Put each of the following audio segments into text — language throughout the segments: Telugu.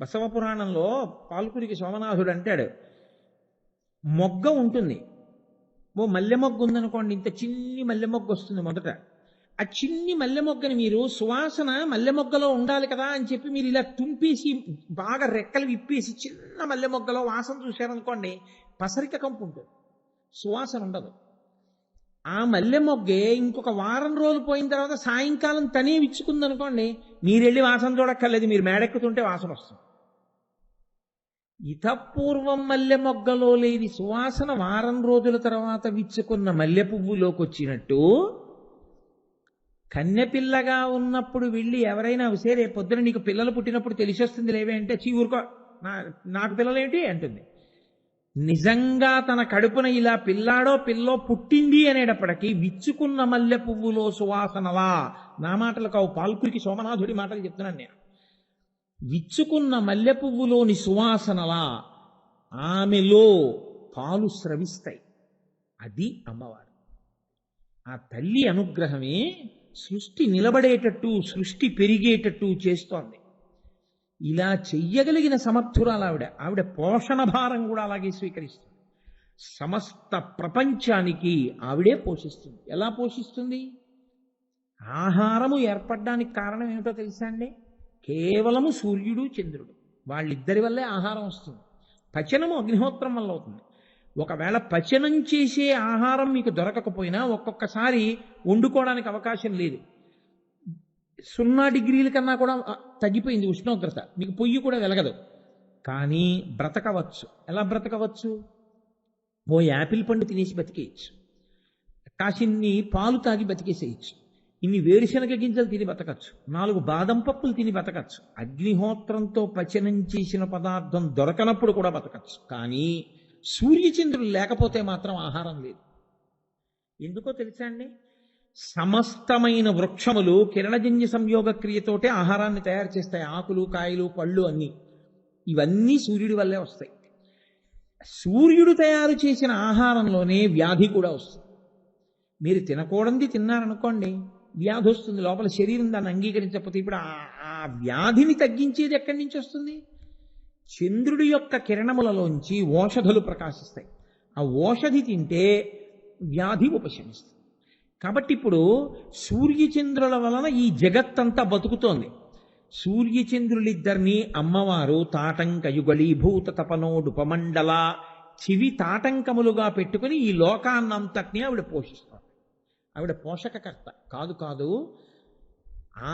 బసవ పురాణంలో పాల్కురికి సోమనాథుడు అంటాడు, మొగ్గ ఉంటుంది, ఓ మల్లె మొగ్గ ఉందనుకోండి, ఇంత చిన్ని మల్లె మొగ్గ వస్తుంది మొదట. ఆ చిన్ని మల్లె మొగ్గని మీరు సువాసన మల్లె మొగ్గలో ఉండాలి కదా అని చెప్పి మీరు ఇలా తుంపేసి బాగా రెక్కలు విప్పేసి చిన్న మల్లె మొగ్గలో వాసన చూశారనుకోండి, పసరిక కంపు ఉంటుంది, సువాసన ఉండదు. ఆ మల్లె మొగ్గే ఇంకొక వారం రోజులు పోయిన తర్వాత సాయంకాలం తనే విచ్చుకుందనుకోండి, మీరెళ్ళి వాసన చూడక్కర్లేదు, మీరు మేడెక్కుతుంటే వాసన వస్తుంది. ఇతపూర్వం మల్లె మొగ్గలో లేని సువాసన వారం రోజుల తర్వాత విచ్చుకున్న మల్లె పువ్వులోకి వచ్చినట్టు, కన్నెపిల్లగా ఉన్నప్పుడు వెళ్ళి ఎవరైనా సరే పొద్దున నీకు పిల్లలు పుట్టినప్పుడు తెలిసొస్తుంది లేవే అంటే, చీ ఊరుకో, నాకు పిల్లలేంటి అంటుంది. నిజంగా తన కడుపున ఇలా పిల్లాడో పిల్లో పుట్టింది అనేటప్పటికీ విచ్చుకున్న మల్లె పువ్వులో సువాసనలా, నా మాటలు కావు, పాల్కురికి సోమనాథుడి మాటలు చెప్తున్నాను నేను. విచ్చుకున్న మల్లె పువ్వులోని సువాసనలా ఆమెలో పాలు స్రవిస్తాయి. అది అమ్మవారు. ఆ తల్లి అనుగ్రహమే సృష్టి నిలబడేటట్టు, సృష్టి పెరిగేటట్టు చేస్తోంది. ఇలా చెయ్యగలిగిన సమర్థురాలు ఆవిడ పోషణ భారం కూడా అలాగే స్వీకరిస్తుంది. సమస్త ప్రపంచానికి ఆవిడే పోషిస్తుంది. ఎలా పోషిస్తుంది? ఆహారము ఏర్పడడానికి కారణం ఏమిటో తెలుసా అండి? కేవలము సూర్యుడు చంద్రుడు, వాళ్ళిద్దరి వల్లే ఆహారం వస్తుంది. పచనము అగ్నిహోత్రం వల్ల అవుతుంది. ఒకవేళ పచనం చేసే ఆహారం మీకు దొరకకపోయినా ఒక్కొక్కసారి వండుకోవడానికి అవకాశం లేదు, 0 డిగ్రీల కన్నా కూడా తగ్గిపోయింది ఉష్ణోగ్రత, మీకు పొయ్యి కూడా వెలగదు, కానీ బ్రతకవచ్చు. ఎలా బ్రతకవచ్చు? ఓ యాపిల్ పండు తినేసి బతికేయచ్చు, కాసిన్ని పాలు తాగి బతికేసేయచ్చు, ఇన్ని వేరుశనగ గింజలు తిని బతకచ్చు, 4 బాదం పప్పులు తిని బతకచ్చు. అగ్నిహోత్రంతో పచనం చేసిన పదార్థం దొరకనప్పుడు కూడా బతకచ్చు. కానీ సూర్యచంద్రులు లేకపోతే మాత్రం ఆహారం లేదు. ఎందుకో తెలుసా అండి? సమస్తమైన వృక్షములు కిరణజన్య సంయోగ క్రియతోటే ఆహారాన్ని తయారు చేస్తాయి. ఆకులు, కాయలు, పళ్ళు అన్నీ, ఇవన్నీ సూర్యుడి వల్లే వస్తాయి. సూర్యుడు తయారు చేసిన ఆహారంలోనే వ్యాధి కూడా వస్తుంది. మీరు తినకూడనిది తిన్నారనుకోండి, వ్యాధి వస్తుంది, లోపల శరీరం దాన్ని అంగీకరించకపోతే. ఇప్పుడు ఆ వ్యాధిని తగ్గించేది ఎక్కడి నుంచి వస్తుంది? చంద్రుడి యొక్క కిరణములలోంచి ఓషధులు ప్రకాశిస్తాయి. ఆ ఓషధి తింటే వ్యాధి ఉపశమిస్తుంది. కాబట్టి ఇప్పుడు సూర్యచంద్రుల వలన ఈ జగత్తంతా బతుకుతోంది. సూర్యచంద్రులిద్దరినీ అమ్మవారు తాటంకయుగళీభూత తపనోడుపమండల చివి తాటంకములుగా పెట్టుకుని ఈ లోకాన్నంతటినీ ఆవిడ పోషిస్తుంది. ఆవిడ పోషకకర్త కాదు,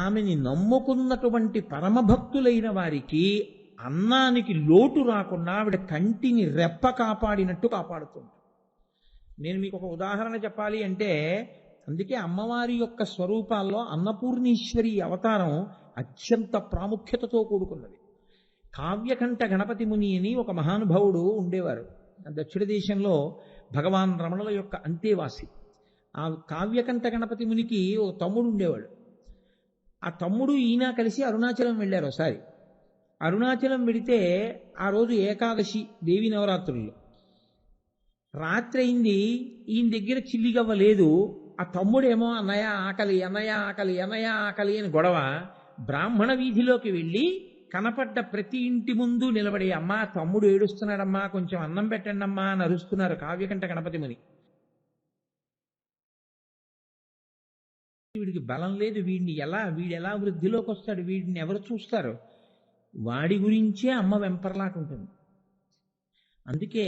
ఆమెని నమ్ముకున్నటువంటి పరమభక్తులైన వారికి అన్నానికి లోటు రాకుండా ఆవిడ కంటిని రెప్ప కాపాడినట్టు కాపాడుతుంది. నేను మీకు ఒక ఉదాహరణ చెప్పాలి అంటే, అందుకే అమ్మవారి యొక్క స్వరూపాల్లో అన్నపూర్ణేశ్వరి అవతారం అత్యంత ప్రాముఖ్యతతో కూడుకున్నది. కావ్యకంఠ గణపతి ముని అని ఒక మహానుభావుడు ఉండేవారు దక్షిణ దేశంలో, భగవాన్ రమణుల యొక్క అంతేవాసి. ఆ కావ్యకంఠ గణపతి మునికి ఒక తమ్ముడు ఉండేవాడు. ఆ తమ్ముడు ఈయన కలిసి అరుణాచలం వెళ్ళారు. ఒకసారి అరుణాచలం వెడితే ఆ రోజు ఏకాదశి, దేవి నవరాత్రుల్లో రాత్రి అయింది, ఈయన దగ్గర చిల్లిగవ్వ లేదు. ఆ తమ్ముడేమో అన్నయ్య ఆకలి, అన్నయ్య ఆకలి, అన్నయ్య ఆకలి అని గొడవ. బ్రాహ్మణ వీధిలోకి వెళ్ళి కనపడ్డ ప్రతి ఇంటి ముందు నిలబడి, అమ్మా తమ్ముడు ఏడుస్తున్నాడమ్మా, కొంచెం అన్నం పెట్టండి అమ్మా అని అరుస్తున్నారు కావ్యకంఠ గణపతి ముని. వీడికి బలం లేదు, వీడెలా వృద్ధిలోకి వస్తాడు, వీడిని ఎవరు చూస్తారు? వాడి గురించే అమ్మ వెంపర్లాట ఉంటుంది. అందుకే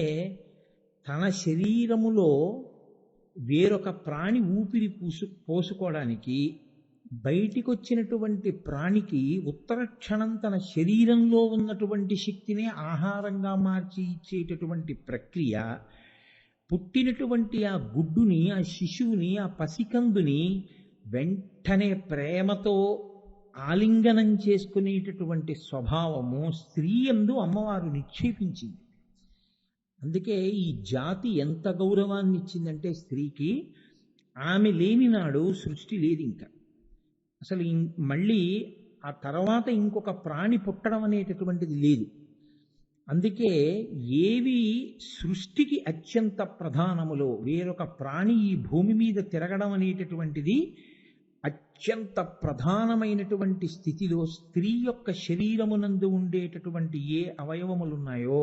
తన శరీరములో వేరొక ప్రాణి ఊపిరి పోసుకోవడానికి బయటికి వచ్చినటువంటి ప్రాణికి ఉత్తర క్షణం తన శరీరంలో ఉన్నటువంటి శక్తిని ఆహారంగా మార్చి ఇచ్చేటటువంటి ప్రక్రియ, పుట్టినటువంటి ఆ గుడ్డుని, ఆ శిశువుని, ఆ పసికందుని వెంటనే ప్రేమతో ఆలింగనం చేసుకునేటటువంటి స్వభావము స్త్రీ యందు అమ్మవారు నిక్షేపించింది. అందుకే ఈ జాతి ఎంత గౌరవాన్ని ఇచ్చిందంటే స్త్రీకి, ఆమె లేని నాడు సృష్టి లేదు ఇంకా. అసలు మళ్ళీ ఆ తర్వాత ఇంకొక ప్రాణి పుట్టడం అనేటటువంటిది లేదు. అందుకే ఏవి సృష్టికి అత్యంత ప్రధానములో వేరొక ప్రాణి ఈ భూమి మీద తిరగడం అనేటటువంటిది అత్యంత ప్రధానమైనటువంటి స్థితిలో స్త్రీ యొక్క శరీరమునందు ఉండేటటువంటి ఏ అవయవములు ఉన్నాయో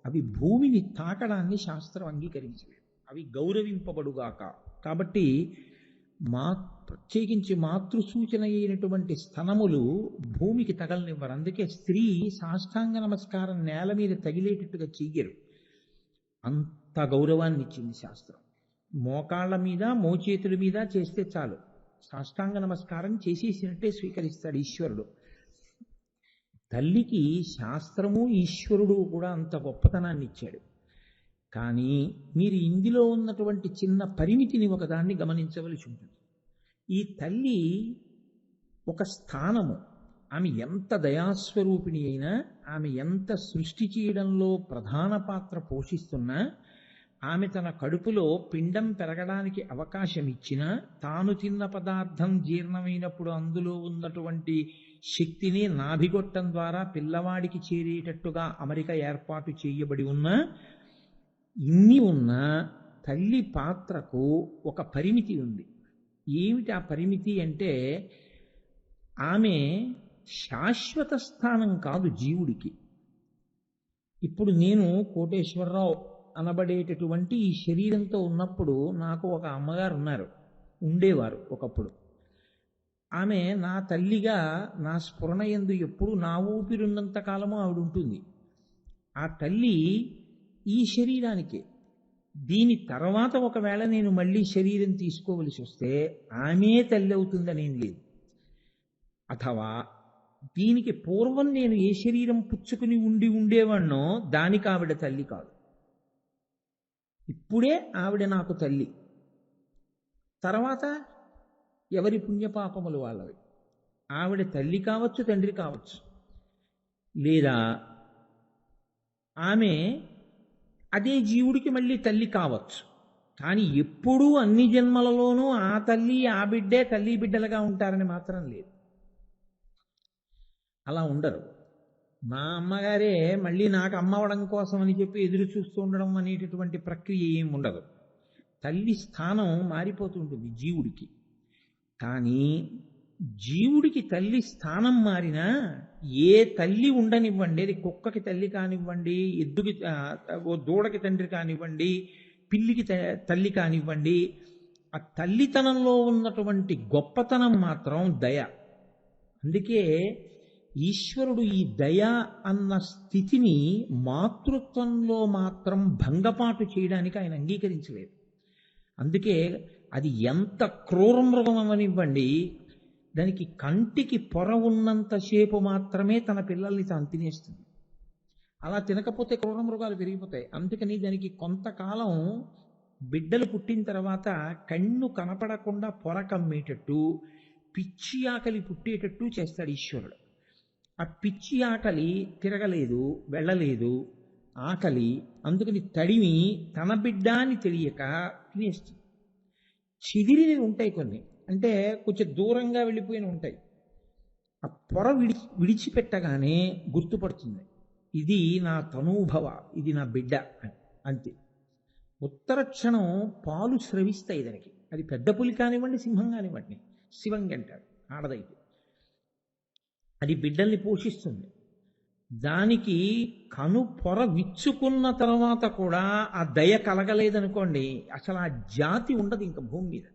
అవి భూమిని తాకడాన్ని శాస్త్రం అంగీకరించలేదు, అవి గౌరవింపబడుగాక. కాబట్టి ప్రత్యేకించి మాతృసూచన అయినటువంటి స్తనములు భూమికి తగలనివ్వరు. అందుకే స్త్రీ సాష్టాంగ నమస్కారం నేల మీద తగిలేటట్టుగా చెయ్యరు. అంత గౌరవాన్ని ఇచ్చింది శాస్త్రం. మోకాళ్ళ మీద మోచేతుల మీద చేస్తే చాలు, సాష్టాంగ నమస్కారం చేసేసినట్టే స్వీకరిస్తాడు ఈశ్వరుడు. తల్లికి శాస్త్రము ఈశ్వరుడు కూడా అంత గొప్పతనాన్ని ఇచ్చాడు. కానీ మీరు ఇందులో ఉన్నటువంటి చిన్న పరిమితిని ఒకదాన్ని గమనించవలసి ఉంటుంది. ఈ తల్లి ఒక స్థానము, ఆమె ఎంత దయాస్వరూపిణి అయినా, ఆమె ఎంత సృష్టి చేయడంలో ప్రధాన పాత్ర పోషిస్తున్నా, ఆమె తన కడుపులో పిండం పెరగడానికి అవకాశం ఇచ్చినా, తాను తిన్న పదార్థం జీర్ణమైనప్పుడు అందులో ఉన్నటువంటి శక్తిని నాభిగొట్టం ద్వారా పిల్లవాడికి చేరేటట్టుగా అమరిక ఏర్పాటు చేయబడి ఉన్నా, ఇన్ని ఉన్నా తల్లి పాత్రకు ఒక పరిమితి ఉంది. ఏమిటి ఆ పరిమితి అంటే, ఆమె శాశ్వత స్థానం కాదు జీవుడికి. ఇప్పుడు నేను కోటేశ్వరరావు అనబడేటటువంటి ఈ శరీరంతో ఉన్నప్పుడు నాకు ఒక అమ్మగారు ఉండేవారు ఒకప్పుడు. ఆమె నా తల్లిగా నా స్ఫురణ యందు ఎప్పుడు నా ఊపిరున్నంత కాలము ఆవిడ ఉంటుంది. ఆ తల్లి ఈ శరీరానికే. దీని తర్వాత ఒకవేళ నేను మళ్ళీ శరీరం తీసుకోవలసి వస్తే ఆమె తల్లి అవుతుందనేం లేదు. అథవా దీనికి పూర్వం నేను ఏ శరీరం పుచ్చుకుని ఉండేవాణ్ణో దానికి ఆవిడ తల్లి కాదు. ఇప్పుడే ఆవిడ నాకు తల్లి. తర్వాత ఎవరి పుణ్యపాపములు వాళ్ళవి. ఆవిడ తల్లి కావచ్చు, తండ్రి కావచ్చు, లేదా ఆమె అదే జీవుడికి మళ్ళీ తల్లి కావచ్చు. కానీ ఎప్పుడూ అన్ని జన్మలలోనూ ఆ తల్లి ఆ బిడ్డే తల్లి బిడ్డలుగా ఉంటారని మాత్రం లేదు. అలా ఉండరు. మా అమ్మగారే మళ్ళీ నాకు అమ్మవడం కోసం అని చెప్పి ఎదురు చూస్తూ ఉండడం అనేటటువంటి ప్రక్రియ ఏమి ఉండదు. తల్లి స్థానం మారిపోతుంటుంది జీవుడికి. కానీ జీవుడికి తల్లి స్థానం మారినా ఏ తల్లి ఉండనివ్వండి, అది కుక్కకి తల్లి కానివ్వండి, ఎద్దుకి దూడకి తండ్రి కానివ్వండి, పిల్లికి తల్లి కానివ్వండి, ఆ తల్లితనంలో ఉన్నటువంటి గొప్పతనం మాత్రం దయ. అందుకే ఈశ్వరుడు ఈ దయ అన్న స్థితిని మాతృత్వంలో మాత్రం భంగపాటు చేయడానికి ఆయన అంగీకరించలేదు. అందుకే అది ఎంత క్రూర మృగం అవనివ్వండి, దానికి కంటికి పొర ఉన్నంతసేపు మాత్రమే తన పిల్లల్ని తాను తినేస్తుంది. అలా తినకపోతే క్రూర మృగాలు పెరిగిపోతాయి. అందుకని దానికి కొంతకాలం బిడ్డలు పుట్టిన తర్వాత కన్ను కనపడకుండా పొర కమ్మేటట్టు పిచ్చి ఆకలి పుట్టేటట్టు చేస్తాడు ఈశ్వరుడు. ఆ పిచ్చి ఆకలి తిరగలేదు, వెళ్ళలేదు ఆకలి, అందుకని తడిమి తన బిడ్డ అని తెలియక తినేస్తుంది. చిదిరిని ఉంటాయి కొన్ని, అంటే కొంచెం దూరంగా వెళ్ళిపోయిన ఉంటాయి. ఆ పొర విడిచిపెట్టగానే గుర్తుపడుతుంది, ఇది నా తనూభవ, ఇది నా బిడ్డ అని. అంతే. ఉత్తర క్షణం పాలు స్రవిస్తాయి దానికి. అది పెద్ద పులి కానివ్వండి, సింహం కానివ్వండి, శివంగి అంటాడు ఆడదైతే. అది బిడ్డల్ని పోషిస్తుంది. దానికి కను పొర విచ్చుకున్న తర్వాత కూడా ఆ దయ కలగలేదనుకోండి, అసలు ఆ జాతి ఉండదు ఇంకా భూమి మీద.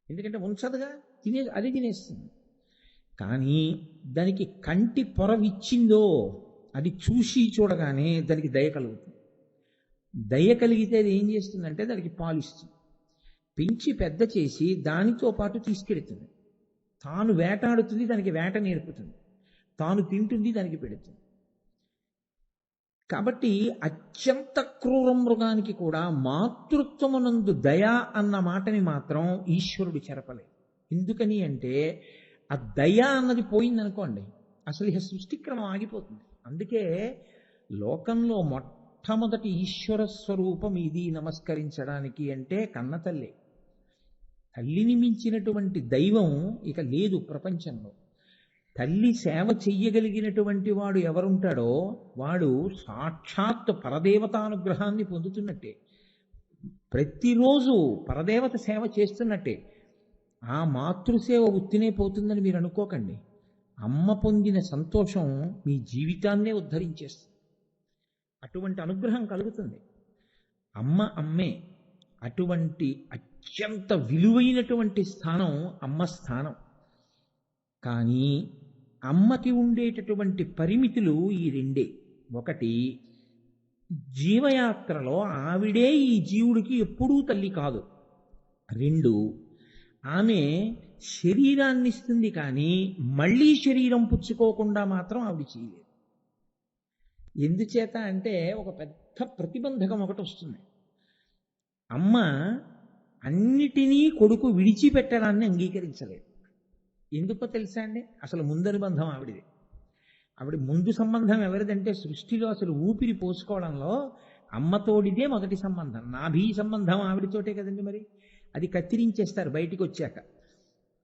ఎందుకంటే ఉంచదుగా, అది తినేస్తుంది. కానీ దానికి కంటి పొర విచ్చిందో అది చూసి చూడగానే దానికి దయ కలుగుతుంది. దయ కలిగితే అది ఏం చేస్తుందంటే దానికి పాలిస్తుంది, పెంచి పెద్ద చేసి దానితో పాటు తీసుకెడుతుంది. తాను వేటాడుతుంది, దానికి వేట నేర్పుతుంది, తాను తింటుంది, దానికి పెడుతుంది. కాబట్టి అత్యంత క్రూర మృగానికి కూడా మాతృత్వమునందు దయ అన్న మాటని మాత్రం ఈశ్వరుడు చెరపలేదు. ఎందుకని అంటే ఆ దయ అన్నది పోయిందనుకోండి, అసలు ఇక సృష్టిక్రమం ఆగిపోతుంది. అందుకే లోకంలో మొట్టమొదటి ఈశ్వర స్వరూపం ఇది నమస్కరించడానికి అంటే కన్నతల్లే. తల్లిని మించినటువంటి దైవం ఇక లేదు ప్రపంచంలో. తల్లి సేవ చెయ్యగలిగినటువంటి వాడు ఎవరుంటాడో వాడు సాక్షాత్ పరదేవతానుగ్రహాన్ని పొందుతున్నట్టే, ప్రతిరోజు పరదేవత సేవ చేస్తున్నట్టే. ఆ మాతృసేవ ఉత్తినే పోతుందని మీరు అనుకోకండి. అమ్మ పొందిన సంతోషం మీ జీవితాన్నే ఉద్ధరించేస్తుంది. అటువంటి అనుగ్రహం కలుగుతుంది. అమ్మ అమ్మే. అటువంటి అత్యంత విలువైనటువంటి స్థానం అమ్మ స్థానం. కానీ అమ్మకి ఉండేటటువంటి పరిమితులు ఈ రెండే. ఒకటి, జీవయాత్రలో ఆవిడే ఈ జీవుడికి ఎప్పుడూ తల్లి కాదు. రెండు, ఆమె శరీరాన్ని ఇస్తుంది కానీ మళ్ళీ శరీరం పుచ్చుకోకుండా మాత్రం ఆవిడ చేయలేదు. ఎందుచేత అంటే ఒక పెద్ద ప్రతిబంధకం ఒకటి వస్తుంది. అమ్మ అన్నిటినీ కొడుకు విడిచిపెట్టడాన్ని అంగీకరించలేదు. ఎందుకో తెలుసా అండి? అసలు ముందరి బంధం ఆవిడిది. ఆవిడ ముందు సంబంధం ఎవరిదంటే సృష్టిలో అసలు ఊపిరి పోసుకోవడంలో అమ్మతోడిదే మొదటి సంబంధం. నాభి సంబంధం ఆవిడతోటే కదండి. మరి అది కత్తిరించేస్తారు బయటికి వచ్చాక.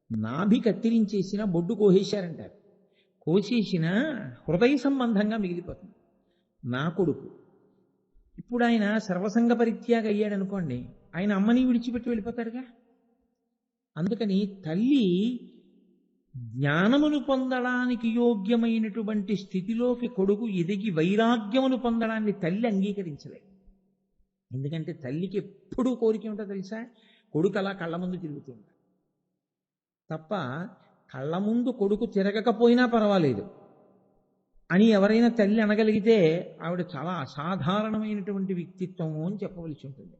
నాభి కత్తిరించేసిన బొడ్డు కోసేశారంటారు. కోసేసిన హృదయ సంబంధంగా మిగిలిపోతుంది నా కొడుకు. ఇప్పుడు ఆయన సర్వసంగ పరిత్యాగ అయ్యాడు అనుకోండి, ఆయన అమ్మని విడిచిపెట్టి వెళ్ళిపోతాడుగా. అందుకని తల్లి జ్ఞానమును పొందడానికి యోగ్యమైనటువంటి స్థితిలోకి కొడుకు ఎదిగి వైరాగ్యమును పొందడాన్ని తల్లి అంగీకరించలేదు. ఎందుకంటే తల్లికి ఎప్పుడూ కోరిక ఉంటుందో తెలుసా? కొడుకు అలా కళ్ళ ముందు తిరుగుతుంటాడు తప్ప, కళ్ళ ముందు కొడుకు తిరగకపోయినా పర్వాలేదు అని ఎవరైనా తల్లి అనగలిగితే ఆవిడ చాలా అసాధారణమైనటువంటి వ్యక్తిత్వము అని చెప్పవలసి ఉంటుంది.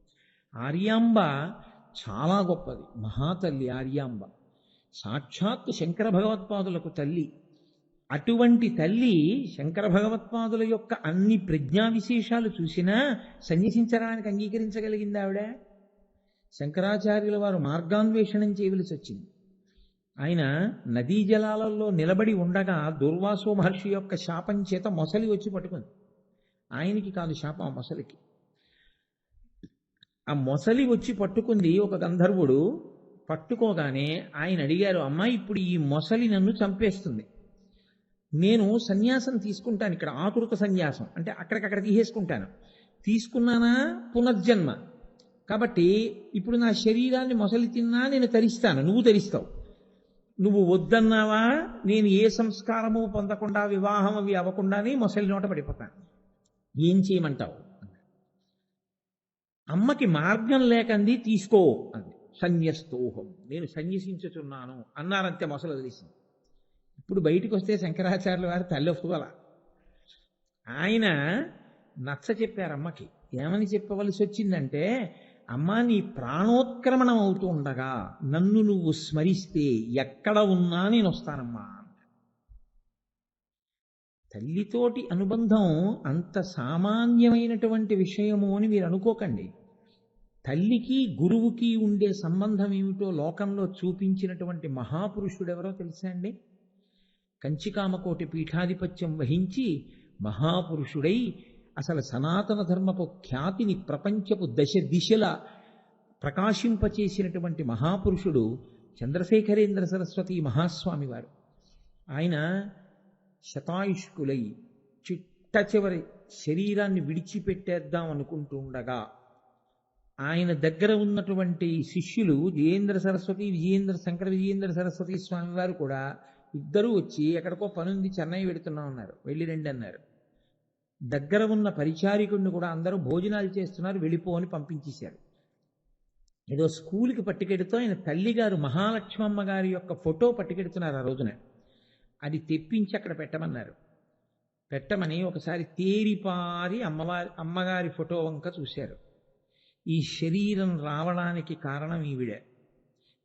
ఆర్యాంబ చాలా గొప్పది, మహాతల్లి ఆర్యాంబ. సాక్షాత్తు శంకర భగవత్పాదులకు తల్లి. అటువంటి తల్లి శంకర భగవత్పాదుల యొక్క అన్ని ప్రజ్ఞా విశేషాలు చూసినా సన్యసించడానికి అంగీకరించగలిగింది ఆవిడ. శంకరాచార్యుల వారు మార్గాన్వేషణం చేయవలసి వచ్చింది. ఆయన నదీ జలాలలో నిలబడి ఉండగా దుర్వాసో మహర్షి యొక్క శాపం చేత మొసలి వచ్చి పట్టుకుంది. ఆయనకి కాదు శాపం, ఆ మొసలికి. ఆ మొసలి వచ్చి పట్టుకుంది ఒక గంధర్వుడు. పట్టుకోగానే ఆయన అడిగారు, అమ్మా ఇప్పుడు ఈ మొసలి నన్ను చంపేస్తుంది, నేను సన్యాసం తీసుకుంటాను. ఇక్కడ ఆతురత సన్యాసం అంటే అక్కడికక్కడ తీసేసుకుంటాను. తీసుకున్నానా పునర్జన్మ. కాబట్టి ఇప్పుడు నా శరీరాన్ని మొసలి తిన్నా నేను తరిస్తాను, నువ్వు తరిస్తావు. నువ్వు వద్దన్నావా నేను ఏ సంస్కారము పొందకుండా వివాహం అవి అవ్వకుండానే మొసలి నోట పడిపోతాను. ఏం చేయమంటావు? అమ్మకి మార్గం లేకంది, తీసుకో అంది. సన్యస్తోహం, నేను సన్యసించుచున్నాను అన్నారంతే. మొసలు వదిలేసింది. ఇప్పుడు బయటికి వస్తే శంకరాచార్యుల వారు తల్లి ఒప్పుకోల. ఆయన నచ్చ చెప్పారు అమ్మకి. ఏమని చెప్పవలసి వచ్చిందంటే, అమ్మా నీ ప్రాణోత్క్రమణం అవుతూ ఉండగా నన్ను నువ్వు స్మరిస్తే ఎక్కడ ఉన్నా నేను వస్తానమ్మా. తల్లితోటి అనుబంధం అంత సామాన్యమైనటువంటి విషయము అని మీరు అనుకోకండి. తల్లికి గురువుకి ఉండే సంబంధం ఏమిటో లోకంలో చూపించినటువంటి మహాపురుషుడు ఎవరో తెలుసా అండి? కంచికామకోటి పీఠాధిపత్యం వహించి మహాపురుషుడై అసలు సనాతన ధర్మపు ఖ్యాతిని ప్రపంచపు దశ దిశల ప్రకాశింపచేసినటువంటి మహాపురుషుడు చంద్రశేఖరేంద్ర సరస్వతి మహాస్వామి వారు. ఆయన శతాయుష్కులై చిట్ట చివరి శరీరాన్ని విడిచిపెట్టేద్దాం అనుకుంటూ ఉండగా ఆయన దగ్గర ఉన్నటువంటి శిష్యులు విజయేంద్ర సరస్వతి, శంకర విజయేంద్ర సరస్వతి స్వామి వారు కూడా ఇద్దరూ వచ్చి ఎక్కడికో పనుంది చెన్నై వెడుతున్నా ఉన్నారు, వెళ్ళి రండి అన్నారు. దగ్గర ఉన్న పరిచారికుడిని కూడా అందరూ భోజనాలు చేస్తున్నారు, వెళ్ళిపో అని పంపించేశారు. ఏదో స్కూల్కి పట్టుకెడుతూ ఆయన తల్లిగారు మహాలక్ష్మమ్మ గారి యొక్క ఫోటో పట్టుకెడుతున్నారు ఆ రోజున. అది తెప్పించి అక్కడ పెట్టమన్నారు. పెట్టమని ఒకసారి తేరిపారి అమ్మగారి ఫోటో వంక చూశారు. ఈ శరీరం రావడానికి కారణం ఈవిడే.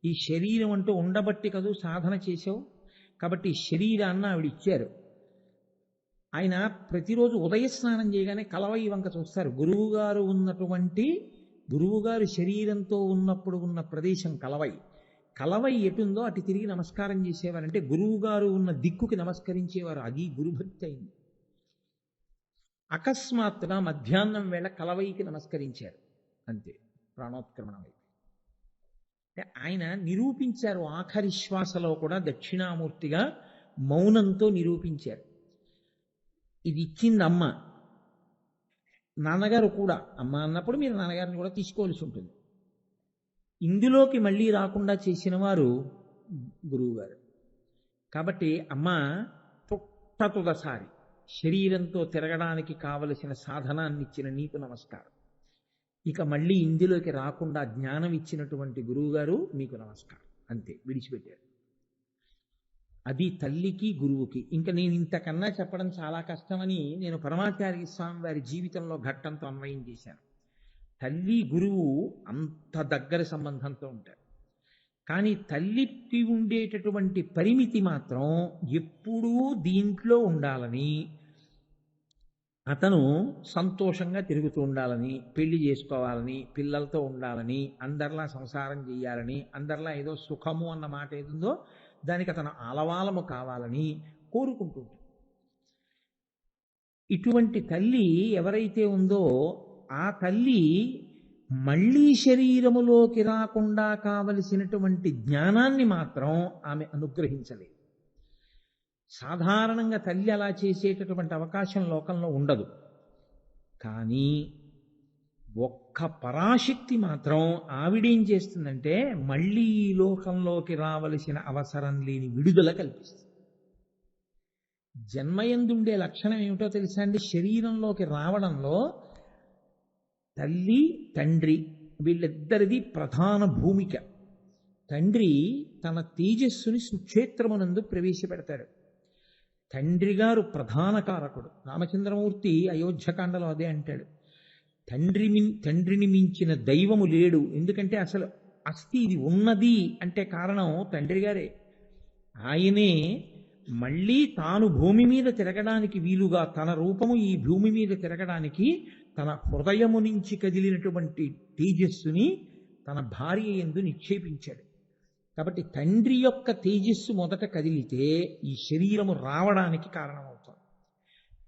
ఈ శరీరం అంటూ ఉండబట్టి కదూ సాధన చేసావు, కాబట్టి ఈ శరీరాన్ని ఆవిడ ఇచ్చారు. ఆయన ప్రతిరోజు ఉదయ స్నానం చేయగానే కలవై వంక చూస్తారు. గురువుగారు శరీరంతో ఉన్నప్పుడు ఉన్న ప్రదేశం కలవై. కలవై ఎటుందో అటు తిరిగి నమస్కారం చేసేవారంటే గురువుగారు ఉన్న దిక్కుకి నమస్కరించేవారు. అది గురుభక్తి అయింది. అకస్మాత్తుగా మధ్యాహ్నం వేళ కలవైకి నమస్కరించారు, అంతే ప్రాణోత్క్రమణం అయిపోయింది. అంటే ఆయన నిరూపించారు. ఆఖరి శ్వాసలో కూడా దక్షిణామూర్తిగా మౌనంతో నిరూపించారు. ఇది ఇచ్చింది అమ్మ. నాన్నగారు కూడా అమ్మ అన్నప్పుడు మీరు నాన్నగారిని కూడా తీసుకోవాల్సి ఉంటుంది. ఇందులోకి మళ్ళీ రాకుండా చేసిన వారు గురువుగారు. కాబట్టి అమ్మ పుట్టతుదసారి శరీరంతో తిరగడానికి కావలసిన సాధనాన్ని ఇచ్చిన నీకు నమస్కారం. ఇక మళ్ళీ ఇందులోకి రాకుండా జ్ఞానం ఇచ్చినటువంటి గురువుగారు మీకు నమస్కారం. అంతే, విడిచిపెట్టారు. అది తల్లికి గురువుకి. ఇంకా నేను ఇంతకన్నా చెప్పడం చాలా కష్టమని నేను పరమాచార్య స్వామి వారి జీవితంలో ఘట్టంతో అన్వయం చేశాను. తల్లి గురువు అంత దగ్గర సంబంధంతో ఉంటారు. కానీ తల్లికి ఉండేటటువంటి పరిమితి మాత్రం ఎప్పుడూ దీంట్లో ఉండాలని, అతను సంతోషంగా తిరుగుతూ ఉండాలని, పెళ్లి చేసుకోవాలని, పిల్లలతో ఉండాలని, అందరిలా సంసారం చేయాలని, అందరిలా ఏదో సుఖము అన్న మాట ఏదుందో దానికి అతను ఆలవాలము కావాలని కోరుకుంటుంటాడు. ఇటువంటి తల్లి ఎవరైతే ఉందో ఆ తల్లి మళ్ళీ శరీరములోకి రాకుండా కావలసినటువంటి జ్ఞానాన్ని మాత్రం ఆమె అనుగ్రహించలేదు. సాధారణంగా తల్లి అలా చేసేటటువంటి అవకాశం లోకంలో ఉండదు. కానీ ఒక్క పరాశక్తి మాత్రం ఆవిడేం చేస్తుందంటే మళ్ళీ ఈ లోకంలోకి రావలసిన అవసరం లేని విడుదల కల్పిస్తుంది. జన్మయందుండే లక్షణం ఏమిటో తెలుసా అండి? శరీరంలోకి రావడంలో తల్లి తండ్రి వీళ్ళిద్దరిది ప్రధాన భూమిక. తండ్రి తన తేజస్సుని సుక్షేత్రమునందు ప్రవేశపెడతాడు. తండ్రి గారు ప్రధాన కారకుడు. రామచంద్రమూర్తి అయోధ్యకాండలో అదే అంటాడు, తండ్రిని మించిన దైవము లేడు. ఎందుకంటే అసలు అస్థి ఇది ఉన్నది అంటే కారణం తండ్రి గారే. ఆయనే మళ్ళీ తాను భూమి మీద తిరగడానికి వీలుగా తన రూపము ఈ భూమి మీద తిరగడానికి తన హృదయము నుంచి కదిలినటువంటి తేజస్సుని తన భార్య యందు నిక్షేపించాడు. కాబట్టి తండ్రి యొక్క తేజస్సు మొదట కదిలితే ఈ శరీరము రావడానికి కారణమవుతుంది.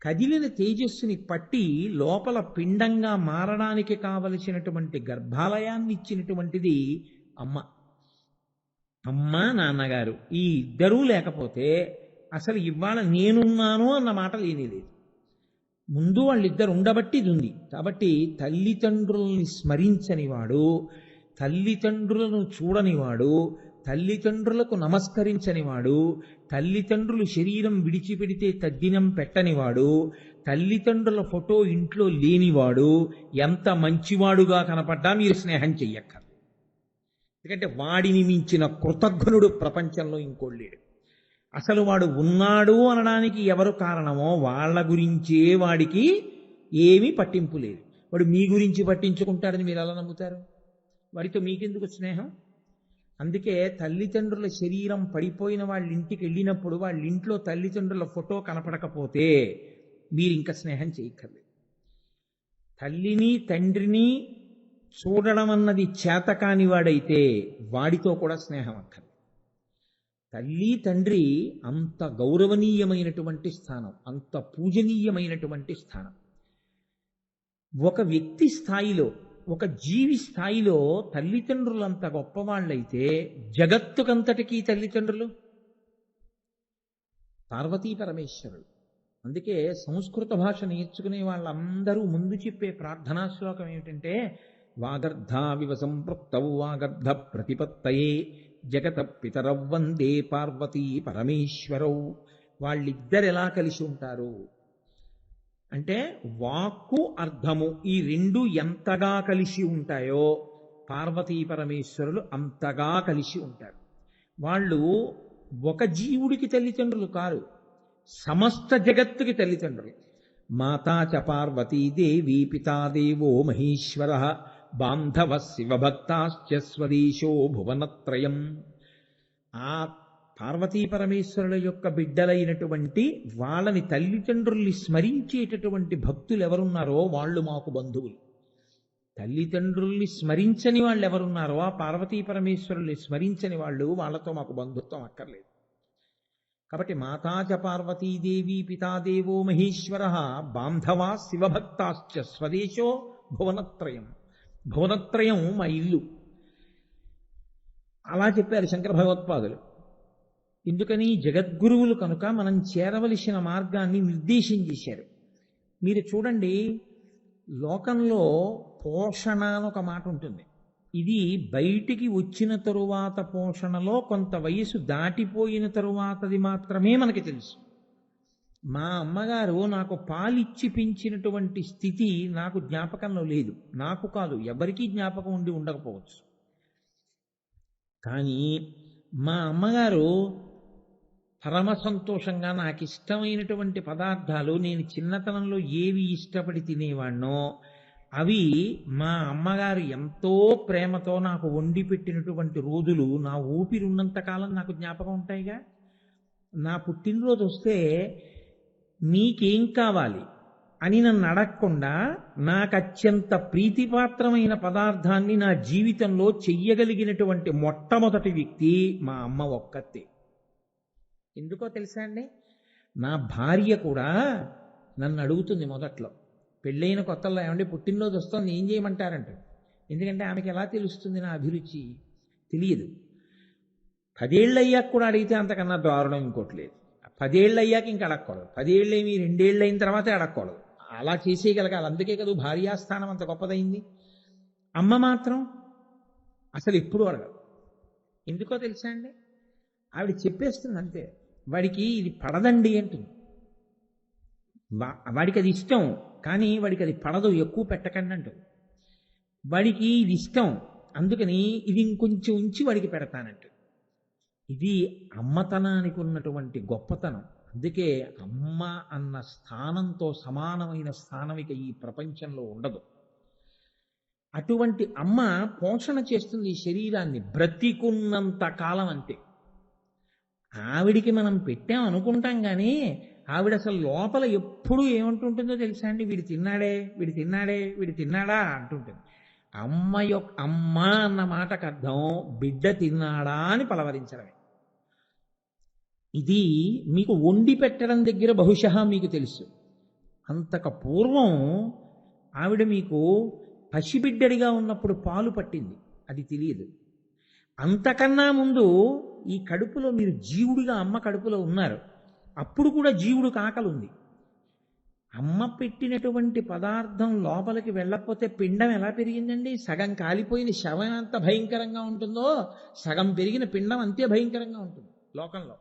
కదిలిన తేజస్సుని పట్టి లోపల పిండంగా మారడానికి కావలసినటువంటి గర్భాలయాన్ని ఇచ్చినటువంటిది అమ్మ. అమ్మ నాన్నగారు ఈ ఇద్దరూ లేకపోతే అసలు ఇవాళ నేనున్నాను అన్న మాట లేనిలేదు. ముందు వాళ్ళిద్దరు ఉండబట్టి ఇది ఉంది. కాబట్టి తల్లిదండ్రుల్ని స్మరించనివాడు, తల్లిదండ్రులను చూడనివాడు, తల్లిదండ్రులకు నమస్కరించనివాడు, తల్లిదండ్రులు శరీరం విడిచిపెడితే తద్దినం పెట్టనివాడు, తల్లిదండ్రుల ఫోటో ఇంట్లో లేనివాడు ఎంత మంచివాడుగా కనపడ్డా మీరు స్నేహం చెయ్యక్కర్లేదు. ఎందుకంటే వాడిని మించిన కృతజ్ఞుడు ప్రపంచంలో ఇంకోడు లేడు. అసలు వాడు ఉన్నాడు అనడానికి ఎవరు కారణమో వాళ్ళ గురించే వాడికి ఏమీ పట్టింపు లేదు. వాడు మీ గురించి పట్టించుకుంటాడని మీరు ఎలా నమ్ముతారు? వాడితో మీకెందుకు స్నేహం? అందుకే తల్లిదండ్రుల శరీరం పడిపోయిన వాళ్ళ ఇంటికి వెళ్ళినప్పుడు వాళ్ళ ఇంట్లో తల్లిదండ్రుల ఫోటో కనపడకపోతే మీరు ఇంకా స్నేహం చేయక్కర్లేదు. తల్లిని తండ్రిని చూడడం అన్నది చేతకాని వాడైతే వాడితో కూడా స్నేహం అక్కర్లేదు. తల్లి తండ్రి అంత గౌరవనీయమైనటువంటి స్థానం, అంత పూజనీయమైనటువంటి స్థానం. ఒక వ్యక్తి స్థాయిలో, ఒక జీవి స్థాయిలో తల్లిదండ్రులు అంత గొప్పవాళ్ళైతే జగత్తుకంతటికీ తల్లిదండ్రులు పార్వతీ పరమేశ్వరులు. అందుకే సంస్కృత భాష నేర్చుకునే వాళ్ళందరూ ముందు చెప్పే ప్రార్థనా శ్లోకం ఏమిటంటే వాగర్ధావివ సంపృక్తౌ వాగర్ధ ప్రతిపత్తయే జగత పితరౌ వందే పార్వతీ పరమేశ్వరౌ. వాళ్ళిద్దరు ఎలా కలిసి ఉంటారు అంటే వాక్కు అర్థము ఈ రెండు ఎంతగా కలిసి ఉంటాయో పార్వతీ పరమేశ్వరులు అంతగా కలిసి ఉంటారు. వాళ్ళు ఒక జీవుడికి తల్లిదండ్రులు కారు, సమస్త జగత్తుకి తల్లిదండ్రులు. మాతా చ పార్వతీదేవి పితాదేవో మహేశ్వర బాంధవ శివభక్తాశ్చ స్వదేశో భువనత్రయం. ఆ పార్వతీ పరమేశ్వరుల యొక్క బిడ్డలైనటువంటి వాళ్ళని తల్లిదండ్రుల్ని స్మరించేటటువంటి భక్తులు ఎవరున్నారో వాళ్ళు మాకు బంధువులు. తల్లిదండ్రుల్ని స్మరించని వాళ్ళు ఎవరున్నారో ఆ పార్వతీ పరమేశ్వరుల్ని స్మరించని వాళ్ళు వాళ్ళతో మాకు బంధుత్వం అక్కర్లేదు. కాబట్టి మాతాచ పార్వతీదేవి పితాదేవో మహేశ్వర బాంధవా శివభక్తాశ్చ స్వదేశో భువనత్రయం. భువనత్రయం మా ఇల్లు. అలా చెప్పారు శంకర భగవత్పాదులు. ఎందుకని? జగద్గురువులు కనుక మనం చేరవలసిన మార్గాన్ని నిర్దేశం చేశారు. మీరు చూడండి, లోకంలో పోషణ అని ఒక మాట ఉంటుంది. ఇది బయటికి వచ్చిన తరువాత పోషణలో కొంత వయసు దాటిపోయిన తరువాతది మాత్రమే మనకి తెలుసు. మా అమ్మగారు నాకు పాలిచ్చి పెంచినటువంటి స్థితి నాకు జ్ఞాపకంలో లేదు. నాకు కాదు, ఎవరికీ జ్ఞాపకం ఉండి ఉండకపోవచ్చు. కానీ మా అమ్మగారు పరమ సంతోషంగా నాకు ఇష్టమైనటువంటి పదార్థాలు నేను చిన్నతనంలో ఏవి ఇష్టపడి తినేవాణ్ణో అవి మా అమ్మగారు ఎంతో ప్రేమతో నాకు వండి పెట్టినటువంటి రోజులు నా ఊపిరి ఉన్నంతకాలం నాకు జ్ఞాపకం ఉంటాయిగా. నా పుట్టినరోజు వస్తే నీకేం కావాలి అని నన్ను అడగకుండా నాకు అత్యంత ప్రీతిపాత్రమైన పదార్థాన్ని నా జీవితంలో చెయ్యగలిగినటువంటి మొట్టమొదటి వ్యక్తి మా అమ్మ ఒక్కతే. ఎందుకో తెలుసా అండి, నా భార్య కూడా నన్ను అడుగుతుంది మొదట్లో, పెళ్ళైన కొత్తల్లో, ఏమంటే పుట్టినరోజు వస్తుంది ఏం చేయమంటారంట. ఎందుకంటే ఆమెకి ఎలా తెలుస్తుంది నా అభిరుచి? తెలియదు. 10 ఏళ్ళు అయ్యాక కూడా అడిగితే అంతకన్నా దారుణం ఇంకోటి లేదు. 10 ఏళ్ళు అయ్యాక ఇంక అడగకూడదు, 10 ఏళ్ళు 2 ఏళ్ళు అయిన తర్వాతే అడగకూడదు. అలా చేసేయగలగాలి. అందుకే కదా భార్యాస్థానం అంత గొప్పదైంది. అమ్మ మాత్రం అసలు ఎప్పుడూ అడగదు. ఎందుకో తెలుసా అండి, ఆవిడ చెప్పేస్తుంది అంతే, వాడికి ఇది పడదండి అంటుంది. వాడికి అది ఇష్టం కానీ వాడికి అది పడదు, ఎక్కువ పెట్టకండి అంటుంది. వాడికి ఇది ఇష్టం అందుకని ఇది ఇంకొంచెం ఉంచి వాడికి పెడతానంట. ఇది అమ్మతనానికి ఉన్నటువంటి గొప్పతనం. అందుకే అమ్మ అన్న స్థానంతో సమానమైన స్థానం ఇక ఈ ప్రపంచంలో ఉండదు. అటువంటి అమ్మ పోషణ చేస్తుంది ఈ శరీరాన్ని బ్రతికున్నంత కాలం. అంతే. ఆవిడికి మనం పెట్టాం అనుకుంటాం కానీ ఆవిడ అసలు లోపల ఎప్పుడు ఏమంటుంటుందో తెలుసా అండి, వీడు తిన్నాడే, వీడు తిన్నాడే, వీడు తిన్నాడా అంటుంటుంది. అమ్మ అన్న మాటకు అర్థం బిడ్డ తిన్నాడా అని పలవరించడమే. ఇది మీకు వండి పెట్టడం దగ్గర బహుశా మీకు తెలుసు. అంతకు పూర్వం ఆవిడ మీకు పసిబిడ్డడిగా ఉన్నప్పుడు పాలు పట్టింది, అది తెలియదు. అంతకన్నా ముందు ఈ కడుపులో మీరు జీవుడిగా అమ్మ కడుపులో ఉన్నారు, అప్పుడు కూడా జీవుడికి ఆకలి ఉంది. అమ్మ పెట్టినటువంటి పదార్థం లోపలికి వెళ్ళకపోతే పిండం ఎలా పెరిగిందండి? సగం కాలిపోయిన శవం ఎంత భయంకరంగా ఉంటుందో సగం పెరిగిన పిండం అంతే భయంకరంగా ఉంటుంది లోకంలో.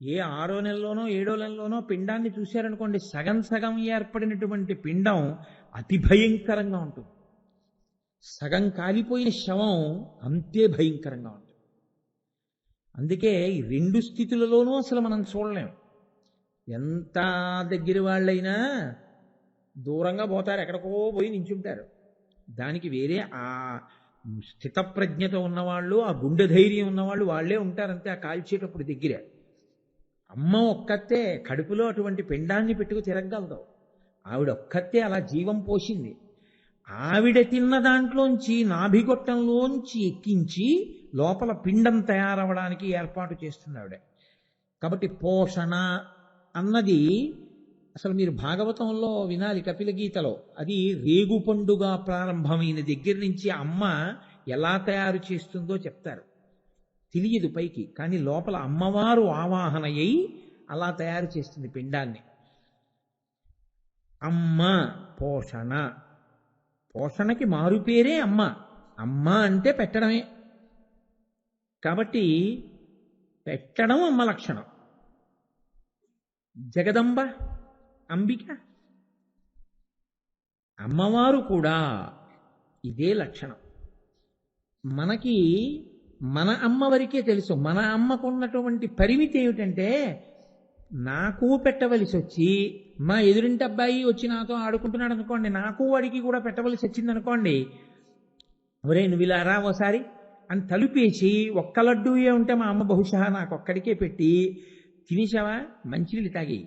ఏ 6వ నెలలోనో 7వ నెలలోనో పిండాన్ని చూశారనుకోండి, సగం సగం ఏర్పడినటువంటి పిండం అతి భయంకరంగా ఉంటుంది. సగం కాలిపోయిన శవం అంతే భయంకరంగా ఉంటుంది. అందుకే ఈ 2 స్థితులలోనూ అసలు మనం చూడలేం. ఎంత దగ్గర వాళ్ళైనా దూరంగా పోతారు, ఎక్కడికో పోయి నించుంటారు. దానికి వేరే ఆ స్థితప్రజ్ఞత ఉన్నవాళ్ళు, ఆ గుండె ధైర్యం ఉన్నవాళ్ళు వాళ్ళే ఉంటారంతే ఆ కాల్చేటప్పుడు దగ్గర. అమ్మ ఒక్కతే కడుపులో అటువంటి పిండాన్ని పెట్టుకు తిరగలదు. ఆవిడ ఒక్కతే అలా జీవం పోసింది. ఆవిడ తిన్న దాంట్లోంచి నాభిగొట్టంలోంచి ఎక్కించి లోపల పిండం తయారవడానికి ఏర్పాటు చేస్తుంది ఆవిడ. కాబట్టి పోషణ అన్నది అసలు మీరు భాగవతంలో వినాలి, కపిల గీతలో. అది రేగు పండుగ ప్రారంభమైన దగ్గర నుంచి అమ్మ ఎలా తయారు చేస్తుందో చెప్తారు. తెలియదు పైకి, కానీ లోపల అమ్మవారు ఆవాహన అయి అలా తయారు చేస్తుంది పిండాన్ని. అమ్మ పోషణ, పోషణకి మారుపేరే అమ్మ. అమ్మ అంటే పెట్టడమే. కాబట్టి పెట్టడం అమ్మ లక్షణం. జగదంబ, అంబిక, అమ్మవారు కూడా ఇదే లక్షణం. మనకి మన అమ్మ వరకే తెలుసు. మన అమ్మకున్నటువంటి పరిమితి ఏమిటంటే, నాకు పెట్టవలసి వచ్చి మా ఎదురింటి అబ్బాయి వచ్చి నాతో ఆడుకుంటున్నాడు అనుకోండి, నాకు వాడికి కూడా పెట్టవలసి వచ్చింది అనుకోండి, ఒరే నువ్వు ఇలా రా ఓసారి అని తలుపేసి ఒక్క లడ్డూయే ఉంటే మా అమ్మ బహుశా నాకు ఒక్కడికే పెట్టి, తినేసావా మంచినీళ్ళు తాగి,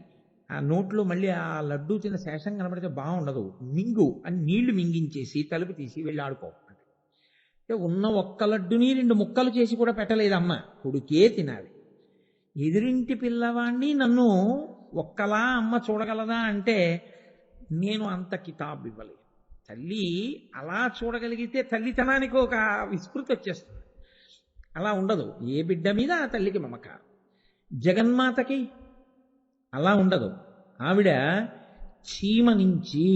ఆ నోట్లో మళ్ళీ ఆ లడ్డూ తిన్న శేషం కనబడితే బాగుండదు, మింగు అని నీళ్లు మింగించేసి తలుపు తీసి వెళ్ళి ఆడుకో అంటే ఉన్న ఒక్క లడ్డుని 2 ముక్కలు చేసి కూడా పెట్టలేదమ్మ, కొడుకే తినాలి. ఎదురింటి పిల్లవాడిని నన్ను ఒక్కలా అమ్మ చూడగలదా అంటే నేను అంత కితాబు ఇవ్వలేదు. తల్లి అలా చూడగలిగితే తల్లితనానికి ఒక విస్మృతి వచ్చేస్తుంది. అలా ఉండదు. ఏ బిడ్డ మీద ఆ తల్లికి మమకారం. జగన్మాతకి అలా ఉండదు. ఆవిడ చీమ నుంచి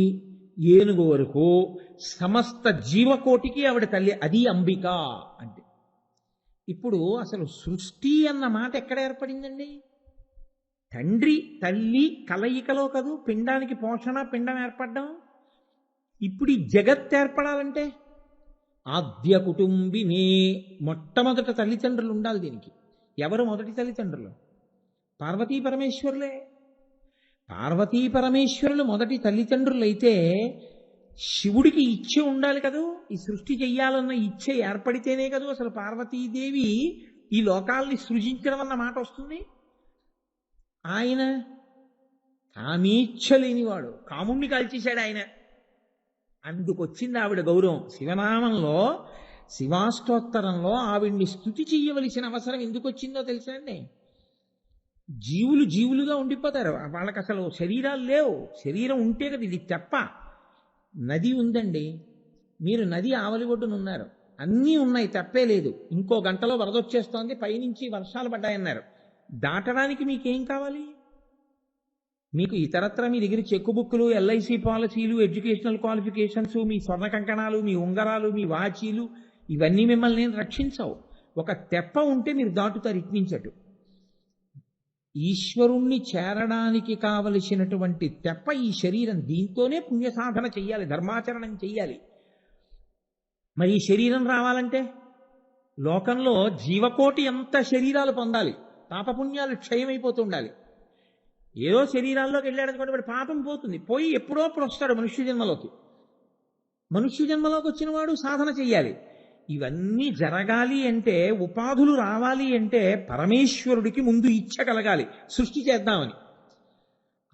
ఏనుగు వరకు సమస్త జీవకోటికి ఆవిడ తల్లి. అది అంబిక అంటే. ఇప్పుడు అసలు సృష్టి అన్న మాట ఎక్కడ ఏర్పడిందండి? తండ్రి తల్లి కలయికలో కదూ పిండానికి పోషణ, పిండం ఏర్పడ్డం. ఇప్పుడు ఈ జగత్ ఏర్పడాలంటే ఆద్య కుటుంబినే, మొట్టమొదట తల్లిదండ్రులు ఉండాలి దీనికి. ఎవరు మొదటి తల్లిదండ్రులు? పార్వతీ పరమేశ్వరులే. పార్వతీ పరమేశ్వరులు మొదటి తల్లిదండ్రులైతే శివుడికి ఇచ్చ ఉండాలి కదూ. ఈ సృష్టి చెయ్యాలన్న ఇచ్చ ఏర్పడితేనే కదూ అసలు పార్వతీదేవి ఈ లోకాల్ని సృజించడం అన్న మాట వస్తుంది. ఆయన కామీచ్ఛ లేనివాడు, కాముణ్ణి కాల్చేశాడు ఆయన. అందుకొచ్చింది ఆవిడ గౌరవం. శివనామంలో, శివాష్టోత్తరంలో ఆవిడ్ని స్తుతి చెయ్యవలసిన అవసరం ఎందుకు వచ్చిందో తెలుసా అండి? జీవులు జీవులుగా ఉండిపోతారు, వాళ్ళకి అసలు శరీరాలు లేవు. శరీరం ఉంటే కదా. ఇది తెప్ప. నది ఉందండి, మీరు నది ఆవలి ఒడ్డున ఉన్నారు, అన్నీ ఉన్నాయి, తప్పే లేదు. ఇంకో గంటలో వరదొచ్చేస్తోంది, పైనుంచి వర్షాలు పడ్డాయన్నారు. దాటడానికి మీకేం కావాలి? మీకు ఇతరత్ర మీ దగ్గర చెక్కు బుక్కులు, ఎల్ఐసి పాలసీలు, ఎడ్యుకేషనల్ క్వాలిఫికేషన్స్, మీ స్వర్ణ కంకణాలు, మీ ఉంగరాలు, మీ వాచీలు, ఇవన్నీ మిమ్మల్ని రక్షించవు. ఒక తెప్ప ఉంటే మీరు దాటుతారు ఇట్నించటు. ఈశ్వరుణ్ణి చేరడానికి కావలసినటువంటి తెప్ప ఈ శరీరం. దీంతోనే పుణ్య సాధన చెయ్యాలి, ధర్మాచరణం చెయ్యాలి. మరి ఈ శరీరం రావాలంటే లోకంలో జీవకోటి ఎంత శరీరాలు పొందాలి, పాపపుణ్యాలు క్షయమైపోతూ ఉండాలి. ఏదో శరీరాల్లోకి వెళ్ళాడనుకోండి, వాడు పాపం పోతుంది, పోయి ఎప్పుడో అప్పుడు వస్తాడు మనుష్య జన్మలోకి. మనుష్య జన్మలోకి వచ్చిన వాడు సాధన చెయ్యాలి. ఇవన్నీ జరగాలి అంటే, ఉపాధులు రావాలి అంటే పరమేశ్వరుడికి ముందు ఇచ్చ కలగాలి, సృష్టి చేద్దామని.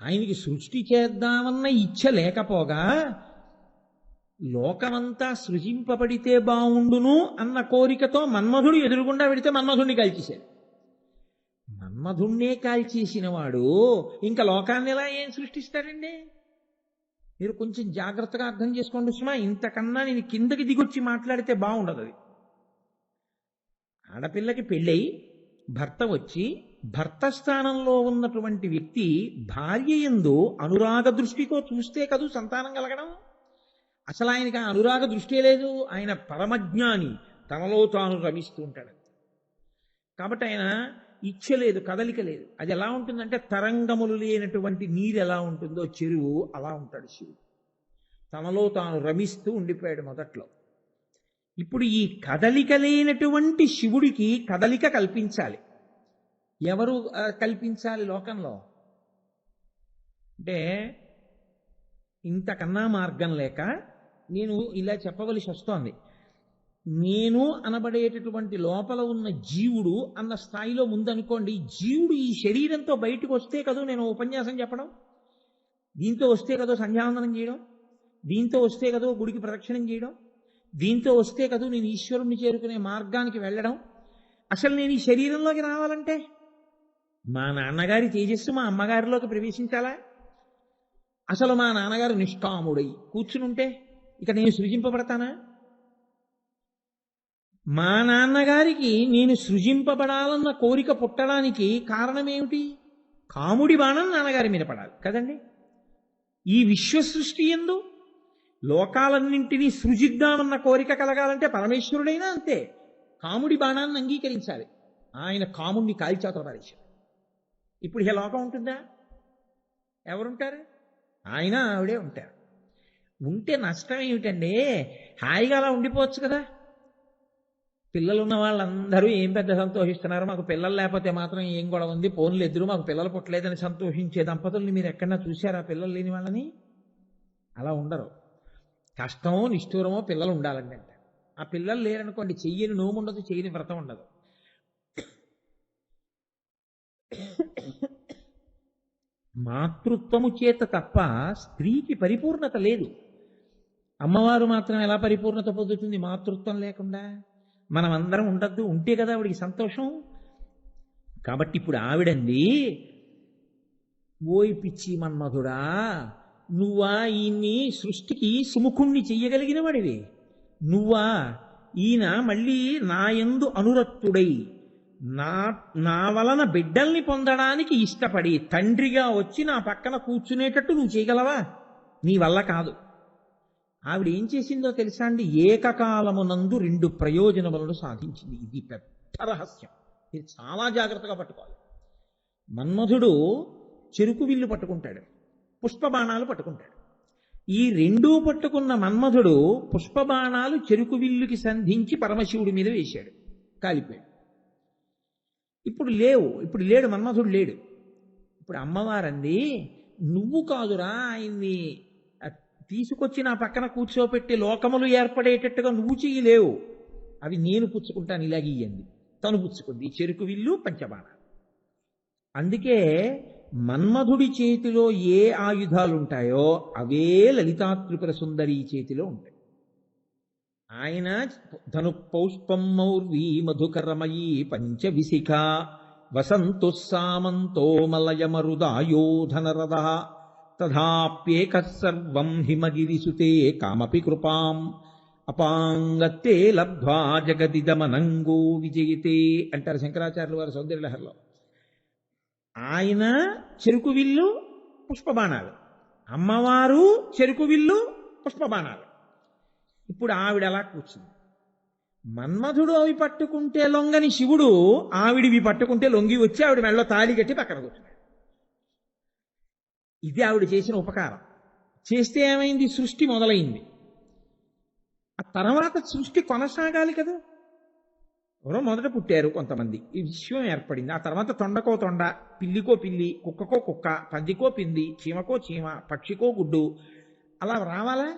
ఆయనకి సృష్టి చేద్దామన్న ఇచ్చ లేకపోగా లోకమంతా సృజింపబడితే బావుండును అన్న కోరికతో మన్మధుడు ఎదురుగుండా పెడితే మన్మధుడిని కాల్చేశాడు. మన్మధుణ్ణే కాల్చేసిన వాడు ఇంకా లోకాన్ని ఎలా ఏం సృష్టిస్తాడండి? మీరు కొంచెం జాగ్రత్తగా అర్థం చేసుకోండి సుమా. ఇంతకన్నా నేను కిందకి దిగొచ్చి మాట్లాడితే బాగుండదు. అది ఆడపిల్లకి పెళ్ళై భర్త వచ్చి, భర్త స్థానంలో ఉన్నటువంటి వ్యక్తి భార్య యందు అనురాగ దృష్టితో చూస్తే కదూ సంతానం కలగడం. అసలు ఆయనకి ఆ అనురాగ దృష్టి లేదు. ఆయన పరమజ్ఞాని, తనలో తాను రమిస్తూ ఉంటాడు. కాబట్టి ఆయన ఇచ్చ లేదు, కదలిక లేదు. అది ఎలా ఉంటుందంటే తరంగములు లేనటువంటి నీరు ఎలా ఉంటుందో చెరువు, అలా ఉంటాడు శివుడు. తనలో తాను రమిస్తూ ఉండిపోయాడు మొదట్లో. ఇప్పుడు ఈ కదలిక లేనటువంటి శివుడికి కదలిక కల్పించాలి. ఎవరు కల్పించాలి లోకంలో అంటే? ఇంతకన్నా మార్గం లేక నేను ఇలా చెప్పవలసి వస్తోంది. నేను అనబడేటటువంటి లోపల ఉన్న జీవుడు అన్న స్థాయిలో ముందనుకోండి. జీవుడు ఈ శరీరంతో బయటకు వస్తే కదూ నేను ఉపన్యాసం చెప్పడం, దీంతో వస్తే కదో సంధ్యావందనం చేయడం, దీంతో వస్తే కదో గుడికి ప్రదక్షిణం చేయడం, దీంతో వస్తే కదూ నేను ఈశ్వరుణ్ణి చేరుకునే మార్గానికి వెళ్ళడం. అసలు నేను ఈ శరీరంలోకి రావాలంటే మా నాన్నగారి తేజస్సు మా అమ్మగారిలోకి ప్రవేశించాలా? అసలు మా నాన్నగారు నిష్కాముడై కూర్చునుంటే ఇక నేను సృజింపబడతానా? మా నాన్నగారికి నేను సృజింపబడాలన్న కోరిక పుట్టడానికి కారణమేమిటి? కాముడి బాణం నాన్నగారి మీద పడాలి కదండి. ఈ విశ్వసృష్టి యందు లోకాలన్నింటినీ సృజిద్దామన్న కోరిక కలగాలంటే పరమేశ్వరుడైనా అంతే, కాముడి బాణాన్ని అంగీకరించాలి. ఆయన కాముడిని కాల్చాతల పారేశాడు. ఇప్పుడు ఈ లోకం ఉంటుందా? ఎవరుంటారు? ఆయన ఆవిడే ఉంటారు. ఉంటే నష్టం ఏమిటండి? హాయిగా అలా ఉండిపోవచ్చు కదా. పిల్లలున్న వాళ్ళందరూ ఏం పెద్ద సంతోషిస్తున్నారు, మాకు పిల్లలు లేకపోతే మాత్రం ఏం గొడవ ఉంది, పోన్లు ఎదురు మాకు పిల్లలు పుట్టలేదని సంతోషించే దంపతుల్ని మీరు ఎక్కడన్నా చూశారా? పిల్లలు లేని వాళ్ళని అలా ఉండరు. కష్టమో నిష్ఠూరమో పిల్లలు ఉండాలండి అంటే. ఆ పిల్లలు లేరనుకోండి, చెయ్యని నోము ఉండదు, చెయ్యని వ్రతం ఉండదు. మాతృత్వము చేత తప్ప స్త్రీకి పరిపూర్ణత లేదు. అమ్మవారు మాత్రం ఎలా పరిపూర్ణత పొందుతుంది మాతృత్వం లేకుండా? మనం అందరం ఉండద్దు, ఉంటే కదా ఆవిడికి సంతోషం. కాబట్టి ఇప్పుడు ఆవిడంది, ఓయ్ పిచ్చి మన్మధుడా, నువ్వా ఈయన్ని సృష్టికి సుముఖుణ్ణి చెయ్యగలిగిన వాడివి? నువ్వా? ఈయన మళ్ళీ నా యందు అనురక్తుడై నా వలన బిడ్డల్ని పొందడానికి ఇష్టపడి తండ్రిగా వచ్చి నా పక్కన కూర్చునేటట్టు నువ్వు చేయగలవా? నీ వల్ల కాదు. ఆవిడ ఏం చేసిందో తెలుసా అండి? ఏకకాలమునందు 2 ప్రయోజనములను సాధించింది. ఇది పెద్ద రహస్యం. ఇది చాలా జాగ్రత్తగా పట్టుకోవాలి. మన్మధుడు చెరుకు విల్లు పట్టుకుంటాడు, పుష్పబాణాలు పట్టుకుంటాడు. ఈ రెండూ పట్టుకున్న మన్మధుడు పుష్పబాణాలు చెరుకు విల్లుకి సంధించి పరమశివుడి మీద వేశాడు, కాలిపోయాడు. ఇప్పుడు లేడు, మన్మధుడు లేడు. ఇప్పుడు అమ్మవారంది, నువ్వు కాదురా ఆయన్ని తీసుకొచ్చి నా పక్కన కూర్చోపెట్టి లోకములు ఏర్పడేటట్టుగా నువ్వు చెయ్యలేవు, అవి నేను పుచ్చుకుంటాను, ఇలాగీయండి. తను పుచ్చుకుంది చెరుకు విల్లు, పంచబాణ. అందుకే మన్మధుడి చేతిలో ఏ ఆయుధాలు ఉంటాయో అవే లలితాత్రిపుర సుందరి చేతిలో ఉంటాయి. ఆయన ధను పౌష్పం మౌర్వీ మధుకరమయీ పంచవిశిఖ వసంతు సామంతో మలయమరుదాయోధనరద తథాప్యేక సర్వం హిమగిరిసుతే కామపి కృపాం అపాంగత్తే లబ్ధ్వా జగదిదమనంగో విజయతే అంటారు శంకరాచార్యులు వారు సౌందర్యలహరిలో. ఆయన చెరుకు విల్లు, పుష్పబాణాలు, అమ్మవారు చెరుకు విల్లు, పుష్పబాణాలు. ఇప్పుడు ఆవిడ అలా కూర్చుంది. మన్మధుడు అవి పట్టుకుంటే లొంగని శివుడు ఆవిడివి పట్టుకుంటే లొంగి వచ్చి ఆవిడ మెడలో తాళి కట్టి పక్కన కూర్చున్నాడు. ఇది ఆవిడ చేసిన ఉపకారం. చేస్తే ఏమైంది? సృష్టి మొదలైంది. ఆ తర్వాత సృష్టి కొనసాగాలి కదా. ఎవరో మొదట పుట్టారు కొంతమంది, ఈ విశ్వం ఏర్పడింది. ఆ తర్వాత తొండకో తొండ, పిల్లికో పిల్లి, కుక్కకో కుక్క, పందికో పింది, చీమకో చీమ, పక్షికో గుడ్డు, అలా రావాలా?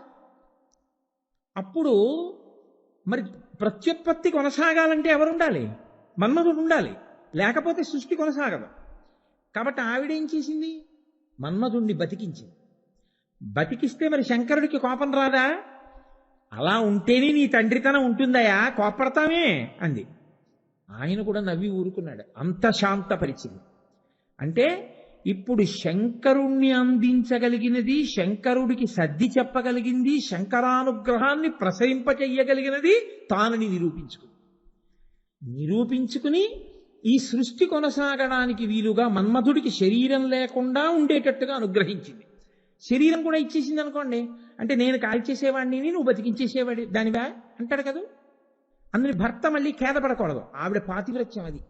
అప్పుడు మరి ప్రత్యుత్పత్తి కొనసాగాలంటే ఎవరు ఉండాలి? మన్మధుడు ఉండాలి, లేకపోతే సృష్టి కొనసాగదు. కాబట్టి ఆవిడేం చేసింది? మన్మధుణ్ణి బతికించింది. బతికిస్తే మరి శంకరుడికి కోపం రాదా? అలా ఉంటేనే నీ తండ్రితనం ఉంటుందయా, కోపడతామే అంది. ఆయన కూడా నవ్వి ఊరుకున్నాడు. అంత శాంతపరిచింది. అంటే ఇప్పుడు శంకరుణ్ణి అందించగలిగినది, శంకరుడికి సర్ది చెప్పగలిగింది, శంకరానుగ్రహాన్ని ప్రసరింపచెయ్యగలిగినది తానని నిరూపించుకుని ఈ సృష్టి కొనసాగడానికి వీలుగా మన్మధుడికి శరీరం లేకుండా ఉండేటట్టుగా అనుగ్రహించింది. శరీరం కూడా ఇచ్చేసింది అనుకోండి, అంటే నేను కాల్చేసేవాడిని, నువ్వు బతికించేసేవాడి దానివా అంటాడు కదా. అందుని భర్త మళ్ళీ ఖేదపడకూడదు. ఆవిడ పాతివ్రత్యం అది.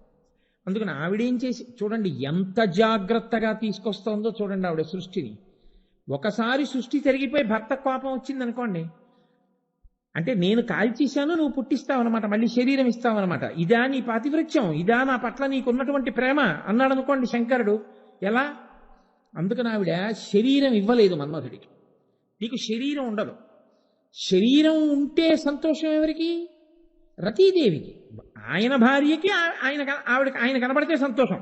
అందుకని ఆవిడేం చేసి చూడండి, ఎంత జాగ్రత్తగా తీసుకొస్తోందో చూడండి ఆవిడ సృష్టిని. ఒకసారి సృష్టి జరిగిపోయి భర్త కోపం వచ్చింది అనుకోండి, అంటే నేను కాల్చేశాను, నువ్వు పుట్టిస్తావన్నమాట, మళ్ళీ శరీరం ఇస్తావన్నమాట. ఇదా నీ పాతివ్రత్యం, ఇదా నా పట్ల నీకున్నటువంటి ప్రేమ అన్నాడు అనుకోండి శంకరుడు. ఎలా? అందుకని ఆవిడ శరీరం ఇవ్వలేదు మన్మధుడికి. నీకు శరీరం ఉండదు. శరీరం ఉంటే సంతోషం ఎవరికి? రతీదేవికి. ఆయన భార్యకి ఆయన కనపడితే సంతోషం.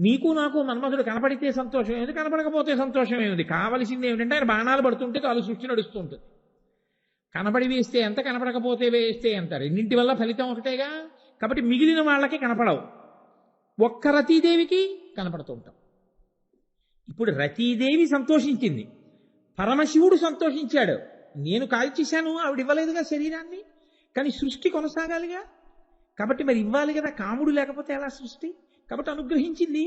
నీకు నాకు మన్మధుడు కనపడితే సంతోషం ఏమిటి, కనపడకపోతే సంతోషం ఏమిటి? కావలసింది ఏమిటంటే ఆయన బాణాలు పడుతుంటే కాలు సృష్టి నడుస్తూ ఉంటుంది. కనపడి వేస్తే ఎంత, కనపడకపోతే వేస్తే ఎంత, రెండింటి వల్ల ఫలితం ఒకటేగా. కాబట్టి మిగిలిన వాళ్ళకి కనపడవు, ఒక్క రతీదేవికి కనపడుతూ ఉంటాం. ఇప్పుడు రతీదేవి సంతోషించింది, పరమశివుడు సంతోషించాడు. నేను కాల్చేశాను, ఆవిడ ఇవ్వలేదుగా శరీరాన్ని, కానీ సృష్టి కొనసాగాలిగా. కాబట్టి మరి ఇవ్వాలి కదా, కాముడు లేకపోతే ఎలా సృష్టి? కాబట్టి అనుగ్రహించింది,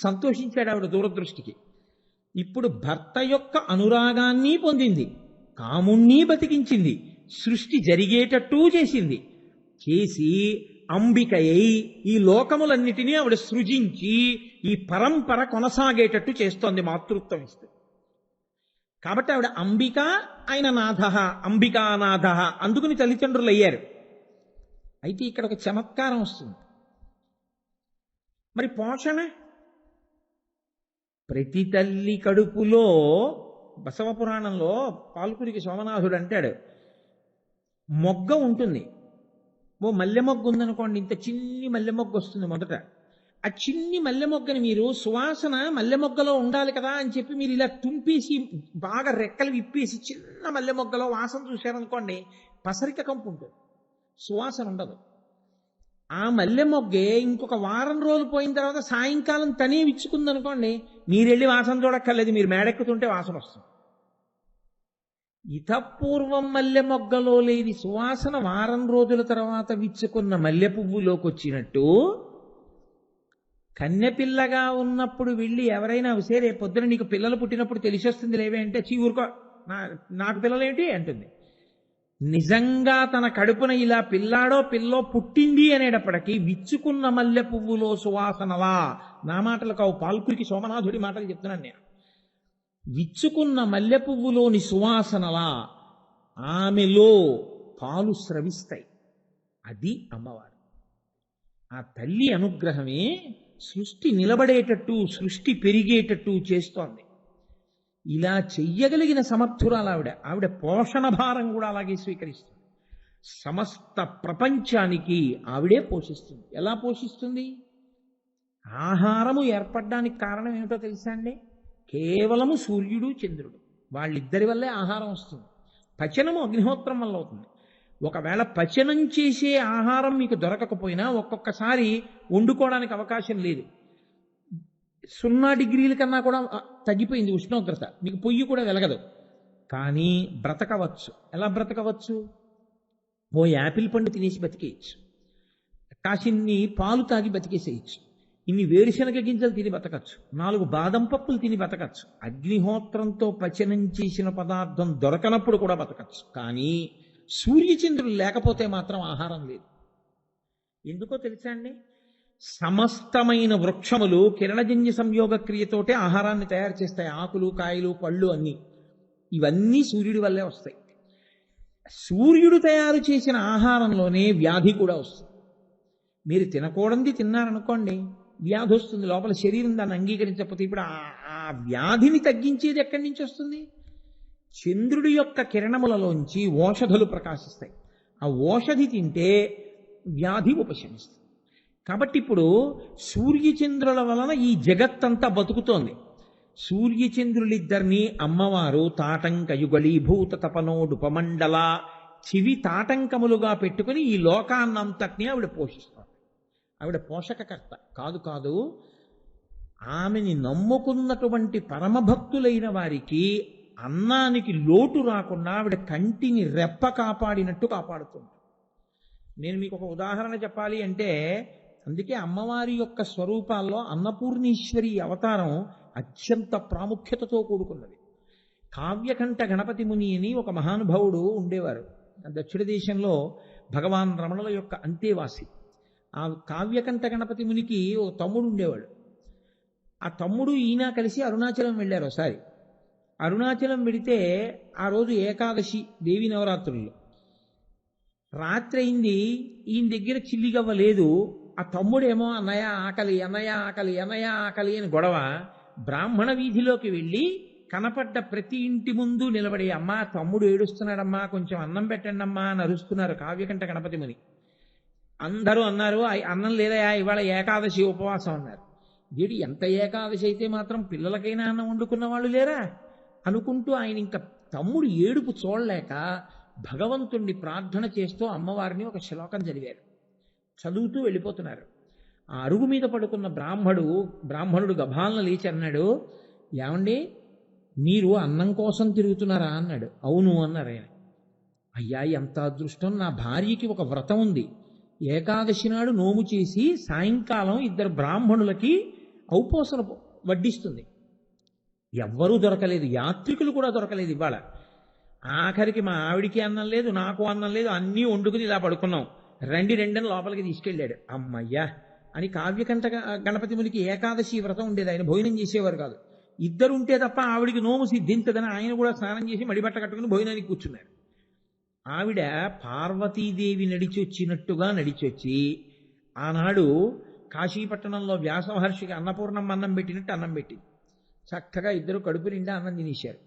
సంతోషించాడు ఆవిడ దూరదృష్టికి. ఇప్పుడు భర్త యొక్క అనురాగాన్ని పొందింది, కాముణ్ణి బతికించింది, సృష్టి జరిగేటట్టు చేసింది. చేసి అంబికయ్యి ఈ లోకములన్నిటినీ ఆవిడ సృజించి ఈ పరంపర కొనసాగేటట్టు చేస్తోంది, మాతృత్వం ఇస్తూ. కాబట్టి ఆవిడ అంబిక, ఆయన నాథ, అంబికానాథ, అందుకుని తల్లిదండ్రులు అయ్యారు. అయితే ఇక్కడ ఒక చమత్కారం వస్తుంది. మరి పోషణ, ప్రతి తల్లి కడుపులో బసవ పురాణంలో పాల్కురికి సోమనాథుడు అంటాడు, మొగ్గ ఉంటుంది. ఓ మల్లె మొగ్గ ఉందనుకోండి, ఇంత చిన్ని మల్లె మొగ్గ వస్తుంది మొదట. ఆ చిన్ని మల్లె మొగ్గని మీరు సువాసన మల్లె మొగ్గలో ఉండాలి కదా అని చెప్పి మీరు ఇలా తుంపేసి బాగా రెక్కలు విప్పేసి చిన్న మల్లె మొగ్గలో వాసన చూశారనుకోండి, పసరిక కంపు ఉంటుంది, సువాసన ఉండదు. ఆ మల్లె మొగ్గే ఇంకొక వారం రోజులు పోయిన తర్వాత సాయంకాలం తనే విచ్చుకుందనుకోండి, మీరెళ్ళి వాసన చూడక్కర్లేదు, మీరు మేడెక్కుతుంటే వాసన వస్తుంది. ఇతపూర్వం మల్లె మొగ్గలో లేని సువాసన వారం రోజుల తర్వాత విచ్చుకున్న మల్లె పువ్వులోకి వచ్చినట్టు, కన్నెపిల్లగా ఉన్నప్పుడు వెళ్ళి ఎవరైనా సరే రేపు పొద్దున నీకు పిల్లలు పుట్టినప్పుడు తెలిసి వస్తుంది లేవే అంటే, ఊరుకో నాకు పిల్లలేంటి అంటుంది. నిజంగా తన కడుపున ఇలా పిల్లాడో పిల్లో పుట్టింది అనేటప్పటికీ విచ్చుకున్న మల్లె పువ్వులో సువాసనలా, నా మాటలు కావు, పాల్కురికి సోమనాథుడి మాటలు చెప్తున్నాను నేను. విచ్చుకున్న మల్లె పువ్వులోని సువాసనలా ఆమెలో పాలు స్రవిస్తాయి. అది అమ్మవారు. ఆ తల్లి అనుగ్రహమే సృష్టి నిలబడేటట్టు, సృష్టి పెరిగేటట్టు చేస్తోంది. ఇలా చెయ్యగలిగిన సమర్థురాలు ఆవిడ పోషణ భారం కూడా అలాగే స్వీకరిస్తుంది. సమస్త ప్రపంచానికి ఆవిడే పోషిస్తుంది. ఎలా పోషిస్తుంది? ఆహారము ఏర్పడడానికి కారణం ఏమిటో తెలుసా అండి? కేవలము సూర్యుడు చంద్రుడు, వాళ్ళిద్దరి వల్లే ఆహారం వస్తుంది. పచనము అగ్నిహోత్రం వల్ల అవుతుంది. ఒకవేళ పచనం చేసే ఆహారం మీకు దొరకకపోయినా ఒక్కొక్కసారి వండుకోవడానికి అవకాశం లేదు. 0 డిగ్రీల కన్నా కూడా తగ్గిపోయింది ఉష్ణోగ్రత, మీకు పొయ్యి కూడా వెలగదు, కానీ బ్రతకవచ్చు. ఎలా బ్రతకవచ్చు? ఓ యాపిల్ పండు తినేసి బతికేయచ్చు, కాసిన్ని పాలు తాగి బతికేసేయచ్చు, ఇన్ని వేరుశనగ గింజలు తిని బతకచ్చు, 4 బాదం పప్పులు తిని బతకచ్చు. అగ్నిహోత్రంతో పచనం చేసిన పదార్థం దొరకనప్పుడు కూడా బతకచ్చు. కానీ సూర్యచంద్రులు లేకపోతే మాత్రం ఆహారం లేదు. ఎందుకో తెలుసా అండి? సమస్తమైన వృక్షములు కిరణజన్య సంయోగ క్రియతోటే ఆహారాన్ని తయారు చేస్తాయి. ఆకులు, కాయలు, పళ్ళు అన్నీ, ఇవన్నీ సూర్యుడి వల్లే వస్తాయి. సూర్యుడు తయారు చేసిన ఆహారంలోనే వ్యాధి కూడా వస్తుంది. మీరు తినకూడనిది తిన్నారనుకోండి, వ్యాధి వస్తుంది, లోపల శరీరం దాన్ని అంగీకరించకపోతే. ఇప్పుడు ఆ వ్యాధిని తగ్గించేది ఎక్కడి నుంచి వస్తుంది? చంద్రుడి యొక్క కిరణములలోంచి ఓషధులు ప్రకాశిస్తాయి. ఆ ఓషధి తింటే వ్యాధి ఉపశమిస్తుంది. కాబట్టి ఇప్పుడు సూర్యచంద్రుల వలన ఈ జగత్తంతా బతుకుతోంది. సూర్యచంద్రులిద్దరినీ అమ్మవారు తాటంకయుగళీభూత తపనోడుపమండల చివి తాటంకములుగా పెట్టుకుని ఈ లోకాన్నంతటినీ ఆవిడ పోషిస్తుంది. ఆవిడ పోషకకర్త కాదు. ఆమెని నమ్ముకున్నటువంటి పరమభక్తులైన వారికి అన్నానికి లోటు రాకుండా ఆవిడ కంటిని రెప్ప కాపాడినట్టు కాపాడుతుంది. నేను మీకు ఒక ఉదాహరణ చెప్పాలి అంటే, అందుకే అమ్మవారి యొక్క స్వరూపాల్లో అన్నపూర్ణేశ్వరి అవతారం అత్యంత ప్రాముఖ్యతతో కూడుకున్నది. కావ్యకంఠ గణపతి ముని అని ఒక మహానుభావుడు ఉండేవారు దక్షిణ దేశంలో, భగవాన్ రమణుల యొక్క అంతేవాసి. ఆ కావ్యకంఠ గణపతి మునికి ఒక తమ్ముడు ఉండేవాడు. ఆ తమ్ముడు ఈయన కలిసి అరుణాచలం వెళ్ళారు. ఒకసారి అరుణాచలం వెడితే ఆ రోజు ఏకాదశి దేవి నవరాత్రుల్లో రాత్రి అయింది. ఈయన దగ్గర చిల్లిగవ్వ లేదు. ఆ తమ్ముడేమో అన్నయ్య ఆకలి, అన్నయ్య ఆకలి, అన్నయ్య ఆకలి అని గొడవ. బ్రాహ్మణ వీధిలోకి వెళ్ళి కనపడ్డ ప్రతి ఇంటి ముందు నిలబడి, అమ్మా తమ్ముడు ఏడుస్తున్నాడమ్మా, కొంచెం అన్నం పెట్టండి అమ్మా అని అరుస్తున్నారు కావ్యకంఠ గణపతి ముని. అందరూ అన్నారు, అన్నం లేదా ఇవాళ ఏకాదశి ఉపవాసం అన్నారు. వీడు ఎంత ఏకాదశి అయితే మాత్రం పిల్లలకైనా అన్నం వండుకున్న వాళ్ళు లేరా అనుకుంటూ ఆయన ఇంకా తమ్ముడు ఏడుపు చూడలేక భగవంతుణ్ణి ప్రార్థన చేస్తూ అమ్మవారిని ఒక శ్లోకం చదివారు. చదువుతూ వెళ్ళిపోతున్నారు. ఆ అరుగు మీద పడుకున్న బ్రాహ్మణుడు గభాలను లేచి అన్నాడు, ఏమండి మీరు అన్నం కోసం తిరుగుతున్నారా అన్నాడు. అవును అన్నారు ఆయన. అయ్యా ఎంత అదృష్టం, నా భార్యకి ఒక వ్రతం ఉంది, ఏకాదశి నాడు నోము చేసి సాయంకాలం 2 బ్రాహ్మణులకి ఔపోసన వడ్డిస్తుంది. ఎవ్వరూ దొరకలేదు, యాత్రికులు కూడా దొరకలేదు. ఇవాళ ఆఖరికి మా ఆవిడికి అన్నం లేదు, నాకు అన్నం లేదు, అన్నీ వండుకుని ఇలా పడుకున్నాం, రండి అని లోపలికి తీసుకెళ్ళాడు. అమ్మయ్యా అని కావ్యకంఠ గణపతి మునికి ఏకాదశి వ్రతం ఉండేది, ఆయన భోజనం చేసేవారు కాదు. 2 ఉంటే తప్ప ఆవిడికి నోము సిద్ధించదని ఆయన కూడా స్నానం చేసి మడిబట్ట కట్టుకుని భోజనానికి కూర్చున్నారు. ఆవిడ పార్వతీదేవి నడిచొచ్చినట్టుగా నడిచొచ్చి ఆనాడు కాశీపట్టణంలో వ్యాస మహర్షికి అన్నపూర్ణమ్మ అన్నం పెట్టినట్టు అన్నం పెట్టింది. చక్కగా 2 కడుపు నిండా అన్నం తినేశారు.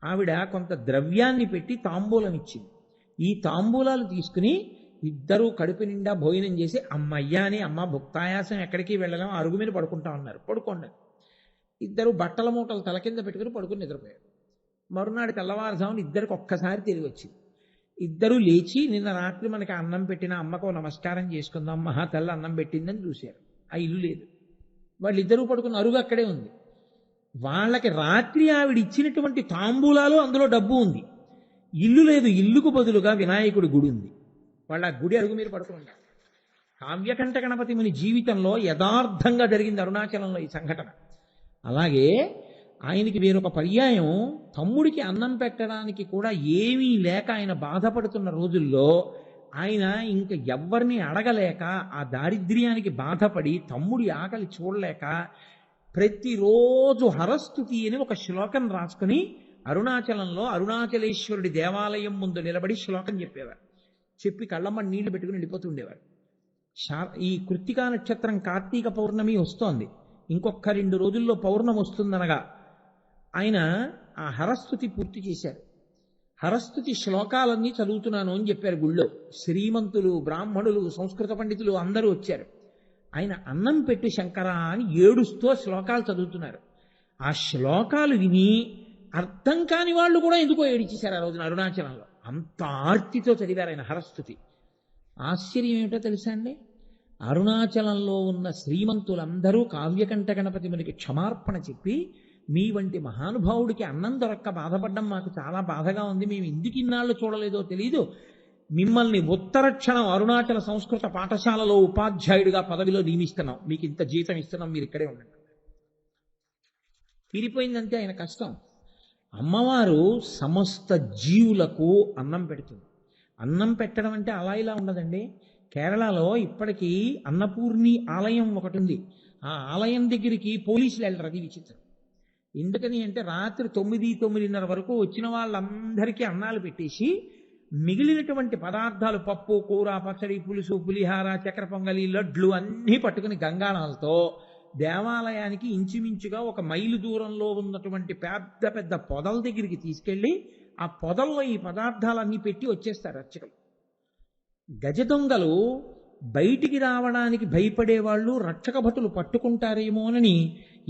ఆవిడ కొంత ద్రవ్యాన్ని పెట్టి తాంబూలం ఇచ్చింది. ఈ తాంబూలాలు తీసుకుని 2 కడుపు నిండా భోజనం చేసి అమ్మయ్యా అని, అమ్మ భుక్తాయాసం ఎక్కడికి వెళ్ళలేం, అరుగు మీద పడుకుంటా ఉన్నారు. పడుకోండి. 2 బట్టల మూటలు తల కింద పెట్టుకుని పడుకుని నిద్రపోయారు. మరునాడు తెల్లవారుజామున 2కి ఒక్కసారి తిరిగి వచ్చింది. 2 లేచి నిన్న రాత్రి మనకి అన్నం పెట్టిన అమ్మకు నమస్కారం చేసుకుందాం, మహాతల్లి అన్నం పెట్టిందని చూశారు. ఆ ఇల్లు లేదు. వాళ్ళిద్దరూ పడుకున్న అరుగు అక్కడే ఉంది. వాళ్ళకి రాత్రి ఆవిడ ఇచ్చినటువంటి తాంబూలాలు, అందులో డబ్బు ఉంది. ఇల్లు లేదు, ఇల్లుకు బదులుగా వినాయకుడి గుడి ఉంది. వాళ్ళ గుడి అరుగు మీద పడుకున్నారు. కావ్యకంఠ గణపతి ముని జీవితంలో యథార్థంగా జరిగింది అరుణాచలంలో ఈ సంఘటన. అలాగే ఆయనకి వేరొక పర్యాయం తమ్ముడికి అన్నం పెట్టడానికి కూడా ఏమీ లేక ఆయన బాధపడుతున్న రోజుల్లో ఆయన ఇంక ఎవ్వరిని అడగలేక ఆ దారిద్ర్యానికి బాధపడి తమ్ముడి ఆకలి చూడలేక ప్రతిరోజు హరస్తుతి అని ఒక శ్లోకం రాసుకుని అరుణాచలంలో అరుణాచలేశ్వరుడి దేవాలయం ముందు నిలబడి శ్లోకం చెప్పేవారు. చెప్పి కళ్ళమ్మ నీళ్లు పెట్టుకుని వెళ్ళిపోతుండేవారు. ఈ కృత్తికా నక్షత్రం కార్తీక పౌర్ణమి వస్తోంది, ఇంకొక 2 రోజుల్లో పౌర్ణమి వస్తుందనగా ఆయన ఆ హరస్తుతి పూర్తి చేశారు. హరస్తుతి శ్లోకాలన్నీ చదువుతున్నాను అని చెప్పారు. గుళ్ళో శ్రీమంతులు, బ్రాహ్మణులు, సంస్కృత పండితులు అందరూ వచ్చారు. ఆయన అన్నం పెట్టు శంకరా అని ఏడుస్తూ శ్లోకాలు చదువుతున్నారు. ఆ శ్లోకాలు విని అర్థం కాని వాళ్ళు కూడా ఎందుకో ఏడిచేశారు ఆ రోజున అరుణాచలంలో. అంత ఆర్తితో చదివారు ఆయన హరస్తుతి. ఆశ్చర్యం ఏమిటో తెలుసా అండి, అరుణాచలంలో ఉన్న శ్రీమంతులందరూ కావ్యకంఠ గణపతి మనకి క్షమార్పణ చెప్పి, మీ వంటి మహానుభావుడికి అన్నం దొరక్క బాధపడ్డం మాకు చాలా బాధగా ఉంది, మేము ఎందుకు ఇన్నాళ్ళు చూడలేదో తెలీదు, మిమ్మల్ని ఉత్తర క్షణం అరుణాచల సంస్కృత పాఠశాలలో ఉపాధ్యాయుడిగా పదవిలో నియమిస్తున్నాం, మీకు ఇంత జీతం ఇస్తున్నాం, మీరు ఇక్కడే ఉండండి. తీరిపోయిందంటే ఆయన కష్టం. అమ్మవారు సమస్త జీవులకు అన్నం పెడుతుంది. అన్నం పెట్టడం అంటే అలా ఇలా ఉండదండి. కేరళలో ఇప్పటికీ అన్నపూర్ణి ఆలయం ఒకటి ఉంది. ఆ ఆలయం దగ్గరికి పోలీసులు వెళ్ళరు, అది విచిత్రం. ఎందుకని అంటే రాత్రి 9-9:30 వరకు వచ్చిన వాళ్ళందరికీ అన్నాలు పెట్టేసి మిగిలినటువంటి పదార్థాలు పప్పు, కూర, పచ్చడి, పులుసు, పులిహార, చక్కెర పొంగలి, లడ్లు అన్నీ పట్టుకుని గంగాళాలతో దేవాలయానికి ఇంచుమించుగా 1 మైలు దూరంలో ఉన్నటువంటి పెద్ద పెద్ద పొదల దగ్గరికి తీసుకెళ్ళి ఆ పొదల్లో ఈ పదార్థాలన్నీ పెట్టి వచ్చేస్తారు అర్చకులు. గజ దొంగలు బయటికి రావడానికి భయపడేవాళ్ళు, రక్షక భటులు పట్టుకుంటారేమోనని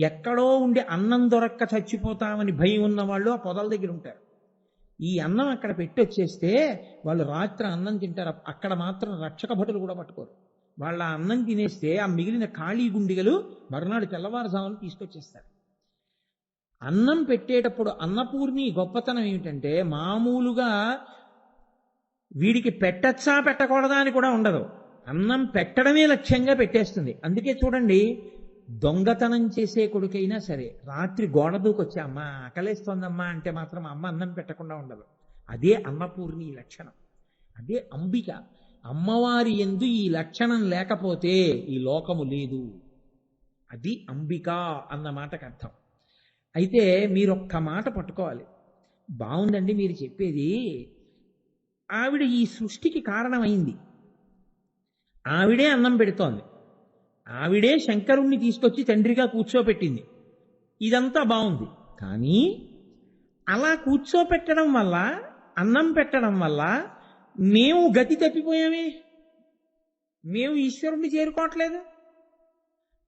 ఎక్కడో ఉండి అన్నం దొరక్క చచ్చిపోతామని భయం ఉన్నవాళ్ళు ఆ పొదల దగ్గర ఉంటారు. ఈ అన్నం అక్కడ పెట్టి వచ్చేస్తే వాళ్ళు రాత్రి అన్నం తింటారు. అక్కడ మాత్రం రక్షక భటులు కూడా పట్టుకోరు. వాళ్ళ అన్నం తినేస్తే ఆ మిగిలిన ఖాళీ గుండిగలు మరునాడు తెల్లవారుజామున తీసుకొచ్చేస్తారు. అన్నం పెట్టేటప్పుడు అన్నపూర్ణి గొప్పతనం ఏమిటంటే మామూలుగా వీడికి పెట్టచ్చా పెట్టకూడదా అని కూడా ఉండదు. అన్నం పెట్టడమే లక్ష్యంగా పెట్టేస్తుంది. అందుకే చూడండి, దొంగతనం చేసే కొడుకైనా సరే రాత్రి గోడ దూకొచ్చి అమ్మ ఆకలేస్తోందమ్మా అంటే మాత్రం అమ్మ అన్నం పెట్టకుండా ఉండదు. అదే అన్నపూర్ణి లక్షణం, అదే అంబిక. అమ్మవారి యందు ఈ లక్షణం లేకపోతే ఈ లోకము లేదు. అది అంబిక అన్న మాటకు అర్థం. అయితే మీరొక్క మాట పట్టుకోవాలి. బాగుందండి మీరు చెప్పేది, ఆవిడ ఈ సృష్టికి కారణమైంది, ఆవిడే అన్నం పెడుతోంది, ఆవిడే శంకరుణ్ణి తీసుకొచ్చి తండ్రిగా కూర్చోపెట్టింది, ఇదంతా బాగుంది. కానీ అలా కూర్చోపెట్టడం వల్ల, అన్నం పెట్టడం వల్ల మేము గతి తప్పిపోయామే, మేము ఈశ్వరుణ్ణి చేరుకోవట్లేదు.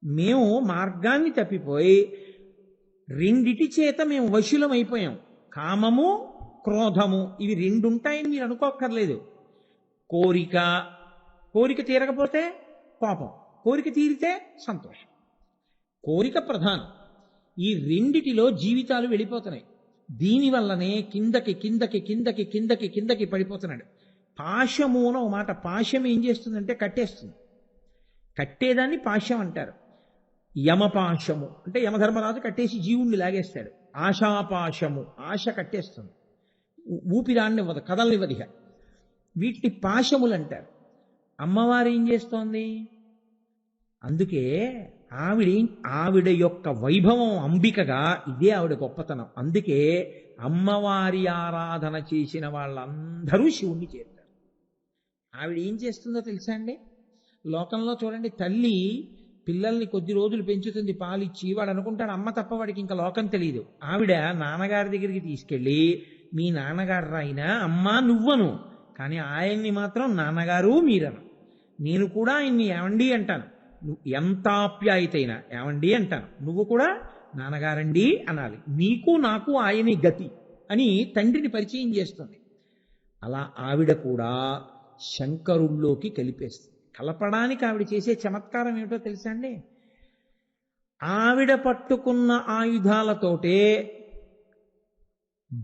మేము మార్గాన్ని తప్పిపోయి రెండిటి చేత మేము వశులం అయిపోయాం. కామము, క్రోధము, ఇవి 2 ఉంటాయని మీరు అనుకోక్కర్లేదు. కోరిక తీరకపోతే కోపం, కోరిక తీరితే సంతోషం. కోరిక ప్రధానం. ఈ రెండిటిలో జీవితాలు వెళ్ళిపోతున్నాయి. దీనివల్లనే కిందకి కిందకి కిందకి కిందకి కిందకి పడిపోతున్నాడు. పాశము అని ఒక మాట. పాశం ఏం చేస్తుందంటే కట్టేస్తుంది. కట్టేదాన్ని పాశం అంటారు. యమపాశము అంటే యమధర్మరాజు కట్టేసి జీవుణ్ణి లాగేస్తాడు. ఆశాపాశము, ఆశ కట్టేస్తుంది, ఊపిరాన్నివ్వదు, కదలనివ్వదిగా. వీటిని పాశములు అంటారు. అమ్మవారు ఏం చేస్తోంది? అందుకే ఆవిడ యొక్క వైభవం అంబికగా, ఇదే ఆవిడ గొప్పతనం. అందుకే అమ్మవారి ఆరాధన చేసిన వాళ్ళందరూ శివుణ్ణి చేరుతారు. ఆవిడ ఏం చేస్తుందో తెలుసా అండి? లోకంలో చూడండి, తల్లి పిల్లల్ని కొద్ది రోజులు పెంచుతుంది పాలిచ్చి, వాడు అనుకుంటాడు అమ్మ తప్ప వాడికి ఇంకా లోకం తెలియదు. ఆవిడ నాన్నగారి దగ్గరికి తీసుకెళ్ళి, మీ నాన్నగారు రాయినా అమ్మా నువ్వను, కానీ ఆయన్ని మాత్రం నాన్నగారు మీరను. నేను కూడా ఆయన్ని ఏమండి అంటాను, నువ్వు ఎంత ఆప్యాయతైనా ఏమండి అంటాను, నువ్వు కూడా నాన్నగారండి అనాలి. నీకు నాకు ఆయనే గతి అని తండ్రిని పరిచయం చేస్తుంది. అలా ఆవిడ కూడా శంకరుల్లోకి కలిపేస్తుంది. కలపడానికి ఆవిడ చేసే చమత్కారం ఏమిటో తెలుసా అండి? ఆవిడ పట్టుకున్న ఆయుధాలతోటే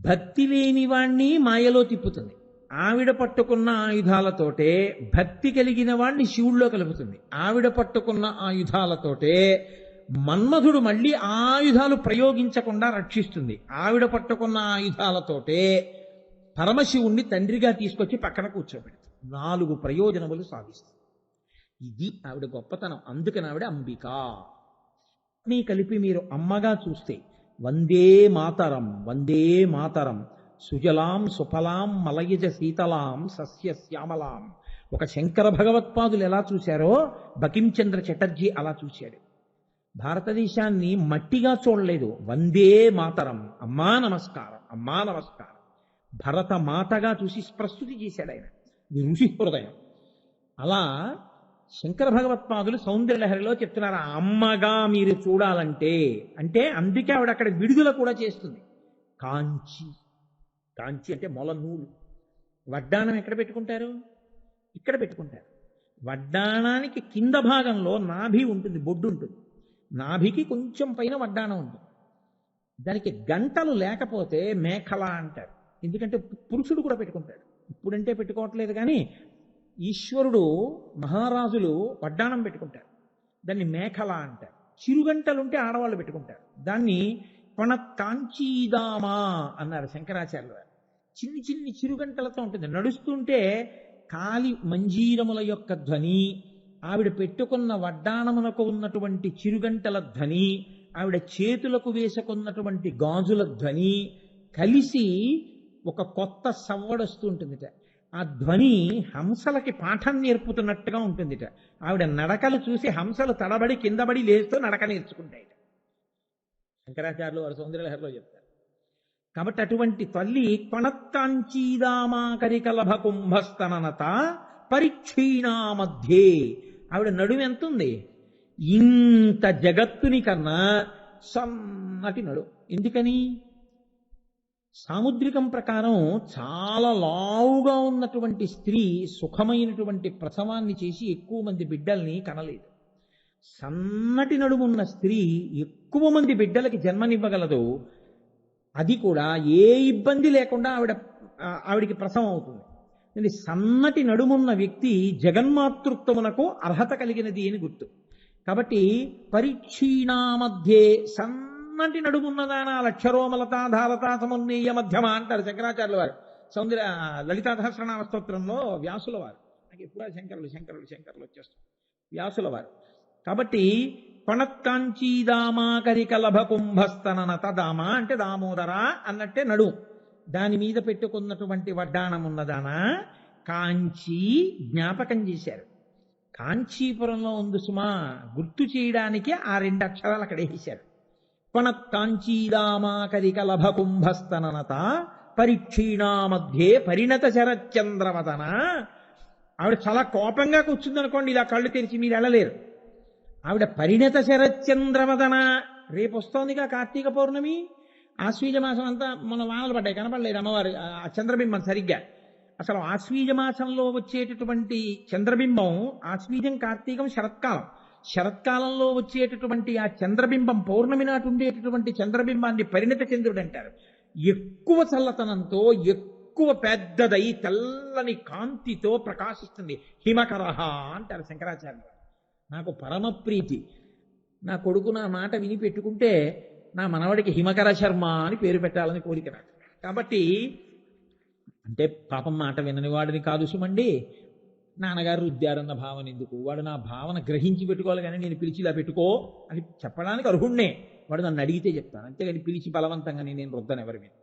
భక్తి లేని వాణ్ణి మాయలో తిప్పుతుంది. ఆవిడ పట్టుకున్న ఆయుధాలతోటే భక్తి కలిగిన వాణ్ణి శివుల్లో కలుపుతుంది. ఆవిడ పట్టుకున్న ఆయుధాలతోటే మన్మధుడు మళ్ళీ ఆ ఆయుధాలు ప్రయోగించకుండా రక్షిస్తుంది. ఆవిడ పట్టుకున్న ఆయుధాలతోటే పరమశివుణ్ణి తండ్రిగా తీసుకొచ్చి పక్కన కూర్చోబెడుతుంది. 4 ప్రయోజనములు సాధిస్తుంది. ఇది ఆవిడ గొప్పతనం. అందుకని ఆవిడ అంబిక. నీ కలిపి మీరు అమ్మగా చూస్తే వందే మాతరం, వందే మాతరం, సుజలాం సుఫలాం మలయజ శీతలాం సస్య శ్యామలాం. ఒక శంకర భగవత్పాదులు ఎలా చూశారో బకించంద్ర చటర్జీ అలా చూశాడు. భారతదేశాన్ని మట్టిగా చూడలేదు. వందే మాతరం, అమ్మా నమస్కారం, అమ్మా నమస్కారం. భరత మాతగా చూసి ప్రస్తుతి చేశాడు ఆయన. ఇది ఋషి హృదయం. అలా శంకర భగవత్పాదులు సౌందర్యలహరిలో చెప్తున్నారు, అమ్మగా మీరు చూడాలంటే. అంటే అందుకే ఆవిడ అక్కడ విడుదల కూడా చేస్తుంది. కాంచి, కాంచి అంటే మొల నూలు. వడ్డాణం ఎక్కడ పెట్టుకుంటారు? ఇక్కడ పెట్టుకుంటారు. వడ్డాణానికి కింద భాగంలో నాభి ఉంటుంది, బొడ్డు ఉంటుంది. నాభికి కొంచెం పైన వడ్డాణం ఉంటుంది. దానికి గంటలు లేకపోతే మేఖల అంటారు. ఎందుకంటే పురుషుడు కూడా పెట్టుకుంటాడు. ఇప్పుడంటే పెట్టుకోవట్లేదు, కానీ ఈశ్వరుడు మహారాజులు వడ్డాణం పెట్టుకుంటారు. దాన్ని మేఖల అంటారు. చిరుగంటలుంటే ఆడవాళ్ళు పెట్టుకుంటారు. దాన్ని పణకాంచీదామా అన్నారు శంకరాచార్యులు వారు. చిన్ని చిన్ని చిరుగంటలతో ఉంటుంది. నడుస్తుంటే కాలి మంజీరముల యొక్క ధ్వని, ఆవిడ పెట్టుకున్న వడ్డాణమునకు ఉన్నటువంటి చిరుగంటల ధ్వని, ఆవిడ చేతులకు వేసుకున్నటువంటి గాజుల ధ్వని కలిసి ఒక కొత్త సవ్వడొస్తూ ఉంటుందిట. ఆ ధ్వని హంసలకి పాఠం నేర్పుతున్నట్టుగా ఉంటుందిట. ఆవిడ నడకలు చూసి హంసలు తడబడి కిందబడి లేస్తూ నడక నేర్చుకుంటాయి. శంకరాచార్యులు వారు సౌందర్యలహరిలో చెప్తారు. కాబట్టి అటువంటి తల్లి కొణత్కాంచీదామాకరికలభ కుంభస్తననత పరిక్షీణా మధ్యే. ఆవిడ నడుము ఎంత ఉంది? ఇంత జగత్తుని కన్నా సన్నటి నడు. ఎందుకని? సాముద్రికం ప్రకారం చాలా లావుగా ఉన్నటువంటి స్త్రీ సుఖమైనటువంటి ప్రసవాన్ని చేసి ఎక్కువ మంది బిడ్డల్ని కనలేదు. సన్నటి నడుమున్న స్త్రీ ఎక్కువ మంది బిడ్డలకి జన్మనివ్వగలదు. అది కూడా ఏ ఇబ్బంది లేకుండా ఆవిడికి ప్రసవం అవుతుంది. సన్నటి నడుమున్న వ్యక్తి జగన్మాతృత్వమునకు అర్హత కలిగినది అని గుర్తు. కాబట్టి పరీక్షీణా మధ్యే సన్నటి నడుమున్నదానా లక్షరోమలతాధారతా సమున్నీయ మధ్యమ అంటారు శంకరాచార్యుల వారు. లలితా సహస్రనామ స్తోత్రంలో వ్యాసుల వారు. నాకు ఎప్పుడా శంకరులు శంకరులు శంకరులు వచ్చేస్తారు వ్యాసుల వారు. కాబట్టి పణత్కాంచీదామాకరికలభ కుంభస్తననత, దామ అంటే దామోదర అన్నట్టే నడు. దాని మీద పెట్టుకున్నటువంటి వడ్డాణమున్నదానా కాంచీ జ్ఞాపకం చేశారు. కాంచీపురంలో ఉంది సుమా, గుర్తు చేయడానికి ఆ 2 అక్షరాలు అక్కడ వేశారు. కొణత్కాంచీదామాకరికలభ కుంభస్తననత పరిక్షీణా మధ్యే పరిణత శరచంద్రవదన. ఆవిడ చాలా కోపంగా కూర్చుందనుకోండి, ఇలా కళ్ళు తెరిచి మీరు వెళ్ళలేరు. ఆవిడ పరిణత శరచంద్రవదన. రేపు వస్తోందిగా కార్తీక పౌర్ణమి. ఆశ్వీజ మాసం అంతా మన వానలు పడ్డాయి, కనపడలేదు అమ్మవారు ఆ చంద్రబింబం సరిగ్గా. అసలు ఆశ్వీజ మాసంలో వచ్చేటటువంటి చంద్రబింబం, ఆశ్వీజం కార్తీకం శరత్కాలం, శరత్కాలంలో వచ్చేటటువంటి ఆ చంద్రబింబం పౌర్ణమి నాటి ఉండేటటువంటి చంద్రబింబాన్ని పరిణత చంద్రుడు అంటారు. ఎక్కువ చల్లతనంతో ఎక్కువ పెద్దదై తెల్లని కాంతితో ప్రకాశిస్తుంది. హిమకరహ అంటారు శంకరాచార్యులు. నాకు పరమ ప్రీతి. నా కొడుకు నా మాట విని పెట్టుకుంటే నా మనవడికి హిమకర శర్మ అని పేరు పెట్టాలని కోరిక నాకు. కాబట్టి అంటే పాపం మాట వినని వాడిని కాదు సుమండి. నాన్నగారు రుద్దారన్న భావన ఎందుకు? వాడు నా భావన గ్రహించి పెట్టుకోవాలి, కానీ నేను పిలిచి ఇలా పెట్టుకో అని చెప్పడానికి అర్హుణ్ణే. వాడు నన్ను అడిగితే చెప్తాను, అంతేగాని పిలిచి బలవంతంగా నేను రుద్దను ఎవరి మీద.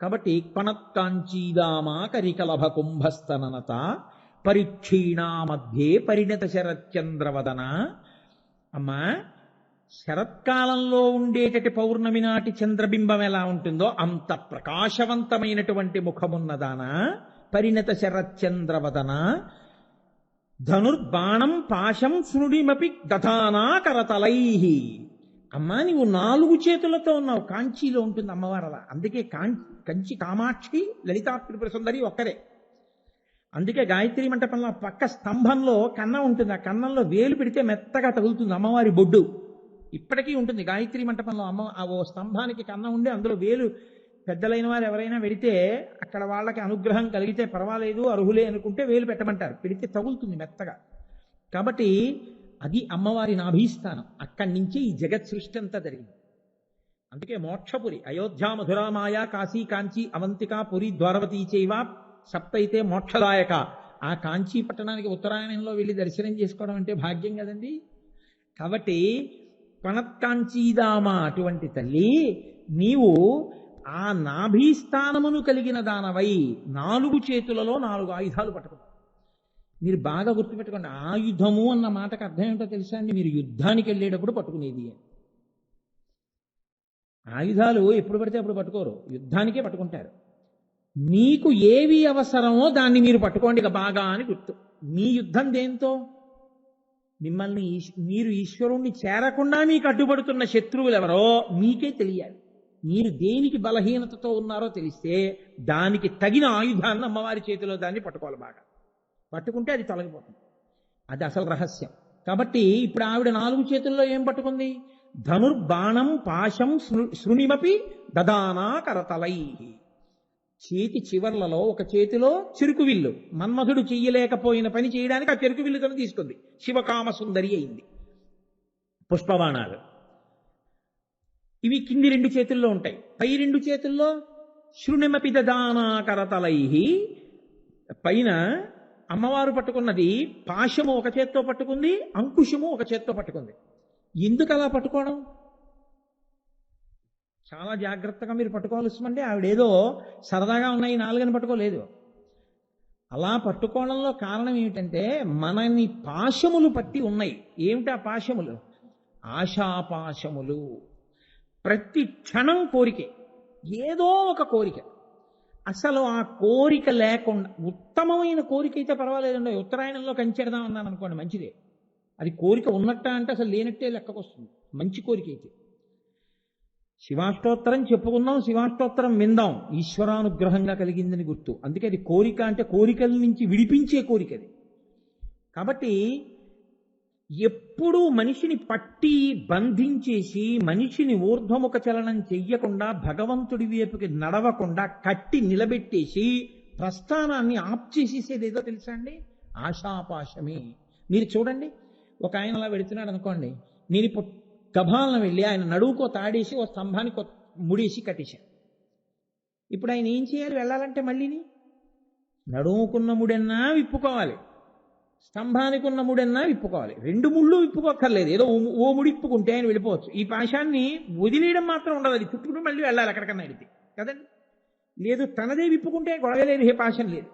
కాబట్టి కొణత్కాంచీదామాకరికలభ కుంభస్తననత పరిక్షీణా మధ్యే పరిణత శరచంద్రవదన. అమ్మా, శరత్కాలంలో ఉండేటటి పౌర్ణమి నాటి చంద్రబింబం ఎలా ఉంటుందో అంత ప్రకాశవంతమైనటువంటి ముఖమున్నదాన పరిణత శరచంద్రవదన. ధనుర్బాణం పాశం శృణిమపి దధానా కరతలై. అమ్మా, నీవు 4 చేతులతో ఉన్నావు. కాంచీలో ఉంటుంది అమ్మవారు అలా. అందుకే కంచి కామాక్షి లలితా త్రిపుర సుందరి ఒక్కరే. అందుకే గాయత్రి మంటపంలో పక్క స్తంభంలో కన్నం ఉంటుంది. ఆ కన్నంలో వేలు పెడితే మెత్తగా తగులుతుంది అమ్మవారి బొడ్డు. ఇప్పటికీ ఉంటుంది గాయత్రి మంటపంలో. ఓ స్తంభానికి కన్నం ఉండి అందులో వేలు, పెద్దలైన వారు ఎవరైనా పెడితే అక్కడ వాళ్ళకి అనుగ్రహం కలిగితే పర్వాలేదు, అర్హులే అనుకుంటే వేలు పెట్టమంటారు. పెడితే తగులుతుంది మెత్తగా. కాబట్టి అది అమ్మవారి నాభీస్థానం. అక్కడి నుంచే ఈ జగత్ సృష్టి అంతా జరిగింది. అందుకే మోక్షపురి అయోధ్య మధురామాయ కాశీ కాంచీ అవంతిక పురి ద్వారవతీ చైవ సప్తైతే మోక్షదాయక. ఆ కాంచీ పట్టణానికి ఉత్తరాయణంలో వెళ్ళి దర్శనం చేసుకోవడం అంటే భాగ్యం కదండి. కాబట్టి పణత్కాంచీదామ అటువంటి తల్లి, నీవు ఆ నాభీస్థానమును కలిగిన దానవై 4 చేతులలో 4 ఆయుధాలు పట్టుకున్నావు. మీరు బాగా గుర్తుపెట్టుకోండి, ఆయుధము అన్న మాటకు అర్థం ఏంటో తెలుసా అండి? మీరు యుద్ధానికి వెళ్ళేటప్పుడు పట్టుకునేది. ఆయుధాలు ఎప్పుడు పడితే అప్పుడు పట్టుకోరు, యుద్ధానికే పట్టుకుంటారు. మీకు ఏవి అవసరమో దాన్ని మీరు పట్టుకోండి ఇక బాగా అని గుర్తు. మీ యుద్ధం దేంతో? మిమ్మల్ని మీరు ఈశ్వరుణ్ణి చేరకుండా మీకు అడ్డుపడుతున్న శత్రువులు ఎవరో మీకే తెలియాలి. మీరు దేనికి బలహీనతతో ఉన్నారో తెలిస్తే దానికి తగిన ఆయుధాన్ని అమ్మవారి చేతిలో దాన్ని పట్టుకోవాలి. బాగా పట్టుకుంటే అది తొలగిపోతుంది. అది అసలు రహస్యం. కాబట్టి ఇప్పుడు ఆవిడ 4 చేతుల్లో ఏం పట్టుకుంది? ధనుర్బాణం పాశం శృణిమపి దదానా కరతలై. చేతి చివర్లలో ఒక చేతిలో చెరుకు విల్లు, మన్మధుడు చెయ్యలేకపోయిన పని చేయడానికి ఆ చెరుకు విల్లుతో తీసుకుంది. శివకామ సుందరి అయింది. పుష్పబాణాలు ఇవి కింది 2 చేతుల్లో ఉంటాయి. పై 2 చేతుల్లో శృణిమపి దదానా కరతలై. పైన అమ్మవారు పట్టుకున్నది పాశము ఒక చేత్తో పట్టుకుంది, అంకుశము ఒక చేత్తో పట్టుకుంది. ఎందుకు అలా పట్టుకోవడం? చాలా జాగ్రత్తగా మీరు పట్టుకోవాల్సిందంటే ఆవిడేదో సరదాగా ఉన్నాయి 4 పట్టుకోలేదు. అలా పట్టుకోవడంలో కారణం ఏమిటంటే మనని పాశములు పట్టి ఉన్నాయి. ఏమిటా పాశములు? ఆశాపాశములు. ప్రతి క్షణం కోరికే, ఏదో ఒక కోరిక. అసలు ఆ కోరిక లేకుండా ఉత్తమమైన కోరిక అయితే పర్వాలేదండి. ఉత్తరాయణంలో కంచెడదాం అన్నాను అనుకోండి, మంచిదే. అది కోరిక ఉన్నట్ట అంటే అసలు లేనట్టే లెక్కకొస్తుంది. మంచి కోరిక అయితే శివాష్టోత్తరం చెప్పుకుందాం, శివాష్టోత్తరం విందాం, ఈశ్వరానుగ్రహంగా కలిగిందని గుర్తు. అందుకే అది కోరిక అంటే కోరికల నుంచి విడిపించే కోరిక అది. కాబట్టి ఎప్పుడూ మనిషిని పట్టి బంధించేసి మనిషిని ఊర్ధ్వముఖ చలనం చెయ్యకుండా భగవంతుడి వైపుకి నడవకుండా కట్టి నిలబెట్టేసి ప్రస్థానాన్ని ఆప్ చేసేసేది ఏదో తెలుసా అండి? ఆశాపాశమే. మీరు చూడండి, ఒక ఆయన అలా వెళుతున్నాడు అనుకోండి, నేను ఇప్పుడు గభాలను వెళ్ళి ఆయన నడువుకో తాడేసి ఓ స్తంభానికి ముడేసి కట్టేశాను. ఇప్పుడు ఆయన ఏం చేయాలి? వెళ్ళాలంటే మళ్ళీని నడుముకున్న ముడెన్నా విప్పుకోవాలి, స్తంభానికి ఉన్న ముడెన్నా విప్పుకోవాలి. 2 ముళ్ళు విప్పుకోక్కర్లేదు, ఏదో ఓ ముడి ఇప్పుకుంటే ఆయన వెళ్ళిపోవచ్చు. ఈ పాశాన్ని వదిలేయడం మాత్రం ఉండదు, అది చుట్టుకుంటూ మళ్ళీ వెళ్ళాలి ఎక్కడికన్నా అడిగితే కదండి. లేదు తనదే విప్పుకుంటే గొడవలేదు, ఏ పాశం లేదు.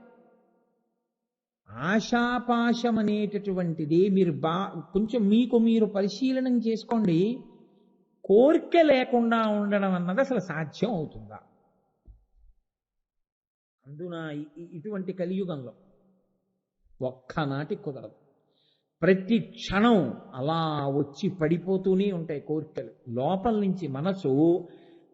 ఆశాపాశం అనేటటువంటిది మీరు కొంచెం మీకు మీరు పరిశీలనం చేసుకోండి. కోరిక లేకుండా ఉండడం అన్నది అసలు సాధ్యం అవుతుందా? అందున ఇటువంటి కలియుగంలో ఒక్కనాటి కుదరదు. ప్రతి క్షణం అలా వచ్చి పడిపోతూనే ఉంటాయి కోరికలు. లోపల నుంచి మనసు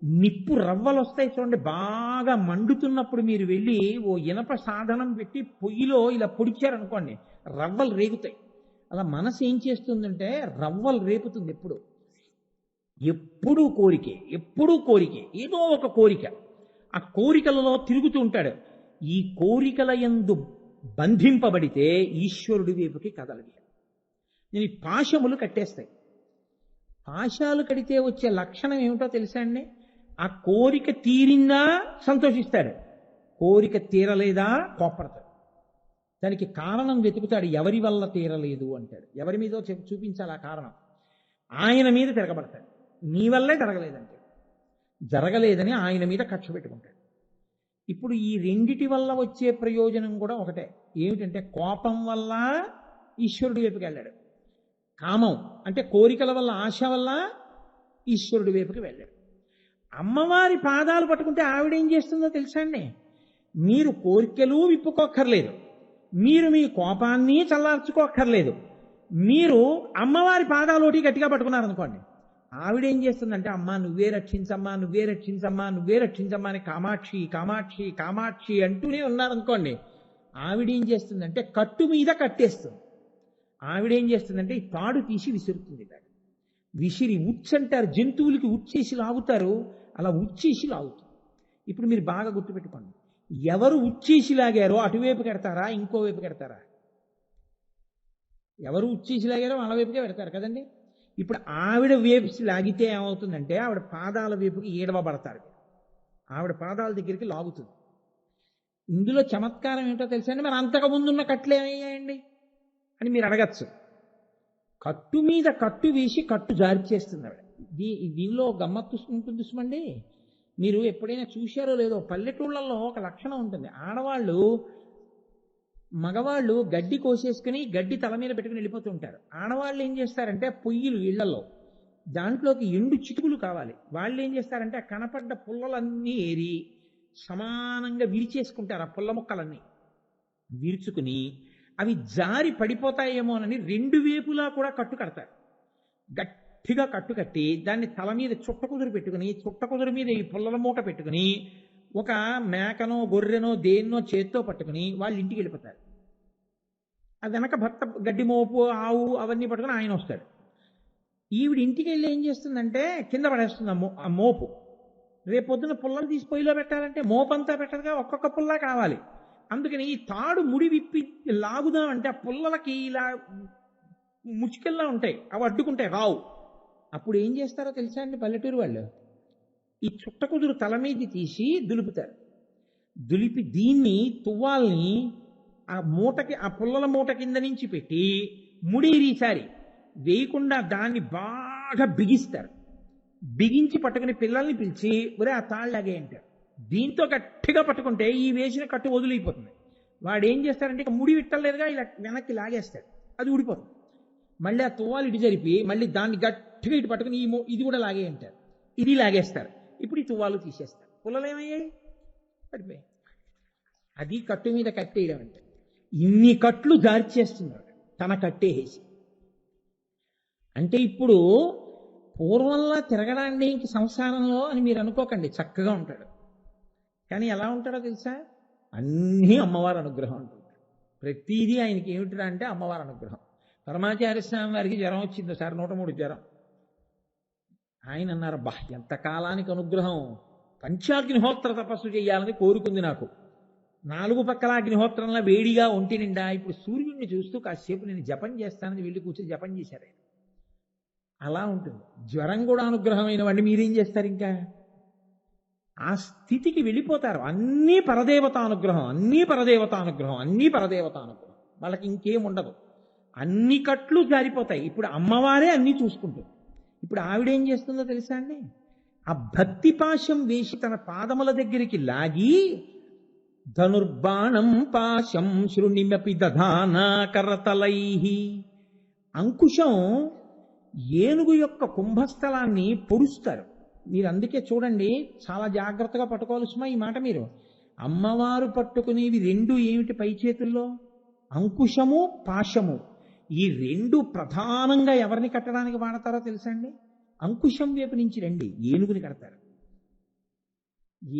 నిప్పు రవ్వలు వస్తాయి చూడండి, బాగా మండుతున్నప్పుడు మీరు వెళ్ళి ఓ ఇనప సాధనం పెట్టి పొయ్యిలో ఇలా పొడిచారనుకోండి, రవ్వలు రేగుతాయి. అలా మనసు ఏం చేస్తుందంటే రవ్వలు రేపుతుంది. ఎప్పుడూ కోరికే, ఎప్పుడూ కోరికే, ఏదో ఒక కోరిక. ఆ కోరికలలో తిరుగుతూ ఉంటాడు. ఈ కోరికల యందు బంధింపబడితే ఈశ్వరుడి వైపుకి కదలదు. నేను ఈ పాశములు కట్టేస్తాయి. పాశాలు కడితే వచ్చే లక్షణం ఏమిటో తెలుసా అండి? ఆ కోరిక తీరిందా సంతోషిస్తాడు, కోరిక తీరలేదా కోపడతాడు. దానికి కారణం వెతుకుతాడు. ఎవరి వల్ల తీరలేదు అంటాడు, ఎవరి మీదో చూపించాలి ఆ కారణం. ఆయన మీద తిరగబడతాడు. నీ వల్లే జరగలేదంటే, జరగలేదని ఆయన మీద కక్ష పెట్టుకుంటాడు. ఇప్పుడు ఈ రెండిటి వల్ల వచ్చే ప్రయోజనం కూడా ఒకటే. ఏమిటంటే కోపం వల్ల ఈశ్వరుడి వైపుకి వెళ్ళాడు, కామం అంటే కోరికల వల్ల ఆశ వల్ల ఈశ్వరుడి వైపుకి వెళ్ళాడు. అమ్మవారి పాదాలు పట్టుకుంటే ఆవిడేం చేస్తుందో తెలుసా అండి? మీరు కోరికలు విప్పుకోక్కర్లేదు, మీరు మీ కోపాన్ని చల్లార్చుకోక్కర్లేదు. మీరు అమ్మవారి పాదాలు ఒకటి గట్టిగా పట్టుకున్నారనుకోండి, ఆవిడేం చేస్తుందంటే అమ్మా నువ్వే రక్షించమ్మా, నువ్వే రక్షించమ్మా, నువ్వే రక్షించమ్మా అని కామాక్షి కామాక్షి కామాక్షి అంటూనే ఉన్నారనుకోండి, ఆవిడేం చేస్తుందంటే కట్టు మీద కట్టేస్తుంది. ఆవిడేం చేస్తుందంటే ఈ తాడు తీసి విసురుతుంది. విసిరి ఉచ్చంటారు, జంతువులకి ఉచ్చేసి లాగుతారు, అలా ఉచ్చేసి లాగుతుంది. ఇప్పుడు మీరు బాగా గుర్తుపెట్టుకోండి, ఎవరు ఉచ్చేసి లాగారో అటువైపు కడతారా ఇంకోవైపు కడతారా? ఎవరు ఉచ్చేసి లాగారో వాళ్ళ వైపుకే పెడతారు కదండి. ఇప్పుడు ఆవిడ వేసి లాగితే ఏమవుతుందంటే ఆవిడ పాదాల వైపుకి ఈడవబడతారు. ఆవిడ పాదాల దగ్గరికి లాగుతుంది. ఇందులో చమత్కారం ఏంటో తెలుసా అండి? మరి అంతకు ముందున్న కట్లు ఏమయ్యాయండి అని మీరు అడగచ్చు. కట్టు మీద కట్టు వేసి కట్టు జారి చేస్తుంది ఆవిడ. దీనిలో గమ్మత్తు ఉంటుంది సుమండి. మీరు ఎప్పుడైనా చూశారో లేదో, పల్లెటూళ్ళల్లో ఒక లక్షణం ఉంటుంది. ఆడవాళ్ళు మగవాళ్ళు గడ్డి కోసేసుకుని గడ్డి తల మీద పెట్టుకుని వెళ్ళిపోతుంటారు. ఆడవాళ్ళు ఏం చేస్తారంటే పొయ్యిలు ఇళ్లలో దాంట్లోకి ఎండు చిటుకులు కావాలి. వాళ్ళు ఏం చేస్తారంటే ఆ కనపడ్డ పుల్లలన్నీ ఏరి సమానంగా విరిచేసుకుంటారు. ఆ పుల్ల ముక్కలన్నీ విరుచుకుని అవి జారి పడిపోతాయేమోనని రెండు వైపులా కూడా కట్టు కడతారు. గట్టిగా కట్టు కట్టి దాన్ని తల మీద చుట్ట కుదురు పెట్టుకుని, చుట్ట కుదురు మీద ఈ పుల్లల మూట పెట్టుకుని ఒక మేకనో గొర్రెనో దేన్నో చేత్తో పట్టుకుని వాళ్ళ ఇంటికి వెళ్ళిపోతారు. ఆ వెనక భర్త గడ్డి మోపు ఆవు అవన్నీ పట్టుకుని ఆయన వస్తాడు. ఈవిడ ఇంటికి వెళ్ళి ఏం చేస్తుందంటే కింద పడేస్తుంది ఆ మోపు. రేపొద్దున పుల్లలు తీసి పొయ్యిలో పెట్టాలంటే మోపంతా పెట్టదుగా, ఒక్కొక్క పుల్ల కావాలి. అందుకని ఈ తాడు ముడి విప్పి లాగుదామంటే ఆ పుల్లలకి ఇలా ముచ్చుకెల్లా ఉంటాయి, అవి అడ్డుకుంటాయి, రావు. అప్పుడు ఏం చేస్తారో తెలుసా అండి పల్లెటూరు వాళ్ళు? ఈ చుట్ట కుదురు తల మీద తీసి దులుపుతారు. దులిపి దీన్ని తువ్వాల్ని ఆ మూటకి, ఆ పుల్లల మూట కింద నుంచి పెట్టి ముడేరీసారి వేయకుండా దాన్ని బాగా బిగిస్తారు. బిగించి పట్టుకుని పిల్లల్ని పిలిచి ఒరే ఆ తాళ్ళలాగే అంటారు. దీంతో గట్టిగా పట్టుకుంటే ఈ వేసిన కట్టు వదిలిపోతుంది. వాడు ఏం చేస్తారంటే ఇక ముడి విట్టలేదుగా ఇలా వెనక్కి లాగేస్తాడు, అది ఊడిపోతుంది. మళ్ళీ ఆ తువ్వాలు ఇటు జరిపి మళ్ళీ దాన్ని గట్టిగా ఇటు పట్టుకుని ఇది కూడా లాగే అంటారు, ఇది లాగేస్తారు. ఇప్పుడు ఈ తువ్వాలు తీసేస్తారు. పుల్లలు ఏమయ్యాయి? పడిపోయాయి. అది కట్టు మీద కట్టేయడం అంటే. ఇన్ని కట్లు జారి చేస్తున్నాడు తన కట్టేసి. అంటే ఇప్పుడు పూర్వంలా తిరగడాన్ని ఇంక సంసారంలో అని మీరు అనుకోకండి, చక్కగా ఉంటాడు. కానీ ఎలా ఉంటాడో తెలుసా? అన్నీ అమ్మవారి అనుగ్రహం ఉంటుంది. ప్రతిదీ ఆయనకి ఏమిటిరా అంటే అమ్మవారి అనుగ్రహం. పరమాచార్య స్వామి వారికి జ్వరం వచ్చింది సార్, 103 జ్వరం. ఆయన అన్నారు, బా ఎంత కాలానికి అనుగ్రహం, పంచాగ్నిహోత్ర తపస్సు చేయాలని కోరుకుంది నాకు. 4 పక్కల అగ్నిహోత్రంలో వేడిగా ఒంటి నిండా. ఇప్పుడు సూర్యుడిని చూస్తూ కాసేపు నేను జపం చేస్తానని వెళ్ళి కూర్చొని జపం చేశారు. అలా ఉంటుంది. జ్వరం కూడా అనుగ్రహమైన వాడిని మీరేం చేస్తారు? ఇంకా ఆ స్థితికి వెళ్ళిపోతారు. అన్నీ పరదేవతానుగ్రహం, అన్నీ పరదేవతానుగ్రహం, అన్నీ పరదేవతానుగ్రహం. వాళ్ళకి ఇంకేం ఉండదు. అన్ని కట్లు జారిపోతాయి. ఇప్పుడు అమ్మవారే అన్నీ చూసుకుంటుంది. ఇప్పుడు ఆవిడేం చేస్తుందో తెలుసా అండి? ఆ భక్తి పాశం వేసి తన పాదముల దగ్గరికి లాగి ధనుర్బాణం పాశం శృణిమపి దధానా కరతలై. అంకుశం ఏనుగు యొక్క కుంభస్థలాన్ని పొడుస్తారు. మీరు అందుకే చూడండి, చాలా జాగ్రత్తగా పట్టుకోవాల్సిన ఈ మాట. మీరు అమ్మవారు పట్టుకునేవి రెండు ఏమిటి పై చేతుల్లో? అంకుశము, పాశము. ఈ రెండు ప్రధానంగా ఎవరిని కట్టడానికి వాడతారో తెలుసా అండి? అంకుశం వైపు నుంచి రండి, ఏనుగుని కడతారు.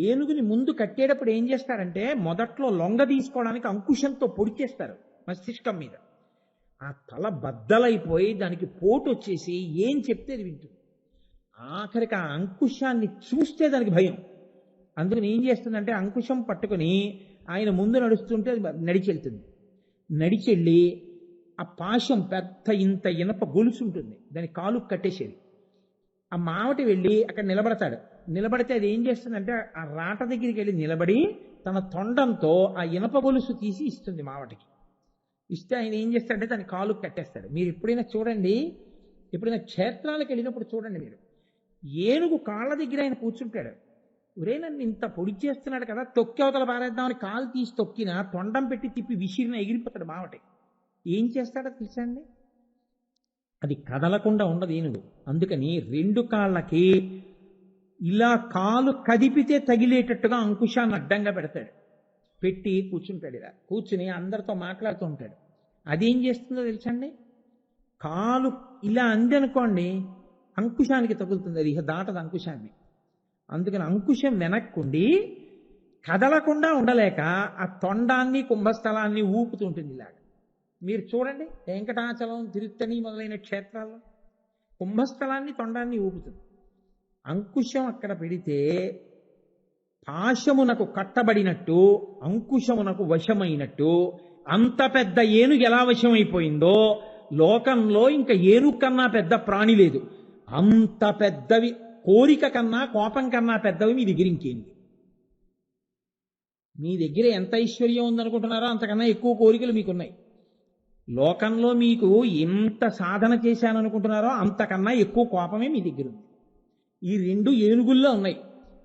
ఏనుగుని ముందు కట్టేటప్పుడు ఏం చేస్తారంటే మొదట్లో లొంగ తీసుకోవడానికి అంకుశంతో పొడి చేస్తారు మస్తిష్కం మీద. ఆ తల బద్దలైపోయి దానికి పోటు వచ్చేసి ఏం చెప్తే అది వింటుంది. ఆఖరికి ఆ అంకుశాన్ని చూస్తే దానికి భయం. అందుకని ఏం చేస్తుందంటే అంకుశం పట్టుకుని ఆయన ముందు నడుస్తుంటే అది నడిచెళ్తుంది. నడిచెళ్ళి ఆ పాశం పెద్ద ఇంత ఇనప గొలుసు ఉంటుంది, దాని కాలు కట్టేసేది. ఆ మావటి వెళ్ళి అక్కడ నిలబడతాడు. నిలబడితే అది ఏం చేస్తుందంటే ఆ రాట దగ్గరికి వెళ్ళి నిలబడి తన తొండంతో ఆ ఇనప గొలుసు తీసి ఇస్తుంది మావటికి. ఇస్తే ఆయన ఏం చేస్తాడంటే దాన్ని కాలు కట్టేస్తాడు. మీరు ఎప్పుడైనా చూడండి, ఎప్పుడైనా క్షేత్రాలకు వెళ్ళినప్పుడు చూడండి, మీరు ఏనుగు కాళ్ళ దగ్గర ఆయన కూర్చుంటాడు. ఒరే నన్ను ఇంత పొడి చేస్తున్నాడు కదా, తొక్కి అవతల పారేద్దామని కాలు తీసి తొక్కిన తొండం పెట్టి తిప్పి విసిరిన ఎగిరిపోతాడు మావటి. ఏం చేస్తాడో తెలుసా అండి? అది కదలకుండా ఉండదు ఏనుగు. అందుకని రెండు కాళ్ళకి ఇలా కాలు కదిపితే తగిలేటట్టుగా అంకుశాన్ని అడ్డంగా పెడతాడు. పెట్టి కూర్చుంటాడు. ఇలా కూర్చుని అందరితో మాట్లాడుతూ ఉంటాడు. అదేం చేస్తుందో తెలుసండి? కాలు ఇలా అంది అనుకోండి, అంకుశానికి తగులుతుంది, అది ఇక దాటదు అంకుశాన్ని. అందుకని అంకుశం వెనక్కుండి కదలకుండా ఉండలేక ఆ తొండాన్ని కుంభస్థలాన్ని ఊపుతుంటుంది ఇలాగ. మీరు చూడండి వెంకటాచలం, తిరుత్తణి మొదలైన క్షేత్రాల్లో కుంభస్థలాన్ని తొండాన్ని ఊపుతుంది. అంకుశం అక్కడ పెడితే పాశమునకు కట్టబడినట్టు అంకుశమునకు వశమైనట్టు అంత పెద్ద ఏనుగు ఎలా వశమైపోయిందో లోకంలో ఇంకా ఏనుగు కన్నా పెద్ద ప్రాణి లేదు. అంత పెద్దవి, కోరిక కన్నా కోపం కన్నా పెద్దవి మీ దగ్గర ఇంకేంటి? మీ దగ్గర ఎంత ఐశ్వర్యం ఉందనుకుంటున్నారో అంతకన్నా ఎక్కువ కోరికలు మీకున్నాయి. లోకంలో మీకు ఎంత సాధన చేశాననుకుంటున్నారో అంతకన్నా ఎక్కువ కోపమే మీ దగ్గర ఉంది. ఈ రెండు ఏనుగుల్లో ఉన్నాయి.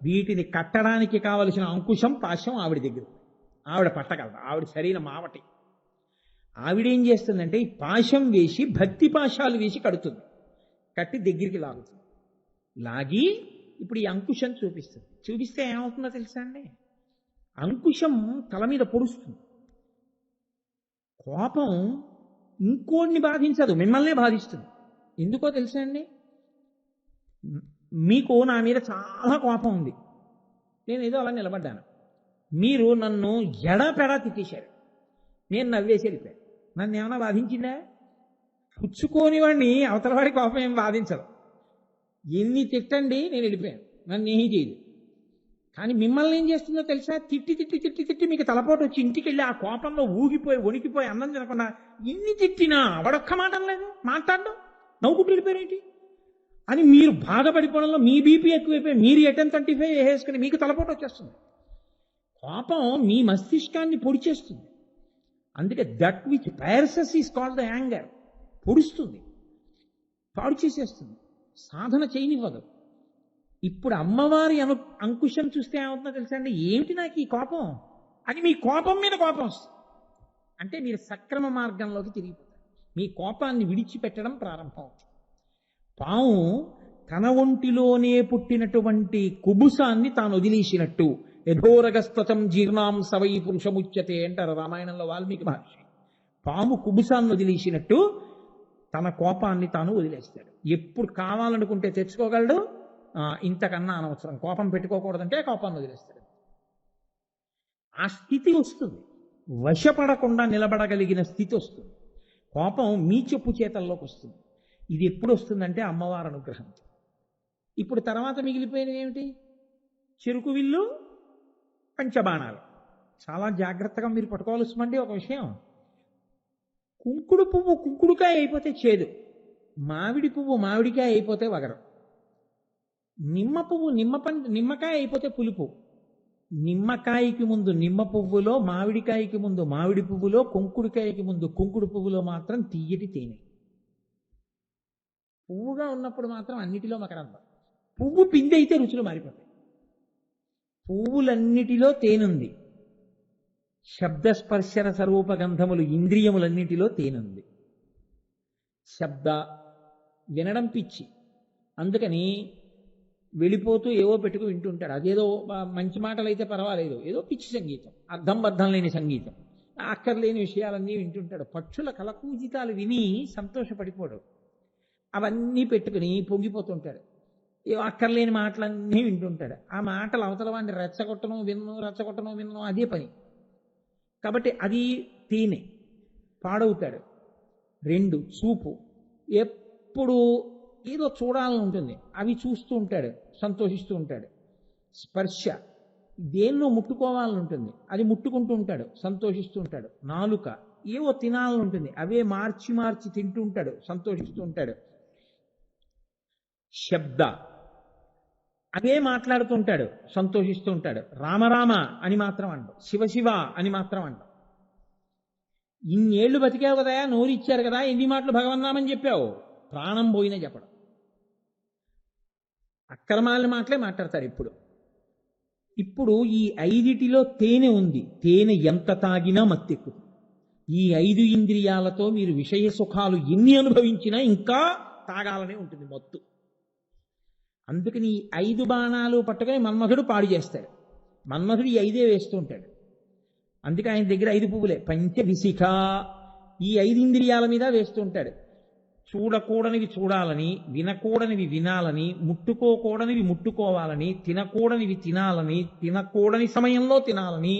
వీటిని కట్టడానికి కావలసిన అంకుశం పాశం ఆవిడ దగ్గర ఉంది. ఆవిడ పట్టగలదు. ఆవిడ సరైన మావటి. ఆవిడేం చేస్తుందంటే ఈ పాశం వేసి భక్తి పాశాలు వేసి కడుతుంది. కట్టి దగ్గరికి లాగుతుంది. లాగి ఇప్పుడు ఈ అంకుశం చూపిస్తుంది. చూపిస్తే ఏమవుతుందో తెలుసా అండి? అంకుశం తల మీద పొడుస్తుంది. కోపం ఇంకోడిని బాధించదు, మిమ్మల్నే బాధిస్తుంది. ఎందుకో తెలుసా అండి? మీకు నా మీద చాలా కోపం ఉంది. నేను ఏదో అలా నిలబడ్డాను. మీరు నన్ను ఎడాపెడా తిట్టేశారు. నేను నవ్వేసి వెళ్ళిపోయాను. నన్ను ఏమైనా బాధించిందా? పుచ్చుకోని వాడిని అవతల వాడి కోపం ఏం బాధించదు. ఎన్ని తిట్టండి, నేను వెళ్ళిపోయాను. నన్ను ఏమీ చేయదు. కానీ మిమ్మల్ని ఏం చేస్తుందో తెలుసా? తిట్టి తిట్టి తిట్టి తిట్టి మీకు తలపోటు వచ్చి ఇంటికి వెళ్ళి ఆ కోపంలో ఊగిపోయి వణికిపోయి అన్నం తినకుండా ఇన్ని తిట్టినా వాడొక్క మాట లేదు, మాట్లాడడం, నవ్వుకుంటూ వెళ్ళిపోయారేంటి అని మీరు బాధపడిపోవడంలో మీ బీపీ ఎక్కువైపోయి మీరు ఎటెన్ 35 వేసుకుని మీకు తలపోటు వచ్చేస్తుంది. కోపం మీ మస్తిష్కాన్ని పొడి చేస్తుంది. అందుకే that which pierces is called the anger. పొడుస్తుంది, పాడు చేసేస్తుంది, సాధన చేయనివ్వదు. ఇప్పుడు అమ్మవారి అంకుశం చూస్తే ఏమవుతుందో తెలుసా అండి? ఏమిటి నాకు ఈ కోపం అని మీ కోపం మీద కోపం వస్తుంది. అంటే మీరు సక్రమ మార్గంలోకి తిరిగిపోతారు. మీ కోపాన్ని విడిచిపెట్టడం ప్రారంభం అవుతుంది. పాము తన ఒంటిలోనే పుట్టినటువంటి కుబుసాన్ని తాను వదిలేసినట్టు యథోరగస్తతం జీర్ణాం సవై పురుషముచ్యతే అంటారు రామాయణంలో వాల్మీకి మహర్షి. పాము కుబుసాన్ని వదిలేసినట్టు తన కోపాన్ని తాను వదిలేస్తాడు. ఎప్పుడు కావాలనుకుంటే తెచ్చుకోగలడు. ఇంతకన్నా అనవసరం, కోపం పెట్టుకోకూడదంటే కోపాన్ని వదిలేస్తాడు. ఆ స్థితి వస్తుంది. వశపడకుండా నిలబడగలిగిన స్థితి వస్తుంది. కోపం మీ చెప్పు చేతల్లోకి వస్తుంది. ఇది ఎప్పుడు వస్తుందంటే అమ్మవారి అనుగ్రహం. ఇప్పుడు తర్వాత మిగిలిపోయినవి ఏమిటి? చెరుకు విల్లు, పంచబాణాలు. చాలా జాగ్రత్తగా మీరు పట్టుకోవాల్సిందండి ఒక విషయం. కుంకుడు పువ్వు కుంకుడుకాయ అయిపోతే చేదు, మామిడి పువ్వు మామిడికాయ అయిపోతే వగరం, నిమ్మ పువ్వు నిమ్మకాయ అయిపోతే పులుపు. నిమ్మకాయకి ముందు నిమ్మ పువ్వులో, మామిడికాయకి ముందు మామిడి పువ్వులో, కుంకుడుకాయకి ముందు కుంకుడు పువ్వులో మాత్రం తీయటి తేనె. పువ్వుగా ఉన్నప్పుడు మాత్రం అన్నిటిలో మకరందం. పువ్వు పిండి అయితే రుచులు మారిపోతాయి. పువ్వులన్నిటిలో తేనుంది. శబ్దస్పర్శన స్వరూప గంధములు ఇంద్రియములన్నిటిలో తేనుంది. శబ్ద వినడం పిచ్చి, అందుకని వెళ్ళిపోతూ ఏవో పెట్టుకు వింటుంటాడు. అదేదో మంచి మాటలు అయితే పర్వాలేదు, ఏదో పిచ్చి సంగీతం, అర్థం బద్ధం లేని సంగీతం, అక్కర్లేని విషయాలన్నీ వింటుంటాడు. పక్షుల కలకూజితాలు విని సంతోషపడిపోడు. అవన్నీ పెట్టుకుని పొంగిపోతుంటాడు. ఏవో అక్కర్లేని మాటలన్నీ వింటుంటాడు. ఆ మాటలు అవతల వాడిని రెచ్చగొట్టడం విన్నను అదే పని. కాబట్టి అది తేనె, పాడవుతాడు. 2 చూపు, ఎప్పుడు ఏదో చూడాలని ఉంటుంది, అవి చూస్తూ ఉంటాడు, సంతోషిస్తూ ఉంటాడు. స్పర్శ, దేన్నో ముట్టుకోవాలని ఉంటుంది, అది ముట్టుకుంటూ ఉంటాడు, సంతోషిస్తూ ఉంటాడు. నాలుక, ఏవో తినాలని ఉంటుంది, అవే మార్చి మార్చి తింటూ ఉంటాడు, సంతోషిస్తూ ఉంటాడు. శబ్ద, అవే మాట్లాడుతుంటాడు, సంతోషిస్తూ ఉంటాడు. రామరామ అని మాత్రం అంటాం, శివ అని మాత్రం అంటాం. ఇన్నేళ్లు బతికావు కదా, నోరు ఇచ్చారు కదా, ఎన్ని మాటలు భగవన్నామని చెప్పావు? ప్రాణం పోయినా చెప్పడం. అక్రమాల మాటలే మాట్లాడతారు. ఇప్పుడు ఈ 5 తేనె ఉంది. తేనె ఎంత తాగినా మత్తెక్కుతుంది. ఈ 5 ఇంద్రియాలతో మీరు విషయ సుఖాలు ఎన్ని అనుభవించినా ఇంకా తాగాలనే ఉంటుంది మత్తు. అందుకని ఈ 5 బాణాలు పట్టుకొని మన్మధుడు పాడు చేస్తాడు. మన్మధుడు ఈ 5 వేస్తూ ఉంటాడు. అందుకే ఆయన దగ్గర 5 పువ్వులే. పంచవిశిఖ, ఈ 5 ఇంద్రియాల మీద వేస్తూ ఉంటాడు. చూడకూడనివి చూడాలని, వినకూడనివి వినాలని, ముట్టుకోకూడనివి ముట్టుకోవాలని, తినకూడనివి తినాలని, తినకూడని సమయంలో తినాలని,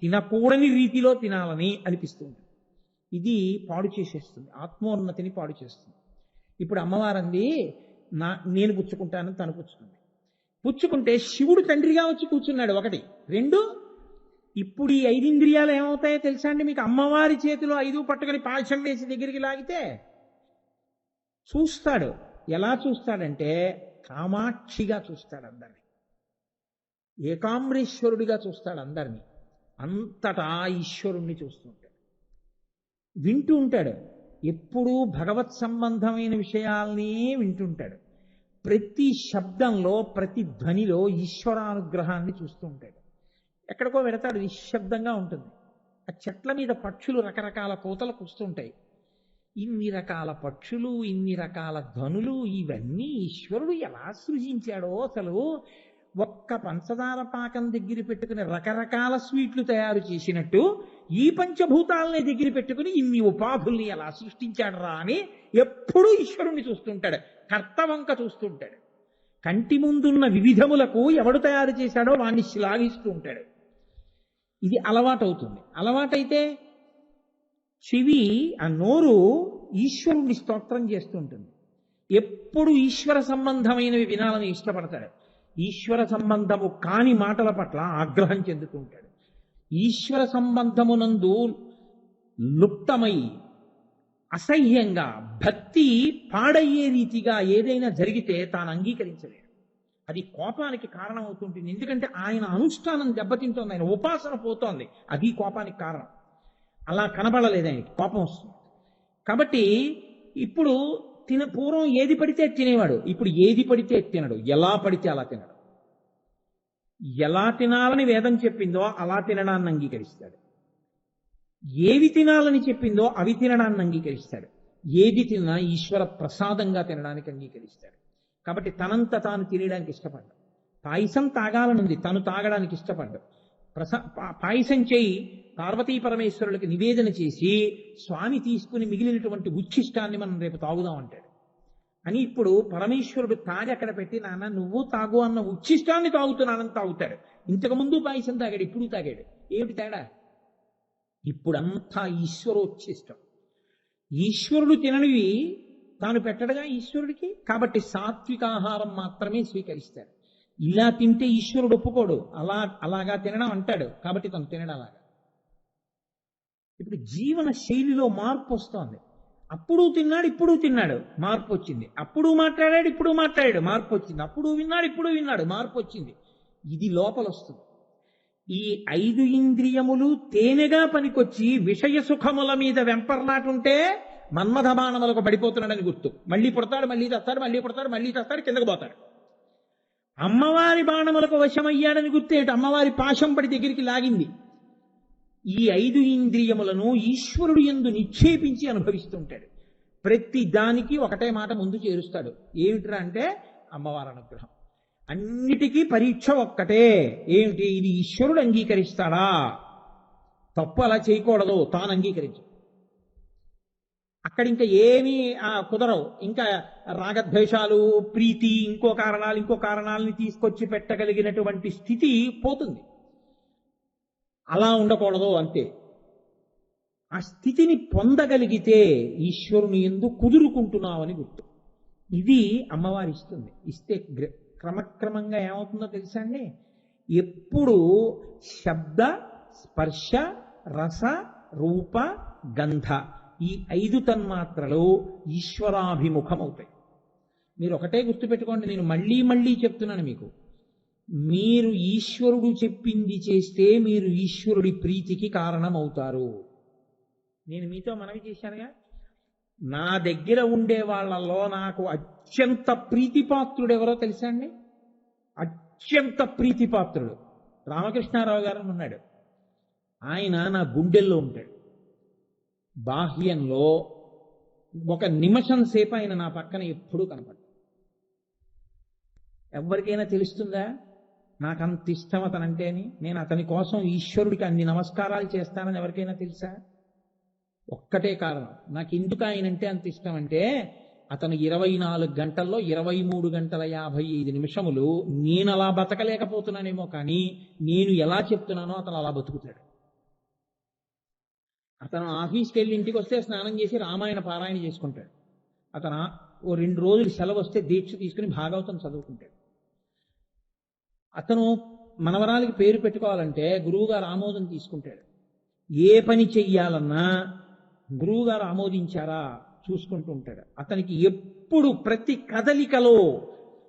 తినకూడని రీతిలో తినాలని అనిపిస్తుంది. ఇది పాడు చేసేస్తుంది, ఆత్మోన్నతిని పాడు చేస్తుంది. ఇప్పుడు అమ్మవారంది నేను పుచ్చుకుంటాను, తను పుచ్చుకుంది. పుచ్చుకుంటే శివుడు తండ్రిగా వచ్చి కూర్చున్నాడు. 1. 2, ఇప్పుడు ఈ 5 ఇంద్రియాలు ఏమవుతాయో తెలుసా అండి మీకు? అమ్మవారి చేతిలో 5 పట్టుకొని పాశం వేసి దగ్గరికి లాగితే చూస్తాడు. ఎలా చూస్తాడంటే కామాక్షిగా చూస్తాడు అందరిని, ఏకాంబరేశ్వరుడిగా చూస్తాడు అందరినీ. అంతటా ఈశ్వరుణ్ణి చూస్తూ ఉంటాడు, వింటూ ఉంటాడు. ఎప్పుడూ భగవత్ సంబంధమైన విషయాల్ని వింటుంటాడు. ప్రతి శబ్దంలో ప్రతి ధ్వనిలో ఈశ్వరానుగ్రహాన్ని చూస్తూ ఉంటాడు. ఎక్కడికో వెడతాడు, నిశ్శబ్దంగా ఉంటుంది. ఆ చెట్ల మీద పక్షులు రకరకాల కోతలు కూస్తుంటాయి. ఇన్ని రకాల పక్షులు, ఇన్ని రకాల ధ్వనులు, ఇవన్నీ ఈశ్వరుడు ఎలా సృజించాడో అసలు. ఒక్క పంచదార పాకం దగ్గర పెట్టుకుని రకరకాల స్వీట్లు తయారు చేసినట్టు ఈ పంచభూతాలని దగ్గర పెట్టుకుని ఇన్ని ఉపాధుల్ని ఎలా సృష్టించాడు రా అని ఎప్పుడూ ఈశ్వరుణ్ణి చూస్తుంటాడు, కర్తవంక చూస్తుంటాడు. కంటి ముందున్న వివిధములకు ఎవడు తయారు చేశాడో వాణ్ణి శ్లాఘిస్తూ ఉంటాడు. ఇది అలవాటవుతుంది. అలవాటైతే చెవి, ఆ నోరు ఈశ్వరుణ్ణి స్తోత్రం చేస్తూ ఉంటుంది. ఎప్పుడు ఈశ్వర సంబంధమైనవి వినాలని ఇష్టపడతాడు. ఈశ్వర సంబంధము కాని మాటల పట్ల ఆగ్రహం చెందుతూ ఉంటాడు. ఈశ్వర సంబంధమునందు లుప్తమై అసహ్యంగా భక్తి పాడయ్యే రీతిగా ఏదైనా జరిగితే తాను అంగీకరించలేడు. అది కోపానికి కారణమవుతుంటుంది. ఎందుకంటే ఆయన అనుష్ఠానం దెబ్బతింటోంది, ఆయన ఉపాసన పోతోంది. అది కోపానికి కారణం. అలా కనబడలేదు, ఆయనకి కోపం వస్తుంది. కాబట్టి ఇప్పుడు పూర్వం ఏది పడితే తినేవాడు, ఇప్పుడు ఏది పడితే తినడు, ఎలా పడితే అలా తినడు. ఎలా తినాలని వేదం చెప్పిందో అలా తినడాన్ని అంగీకరిస్తాడు. ఏవి తినాలని చెప్పిందో అవి తినడాన్ని అంగీకరిస్తాడు. ఏది తిన్నా ఈశ్వర ప్రసాదంగా తినడానికి అంగీకరిస్తాడు. కాబట్టి తనంత తాను తినడానికి ఇష్టపడ్డాడు. పాయసం తాగాలనుంది, తను తాగడానికి ఇష్టపడ్డాడు. పాయసం చేయి పార్వతీ పరమేశ్వరులకి నివేదన చేసి స్వామి తీసుకుని మిగిలినటువంటి ఉచ్ఛిష్టాన్ని మనం రేపు తాగుదాం అంటాడు. అని ఇప్పుడు పరమేశ్వరుడు తాగి అక్కడ పెట్టి, నాన్న నువ్వు తాగు అన్న ఉచ్ఛిష్టాన్ని తాగుతున్నానని తాగుతాడు. ఇంతకుముందు పాయసం తాగాడు, ఇప్పుడు తాగాడు. ఏమిటి తేడా? ఇప్పుడంతా ఈశ్వరోచ్ఛిష్టం. ఈశ్వరుడు తిననివి తాను పెట్టడగా ఈశ్వరుడికి. కాబట్టి సాత్విక ఆహారం మాత్రమే స్వీకరిస్తాడు. ఇలా తింటే ఈశ్వరుడు ఒప్పుకోడు, అలాగా తినడం అంటాడు. కాబట్టి తను తినడం అలాగా. ఇప్పుడు జీవన శైలిలో మార్పు వస్తోంది. అప్పుడు తిన్నాడు, ఇప్పుడు తిన్నాడు, మార్పు వచ్చింది. అప్పుడు మాట్లాడాడు, ఇప్పుడు మాట్లాడాడు, మార్పు వచ్చింది. అప్పుడు విన్నాడు, ఇప్పుడు విన్నాడు, మార్పు వచ్చింది. ఇది లోపల వస్తుంది. ఈ 5 ఇంద్రియములు తేనెగా పనికొచ్చి విషయ సుఖముల మీద వెంపర్లాటుంటే మన్మథ బాణములకు పడిపోతున్నాడని గుర్తు. మళ్ళీ పుడతాడు, మళ్ళీ తెస్తాడు, మళ్ళీ పుడతాడు, మళ్ళీ తెస్తాడు, కిందకు పోతాడు. అమ్మవారి బాణములకు వశమయ్యాడని గుర్తేట, అమ్మవారి పాశం పడి దగ్గరికి లాగింది. ఈ 5 ఇంద్రియములను ఈశ్వరుడు యందు నిక్షేపించి అనుభవిస్తుంటాడు. ప్రతి దానికి ఒకటే మాట ముందు చేరుస్తాడు. ఏమిట్రా అంటే అమ్మవారి అనుగ్రహం. అన్నిటికీ పరీక్ష ఒక్కటే. ఏమిటి? ఇది ఈశ్వరుడు అంగీకరిస్తాడా? తప్పు అలా చేయకూడదు, తాను అంగీకరించు. అక్కడ ఇంకా ఏమీ కుదరవు. ఇంకా రాగద్వేషాలు, ప్రీతి, ఇంకో కారణాలని తీసుకొచ్చి పెట్టగలిగినటువంటి స్థితి పోతుంది. అలా ఉండకూడదు అంతే. ఆ స్థితిని పొందగలిగితే ఈశ్వరుని యందు కుదురుకుంటున్నావని గుర్తు. ఇది అమ్మవారి ఇస్తుంది. ఇస్తే క్రమక్రమంగా ఏమవుతుందో తెలుసా అండి? ఎప్పుడు శబ్ద, స్పర్శ, రస, రూప, గంధ ఈ 5 తన్మాత్రలు ఈశ్వరాభిముఖమవుతాయి. మీరు ఒకటే గుర్తుపెట్టుకోండి, నేను మళ్ళీ మళ్ళీ చెప్తున్నాను మీకు. మీరు ఈశ్వరుడు చెప్పింది చేస్తే మీరు ఈశ్వరుడి ప్రీతికి కారణమవుతారు. నేను మీతో మనవి చేశానుగా, నా దగ్గర ఉండే వాళ్ళలో నాకు అత్యంత ప్రీతిపాత్రుడు ఎవరో తెలుసా అండి? అత్యంత ప్రీతిపాత్రుడు రామకృష్ణారావు గారు ఉన్నాడు. ఆయన నా గుండెల్లో ఉంటాడు. బాహ్యంలో ఒక నిమిషం సేపు ఆయన నా పక్కన ఎప్పుడూ కనపడ్డాడు. ఎవరికైనా తెలుస్తుందా నాకు అంత ఇష్టం అతనంటే అని? నేను అతని కోసం ఈశ్వరుడికి అన్ని నమస్కారాలు చేస్తానని ఎవరికైనా తెలుసా? ఒక్కటే కారణం. నాకు ఎందుకు ఆయనంటే అంత ఇష్టం అంటే, అతను 24 గంటల్లో 23 గంటల 55 నిమిషములు నేను అలా బతకలేకపోతున్నానేమో కానీ నేను ఎలా చెప్తున్నానో అతను అలా బతుకుతాడు. అతను ఆఫీస్కి వెళ్ళి ఇంటికి వస్తే స్నానం చేసి రామాయణ పారాయణ చేసుకుంటాడు. అతను ఓ 2 రోజులు సెలవు వస్తే దీక్ష తీసుకుని భాగవతం చదువుకుంటాడు. అతను మనవరాలికి పేరు పెట్టుకోవాలంటే గురువుగారు ఆమోదం తీసుకుంటాడు. ఏ పని చెయ్యాలన్నా గురువుగారు ఆమోదించారా చూసుకుంటూ ఉంటాడు. అతనికి ఎప్పుడు ప్రతి కదలికలో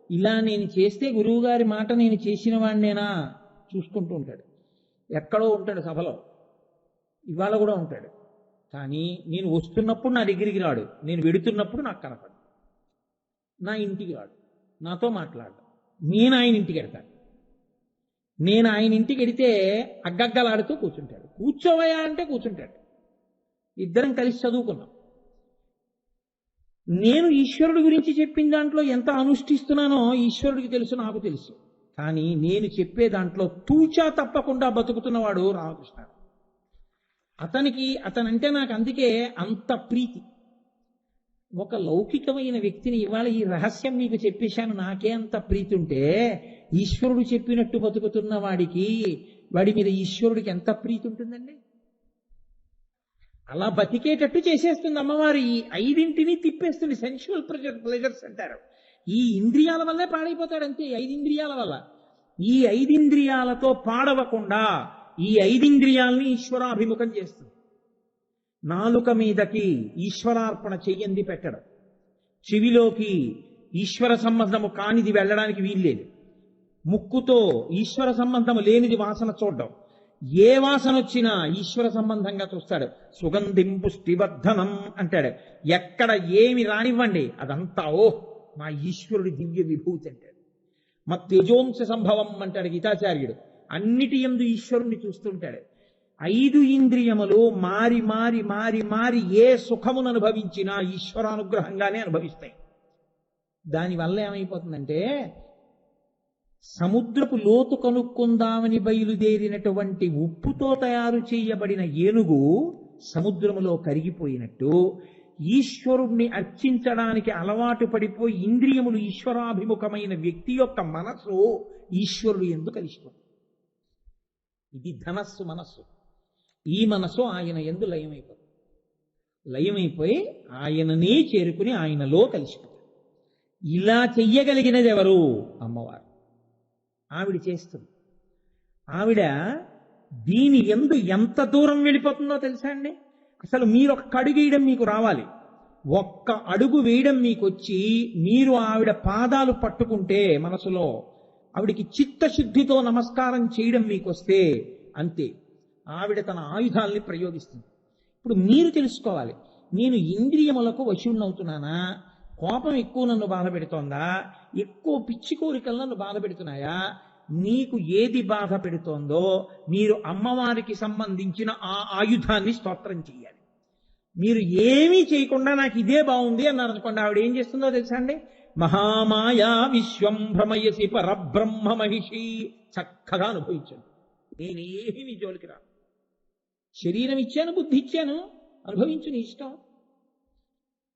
ఇలా నేను చేస్తే గురువుగారి మాట నేను చేసిన వాడినేనా చూసుకుంటూ ఉంటాడు. ఎక్కడో ఉంటాడు సభలో, ఇవాళ కూడా ఉంటాడు. కానీ నేను వస్తున్నప్పుడు నా దగ్గరికి రాడు, నేను వెడుతున్నప్పుడు నాకు కనపడు, నా ఇంటికి రాడు, నాతో మాట్లాడు. నేను ఆయన ఇంటికి వెళ్తాను. నేను ఆయన ఇంటికి వెడితే అగ్గగ్గలాడుతూ కూర్చుంటాడు. కూర్చోవయా అంటే కూర్చుంటాడు. ఇద్దరం కలిసి చదువుకున్నాం. నేను ఈశ్వరుడి గురించి చెప్పిన దాంట్లో ఎంత అనుష్ఠిస్తున్నానో ఈశ్వరుడికి తెలుసు, నాకు తెలుసు. కానీ నేను చెప్పే దాంట్లో తూచా తప్పకుండా బతుకుతున్నవాడు రామకృష్ణ. అతనంటే నాకు అందుకే అంత ప్రీతి. ఒక లౌకికమైన వ్యక్తిని ఇవాళ ఈ రహస్యం మీకు చెప్పేశాను, నాకే అంత ప్రీతి ఉంటే ఈశ్వరుడు చెప్పినట్టు బతుకుతున్న వాడి మీద ఈశ్వరుడికి ఎంత ప్రీతి ఉంటుందండి. అలా బతికేటట్టు చేసేస్తుంది అమ్మవారు. ఈ ఐదింటిని తిప్పేస్తుంది. సెన్షువల్ ప్లెజర్స్ అంటారు. ఈ ఇంద్రియాల వల్లే పాడైపోతాడు అంతే. 5 ఇంద్రియాల వల్ల. ఈ 5 ఇంద్రియాలతో పాడవకుండా ఈ 5 ఇంద్రియాలని ఈశ్వరాభిముఖం చేస్తుంది. నాలుక మీదకి ఈశ్వరార్పణ చెయ్యంది పెట్టడం, చెవిలోకి ఈశ్వర సంబంధము కానిది వెళ్ళడానికి వీల్లేదు, ముక్కుతో ఈశ్వర సంబంధము లేనిది వాసన చూడడం, ఏ వాసన వచ్చినా ఈశ్వర సంబంధంగా చూస్తాడు. సుగంధిం పుష్టివర్ధనం అంటాడు. ఎక్కడ ఏమి రానివ్వండి అదంతా మా ఈశ్వరుడి దివ్య విభూతి అంటాడు. మా తేజోంశ సంభవం అంటాడు గీతాచార్యుడు. అన్నిటి యందు ఈశ్వరుణ్ణి చూస్తుంటాడు. 5 ఇంద్రియములు మారి మారి మారి మారి ఏ సుఖమును అనుభవించినా ఈశ్వరానుగ్రహంగానే అనుభవిస్తాయి. దానివల్ల ఏమైపోతుందంటే సముద్రపు లోతు కనుక్కుందామని బయలుదేరినటువంటి ఉప్పుతో తయారు చేయబడిన ఏనుగు సముద్రములో కరిగిపోయినట్టు ఈశ్వరుణ్ణి అర్చించడానికి అలవాటు పడిపోయి ఇంద్రియములు ఈశ్వరాభిముఖమైన వ్యక్తి యొక్క మనసు ఈశ్వరుడు ఎందుకు కలిసిపోతుంది. ఇది ధనస్సు మనస్సు. ఈ మనసు ఆయన ఎందు లయమైపోతుంది. లయమైపోయి ఆయననే చేరుకుని ఆయనలో కలిసిపోతుంది. ఇలా చెయ్యగలిగినది ఎవరు? అమ్మవారు. ఆవిడ చేస్తుంది. ఆవిడ దీని ఎందు ఎంత దూరం వెళ్ళిపోతుందో తెలుసా అండి? అసలు మీరు ఒక్క అడుగు వేయడం మీకు రావాలి. ఒక్క అడుగు వేయడం మీకు వచ్చి మీరు ఆవిడ పాదాలు పట్టుకుంటే మనసులో ఆవిడికి చిత్తశుద్ధితో నమస్కారం చేయడం మీకు వస్తే అంతే, ఆవిడ తన ఆయుధాల్ని ప్రయోగిస్తుంది. ఇప్పుడు మీరు తెలుసుకోవాలి, నేను ఇంద్రియములకు వశుణ్ణవుతున్నానా? కోపం ఎక్కువ నన్ను బాధ పెడుతోందా? ఎక్కువ పిచ్చి కోరికలు నన్ను బాధ పెడుతున్నాయా? నీకు ఏది బాధ పెడుతోందో మీరు అమ్మవారికి సంబంధించిన ఆ ఆయుధాన్ని స్తోత్రం చేయాలి. మీరు ఏమీ చేయకుండా నాకు ఇదే బాగుంది అన్నారు అనుకోండి, ఆవిడ ఏం చేస్తుందో తెలుసా అండి? మహామాయా విశ్వం భ్రమయసి పరబ్రహ్మ మహిషి. చక్కగా అనుభవించండి. నేనేమి నీ జోలికి రా. శరీరం ఇచ్చాను, బుద్ధి ఇచ్చాను, అనుభవించు నీ ఇష్టం.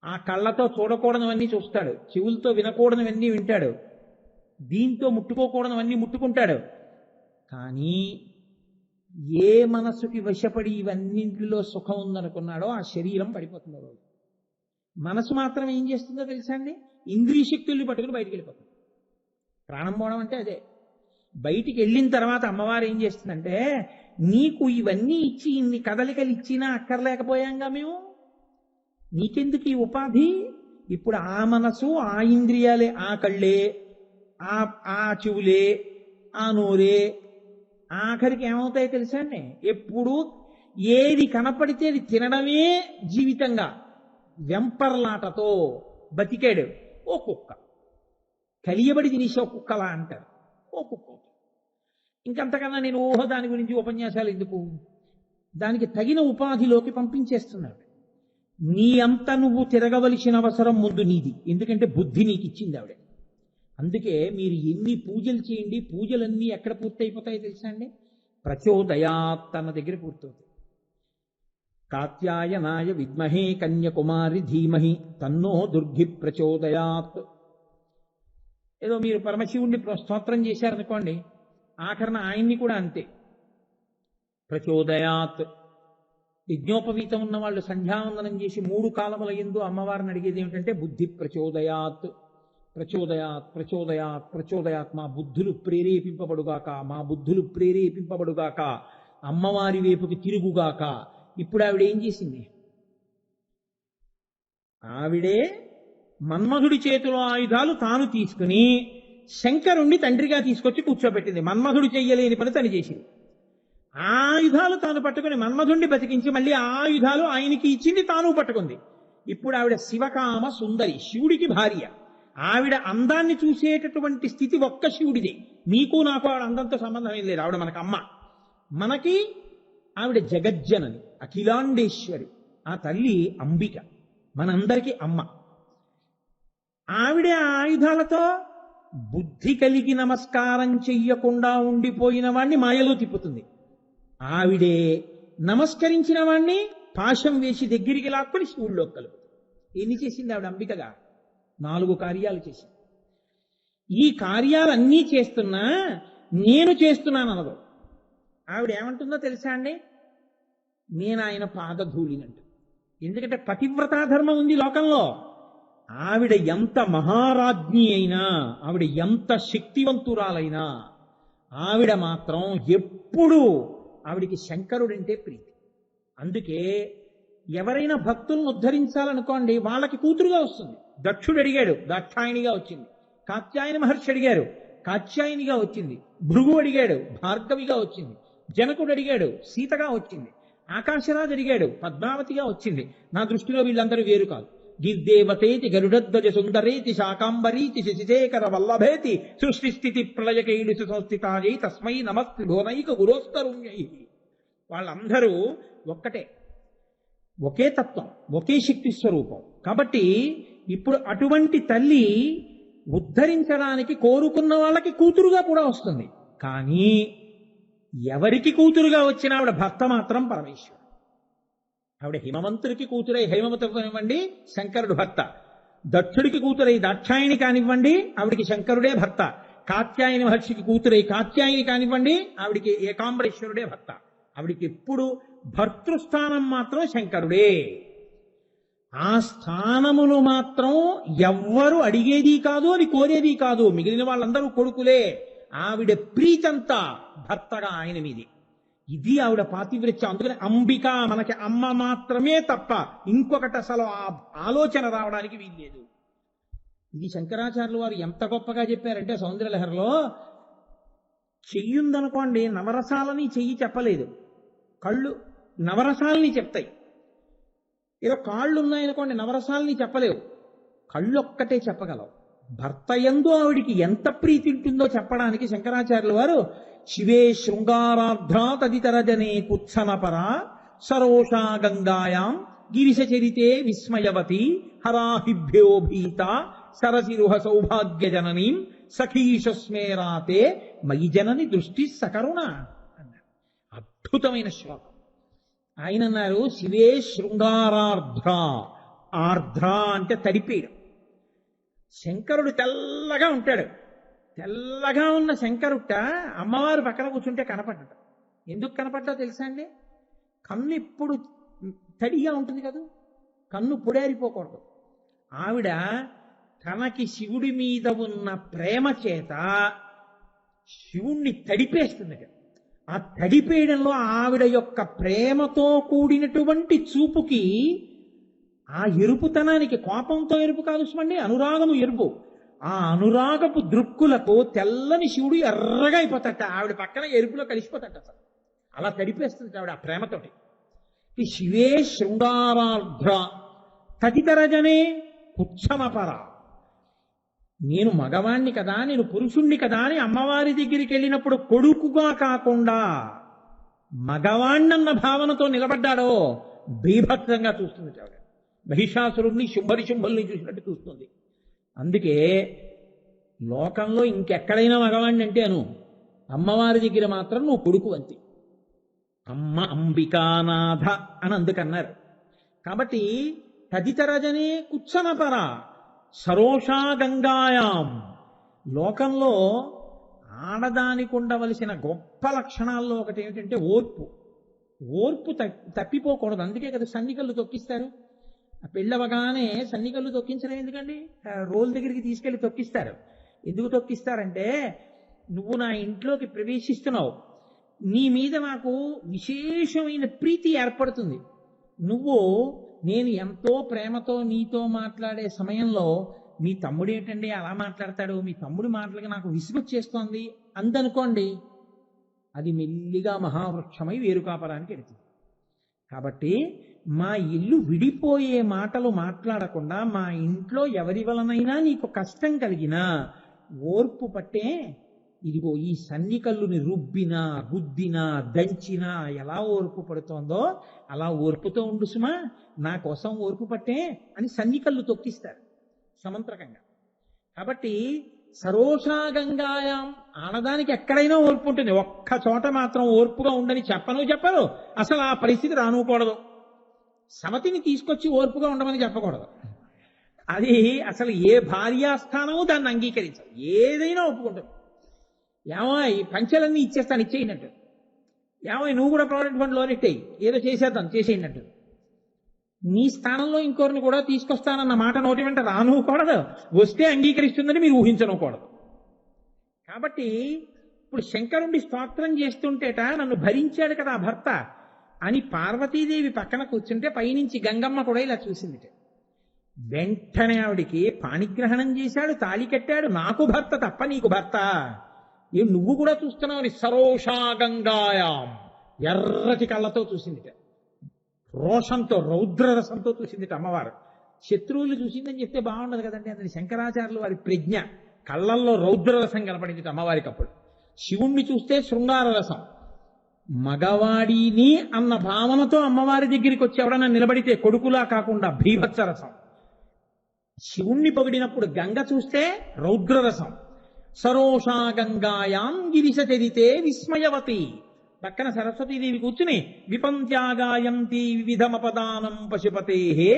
ఆ కళ్ళతో చూడకూడనివన్నీ చూస్తాడు, చెవులతో వినకూడనివన్నీ వింటాడు, దీంతో ముట్టుకోకూడనివన్నీ ముట్టుకుంటాడు. కానీ ఏ మనసుకి వశపడి ఇవన్నింటిలో సుఖం ఉందనుకున్నాడో ఆ శరీరం పడిపోతుందో రోజు. మనసు మాత్రం ఏం చేస్తుందో తెలుసా అండి? ఇంద్రియ శక్తుల్ని పట్టుకుని బయటికి వెళ్ళిపోతుంది. ప్రాణం పోవడం అంటే అదే. బయటికి వెళ్ళిన తర్వాత అమ్మవారు ఏం చేస్తుందంటే, నీకు ఇవన్నీ ఇచ్చి ఇన్ని కదలికలు ఇచ్చినా అక్కర్లేకపోయాంగా మేము, నీకెందుకు ఈ ఉపాధి? ఇప్పుడు ఆ మనసు, ఆ ఇంద్రియాలే, ఆ కళ్ళే, ఆ చెవులే, ఆ నోరే ఆఖరికి ఏమవుతాయో తెలుసా అండి? ఎప్పుడు ఏది కనపడితే అది తినడమే జీవితంగా వెంపర్లాటతో బతికాడు. ఓ కుక్క కలియబడి తినేసే కుక్కలా అంటారు. ఓ కుక్క. ఇంకంతకన్నా నేను దాని గురించి ఉపన్యాసాలు ఎందుకు? దానికి తగిన ఉపాధిలోకి పంపించేస్తున్నాడు. నీ అంత నువ్వు తిరగవలసిన అవసరం ముందు నీది. ఎందుకంటే బుద్ధి నీకు ఇచ్చింది ఆవిడ. అందుకే మీరు ఎన్ని పూజలు చేయండి, పూజలన్నీ ఎక్కడ పూర్తయిపోతాయో తెలుసా అండి? ప్రచోదయాత్ తన దగ్గర పూర్తవుతాయి. కాత్యాయనాయ విద్మహే కన్యకుమారి ధీమహి తన్నో దుర్గి ప్రచోదయాత్. ఏదో మీరు పరమశివుణ్ణి స్తోత్రం చేశారనుకోండి, ఆఖరణ ఆయన్ని కూడా అంతే ప్రచోదయాత్. యజ్ఞోపవీతం ఉన్న వాళ్ళు సంధ్యావందనం చేసి 3 కాలముల యందు అమ్మవారిని అడిగేది ఏమిటంటే బుద్ధి ప్రచోదయాత్, ప్రచోదయాత్, ప్రచోదయాత్, ప్రచోదయాత్. మా బుద్ధులు ప్రేరేపింపబడుగాక, మా బుద్ధులు ప్రేరేపింపబడుగాక, అమ్మవారి వైపుకి తిరుగుగాక. ఇప్పుడు ఆవిడ ఏం చేసింది? ఆవిడే మన్మధుడి చేతిలో ఆయుధాలు తాను తీసుకుని శంకరుణ్ణి తండ్రిగా తీసుకొచ్చి కూర్చోబెట్టింది. మన్మధుడు చెయ్యలేని పని తను చేసింది. ఆ ఆయుధాలు తాను పట్టుకుని మన్మధుణ్ణి బతికించి మళ్ళీ ఆ ఆయుధాలు ఆయనకి ఇచ్చింది, తాను పట్టుకుంది. ఇప్పుడు ఆవిడ శివకామ సుందరి, శివుడికి భార్య. ఆవిడ అందాన్ని చూసేటటువంటి స్థితి ఒక్క శివుడిదే. మీకు నాకు ఆవిడ అందంతో సంబంధం ఏం లేదు. ఆవిడ మనకు అమ్మ. మనకి ఆవిడ జగజ్జనని, అఖిలాండేశ్వరి. ఆ తల్లి అంబిక, మనందరికీ అమ్మ. ఆవిడే ఆ ఆయుధాలతో బుద్ధి కలిగి నమస్కారం చెయ్యకుండా ఉండిపోయిన వాణ్ణి మాయలో తిప్పుతుంది. ఆవిడే నమస్కరించిన వాణ్ణి పాశం వేసి దగ్గరికి లాక్కుని శివుల్లో కలుపుతుంది. ఎన్ని చేసింది ఆవిడ అంబికగా? 4 కార్యాలు చేసింది. ఈ కార్యాలన్నీ చేస్తున్నా నేను చేస్తున్నాను అనదు. ఆవిడ ఏమంటుందో తెలుసా అండి? నేను ఆయన పాదధూళినంటు. ఎందుకంటే పతివ్రతా ధర్మం ఉంది లోకంలో. ఆవిడ ఎంత మహారాజ్ఞి అయినా, ఆవిడ ఎంత శక్తివంతురాలైనా, ఆవిడ మాత్రం ఎప్పుడూ ఆవిడికి శంకరుడంటే ప్రీతి. అందుకే ఎవరైనా భక్తులను ఉద్ధరించాలనుకోండి, వాళ్ళకి కూతురుగా వస్తుంది. దక్షుడు అడిగాడు, దాక్షాయణిగా వచ్చింది. కాత్యాయన మహర్షి అడిగారు, కాత్యాయనిగా వచ్చింది. భృగు అడిగాడు, భార్గవిగా వచ్చింది. జనకుడు అడిగాడు, సీతగా వచ్చింది. ఆకాశరాజు అడిగాడు, పద్మావతిగా వచ్చింది. నా దృష్టిలో వీళ్ళందరూ వేరు కాదు. గిర్దేవతేతి గరుడధ్వజ సుందరేతి శాకాంబరీతి శశిశేఖర వల్లభేతి సృష్టి స్థితి ప్రళయకైలు సంస్థితాయై తస్మై నమస్తి భువనైక గురోస్తరుణ్యై. వాళ్ళందరూ ఒక్కటే, ఒకే తత్వం, ఒకే శక్తి స్వరూపం. కాబట్టి ఇప్పుడు అటువంటి తల్లి ఉద్ధరించడానికి కోరుకున్న వాళ్ళకి కూతురుగా కూడా వస్తుంది. కానీ ఎవరికి కూతురుగా వచ్చిన ఆవిడ భర్త మాత్రం పరమేశ్వరుడు. ఆవిడ హిమవంతుడికి కూతురై హైమవతి కానివ్వండి, శంకరుడు భర్త. దక్షుడికి కూతురై దాక్షాయణి కానివ్వండి, ఆవిడికి శంకరుడే భర్త. కాత్యాయని మహర్షికి కూతురై కాత్యాయని కానివ్వండి, ఆవిడికి ఏకాంబరేశ్వరుడే భర్త. ఆవిడికి ఎప్పుడు భర్తృస్థానం మాత్రం శంకరుడే. ఆ స్థానములు మాత్రం ఎవ్వరు అడిగేది కాదు, అది కోరేది కాదు. మిగిలిన వాళ్ళందరూ కొడుకులే. ఆవిడ ప్రీతంతా భర్తగా ఆయన మీది. ఇది ఆవిడ పాతివ్రత్యం. అందుకని అంబిక మనకి అమ్మ మాత్రమే తప్ప ఇంకొకటి అసలు ఆ ఆలోచన రావడానికి వీల్లేదు. ఇది శంకరాచార్యులు వారు ఎంత గొప్పగా చెప్పారంటే సౌందర్యలహరిలో, చెయ్యుందనుకోండి, నవరసాలని చెయ్యి చెప్పలేదు, కళ్ళు నవరసాలని చెప్తాయి. ఏదో కాళ్ళు ఉన్నాయనుకోండి, నవరసాలని చెప్పలేవు, కళ్ళు ఒక్కటే చెప్పగలవు. భర్త యందు ఆవిడికి ఎంత ప్రీతి ఉంటుందో చెప్పడానికి శంకరాచార్యుల వారు శివే శృంగారార్ధ్రా తదితరజనే కుత్సనపర సరోషా గంగాయాం గిరిశచరితే విస్మయవతి హరాహిభ్యో భీత సరసిరుహ సౌభాగ్య జననీం సఖీషస్మేరాతే మయి జనని దృష్టి సకరుణ అన్నారు. అద్భుతమైన శ్లోకం. ఆయన అన్నారు, శివే శృంగారార్ధ్ర. ఆర్ధ్ర అంటే తడిపేయడం. శంకరుడు తెల్లగా ఉంటాడు. తెల్లగా ఉన్న శంకరుట అమ్మవారు పక్కన కూర్చుంటే కనపడ్డట. ఎందుకు కనపడ్డా తెలుసా అండి? కన్ను ఎప్పుడు తడిగా ఉంటుంది కదా, కన్ను పొడేరిపోకూడదు. ఆవిడ తనకి శివుడి మీద ఉన్న ప్రేమ చేత శివుణ్ణి తడిపేస్తుంది. ఆ తడిపేయడంలో ఆవిడ యొక్క ప్రేమతో కూడినటువంటి చూపుకి, ఆ ఎరుపుతనానికి, కోపంతో ఎరుపు కాదు సుమండి, అనురాగము ఎరుపు. ఆ అనురాగపు దృక్కులకు తెల్లని శివుడు ఎర్రగా అయిపోతాట. ఆవిడ పక్కన ఎరుపులో కలిసిపోతాట. అసలు అలా తడిపేస్తుంది ఆవిడ ఆ ప్రేమతోటి. ఈ శివే శృంగారార్ధ్ర తదితరజనే కుత్సమపర. నేను మగవాణ్ణి కదా, నేను పురుషుణ్ణి కదా అని అమ్మవారి దగ్గరికి వెళ్ళినప్పుడు కొడుకుగా కాకుండా మగవాణ్ణన్న భావనతో నిలబడ్డాడో బీభత్సంగా చూస్తుంది ఆవిడ. మహిషాసురుణ్ణి శుంభుల్ని చూసినట్టు చూస్తుంది. అందుకే లోకంలో ఇంకెక్కడైనా మగవాణ్ణి అంటే అను, అమ్మవారి దగ్గర మాత్రం నువ్వు కొడుకు అంతే. అమ్మ అంబికానాథ అని అందుకన్నారు. కాబట్టి తదితరజనే కుత్సనపర సరోషా గంగాయాం. లోకంలో ఆడదానికి ఉండవలసిన గొప్ప లక్షణాల్లో ఒకటి ఏమిటంటే ఓర్పు. ఓర్పు తప్పిపోకూడదు. అందుకే కదా సన్నికళ్ళు తొక్కిస్తారు. ఆ పెళ్ళవగానే సన్నికళ్ళు తొక్కించడం ఎందుకండి? రోల్ దగ్గరికి తీసుకెళ్లి తొక్కిస్తారు. ఎందుకు తొక్కిస్తారంటే, నువ్వు నా ఇంట్లోకి ప్రవేశిస్తున్నావు, నీ మీద నాకు విశేషమైన ప్రీతి ఏర్పడుతుంది. నువ్వు నేను ఎంతో ప్రేమతో నీతో మాట్లాడే సమయంలో మీ తమ్ముడు ఏంటండి అలా మాట్లాడతాడు, మీ తమ్ముడి మాటలకి నాకు విసుగొచ్చేస్తోంది అందనుకోండి, అది మెల్లిగా మహావృక్షమై వేరుకాపరానికి వెళుతుంది. కాబట్టి మా ఇల్లు విడిపోయే మాటలు మాట్లాడకుండా, మా ఇంట్లో ఎవరి వలనైనా నీకు కష్టం కలిగినా ఓర్పు పట్టే, ఇదిగో ఈ సన్నికల్లుని రుబ్బినా గుద్దినా దంచినా ఎలా ఓర్పు పడుతోందో అలా ఓర్పుతో ఉండు సుమా, నా కోసం ఓర్పు పట్టే అని సన్నికల్లు తొక్కిస్తారు సమంత్రకంగా. కాబట్టి సరోషాగంగాయాం, ఆడదానికి ఎక్కడైనా ఓర్పు ఉంటుంది, ఒక్క చోట మాత్రం ఓర్పుగా ఉండని చెప్పరు, అసలు ఆ పరిస్థితి రానుకూడదు. సవతిని తీసుకొచ్చి ఓర్పుగా ఉండమని చెప్పకూడదు. అది అసలు ఏ భార్యాస్థానము దాన్ని అంగీకరించదు, ఏదైనా ఒప్పుకుంటుంది. ఏమో ఈ పంచెలన్నీ ఇచ్చేస్తాను ఇచ్చేయినట్టు, ఏమో నువ్వు కూడా ప్రావిడెంట్ ఫండ్ లోన్ ఎట్టేయి, ఏదో చేసేద్దాం చేసేయినట్టు. నీ స్థానంలో ఇంకోరిని కూడా తీసుకొస్తానన్న మాట నోటి వెంట రానుకూడదు, వస్తే అంగీకరిస్తుందని మీరు ఊహించనుకూడదు. కాబట్టి ఇప్పుడు శంకరుణ్ణి స్తోత్రం చేస్తుంటేట నన్ను భరించాడు కదా ఆ భర్త అని పార్వతీదేవి పక్కన కూర్చుంటే పైనుంచి గంగమ్మ కూడా ఇలా చూసిందిట. వెంటనే ఆవిడికి పాణిగ్రహణం చేశాడు, తాళి కట్టాడు. నాకు భర్త తప్ప నీకు భర్త, ఏ నువ్వు కూడా చూస్తున్నావు అని సరోషాగంగాయాం ఎర్రటి కళ్ళతో చూసిందిట, రోషంతో రౌద్రరసంతో చూసిందిట అమ్మవారు. శత్రువులు చూసిందని చెప్తే బాగుండదు కదండి, అతని శంకరాచార్యులు వారి ప్రజ్ఞ, కళ్ళల్లో రౌద్రరసం కనపడింది అమ్మవారికి. అప్పుడు శివుణ్ణి చూస్తే శృంగార రసం, మగవాడిని అన్న భావనతో అమ్మవారి దగ్గరికి వచ్చి ఎవడన్నా నిలబడితే కొడుకులా కాకుండా భీభత్సరసం. శివుణ్ణి పొగిడినప్పుడు గంగ చూస్తే రౌద్రరసం. సరోషాగంగాయాం గిరిశ చరితే విస్మయవతి, పక్కన సరస్వతీదేవి కూర్చుని విపంత్యాగాయంతి వివిధమపదానం పశుపతేహే,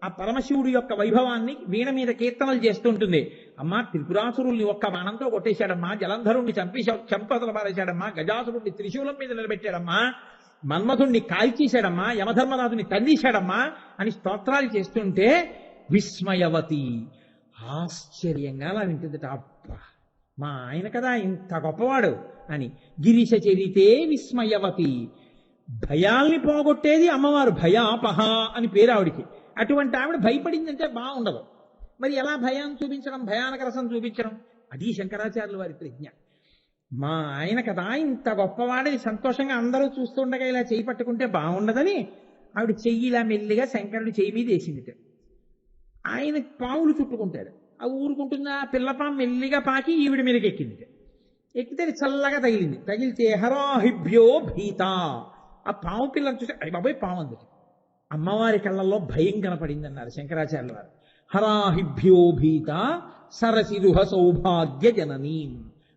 ఆ పరమశివుడి యొక్క వైభవాన్ని వీణ మీద కీర్తనలు చేస్తుంటుంది. అమ్మా త్రిపురాసురుల్ని ఒక్క బాణంతో కొట్టేశాడమ్మా, జలంధరుణ్ణి చంపదల పారేశాడమ్మా, గజాసురుణ్ణి త్రిశూలం మీద నిలబెట్టాడమ్మా, మన్మధుణ్ణి కాల్చేశాడమ్మా, యమధర్మరాజుని తల్లీశాడమ్మా అని స్తోత్రాలు చేస్తుంటే విస్మయవతి ఆశ్చర్యంగా అలా వింటుందట. అబ్బా మా ఆయన కదా ఇంత గొప్పవాడు అని. గిరిశ చరితే విస్మయవతి, భయాల్ని పోగొట్టేది అమ్మవారు, భయాపహ అని పేరు ఆవిడికి. అటువంటి ఆవిడ భయపడిందంటే బాగుండదు. మరి ఎలా భయాన్ని చూపించడం, భయానక రసం చూపించడం, అది శంకరాచార్యుల వారి ప్రజ్ఞ. మా ఆయన కదా ఇంత గొప్పవాడని సంతోషంగా అందరూ చూస్తుండగా ఇలా చెయ్యి పట్టుకుంటే బాగుండదని ఆవిడ చెయ్యి ఇలా మెల్లిగా శంకరుడి చెయ్యి మీద వేసిందిట. ఆయన పావులు చుట్టుకుంటాడు, ఆ ఊరుకుంటుందా పిల్లపాము మెల్లిగా పాకి ఈవిడ మీదకి ఎక్కింది. ఎక్కితే చల్లగా తగిలింది, తగిలితే హరాహిభ్యో భీత, ఆ పాము పిల్లని చూసి అయ్యి బాబాయ్ పాము అందుకు. అమ్మవారి కళ్ళల్లో భయం కనపడింది అన్నారు శంకరాచార్యుల వారు. హరాహిభ్యో భీత సరసిరుహ సౌభాగ్య జననీ,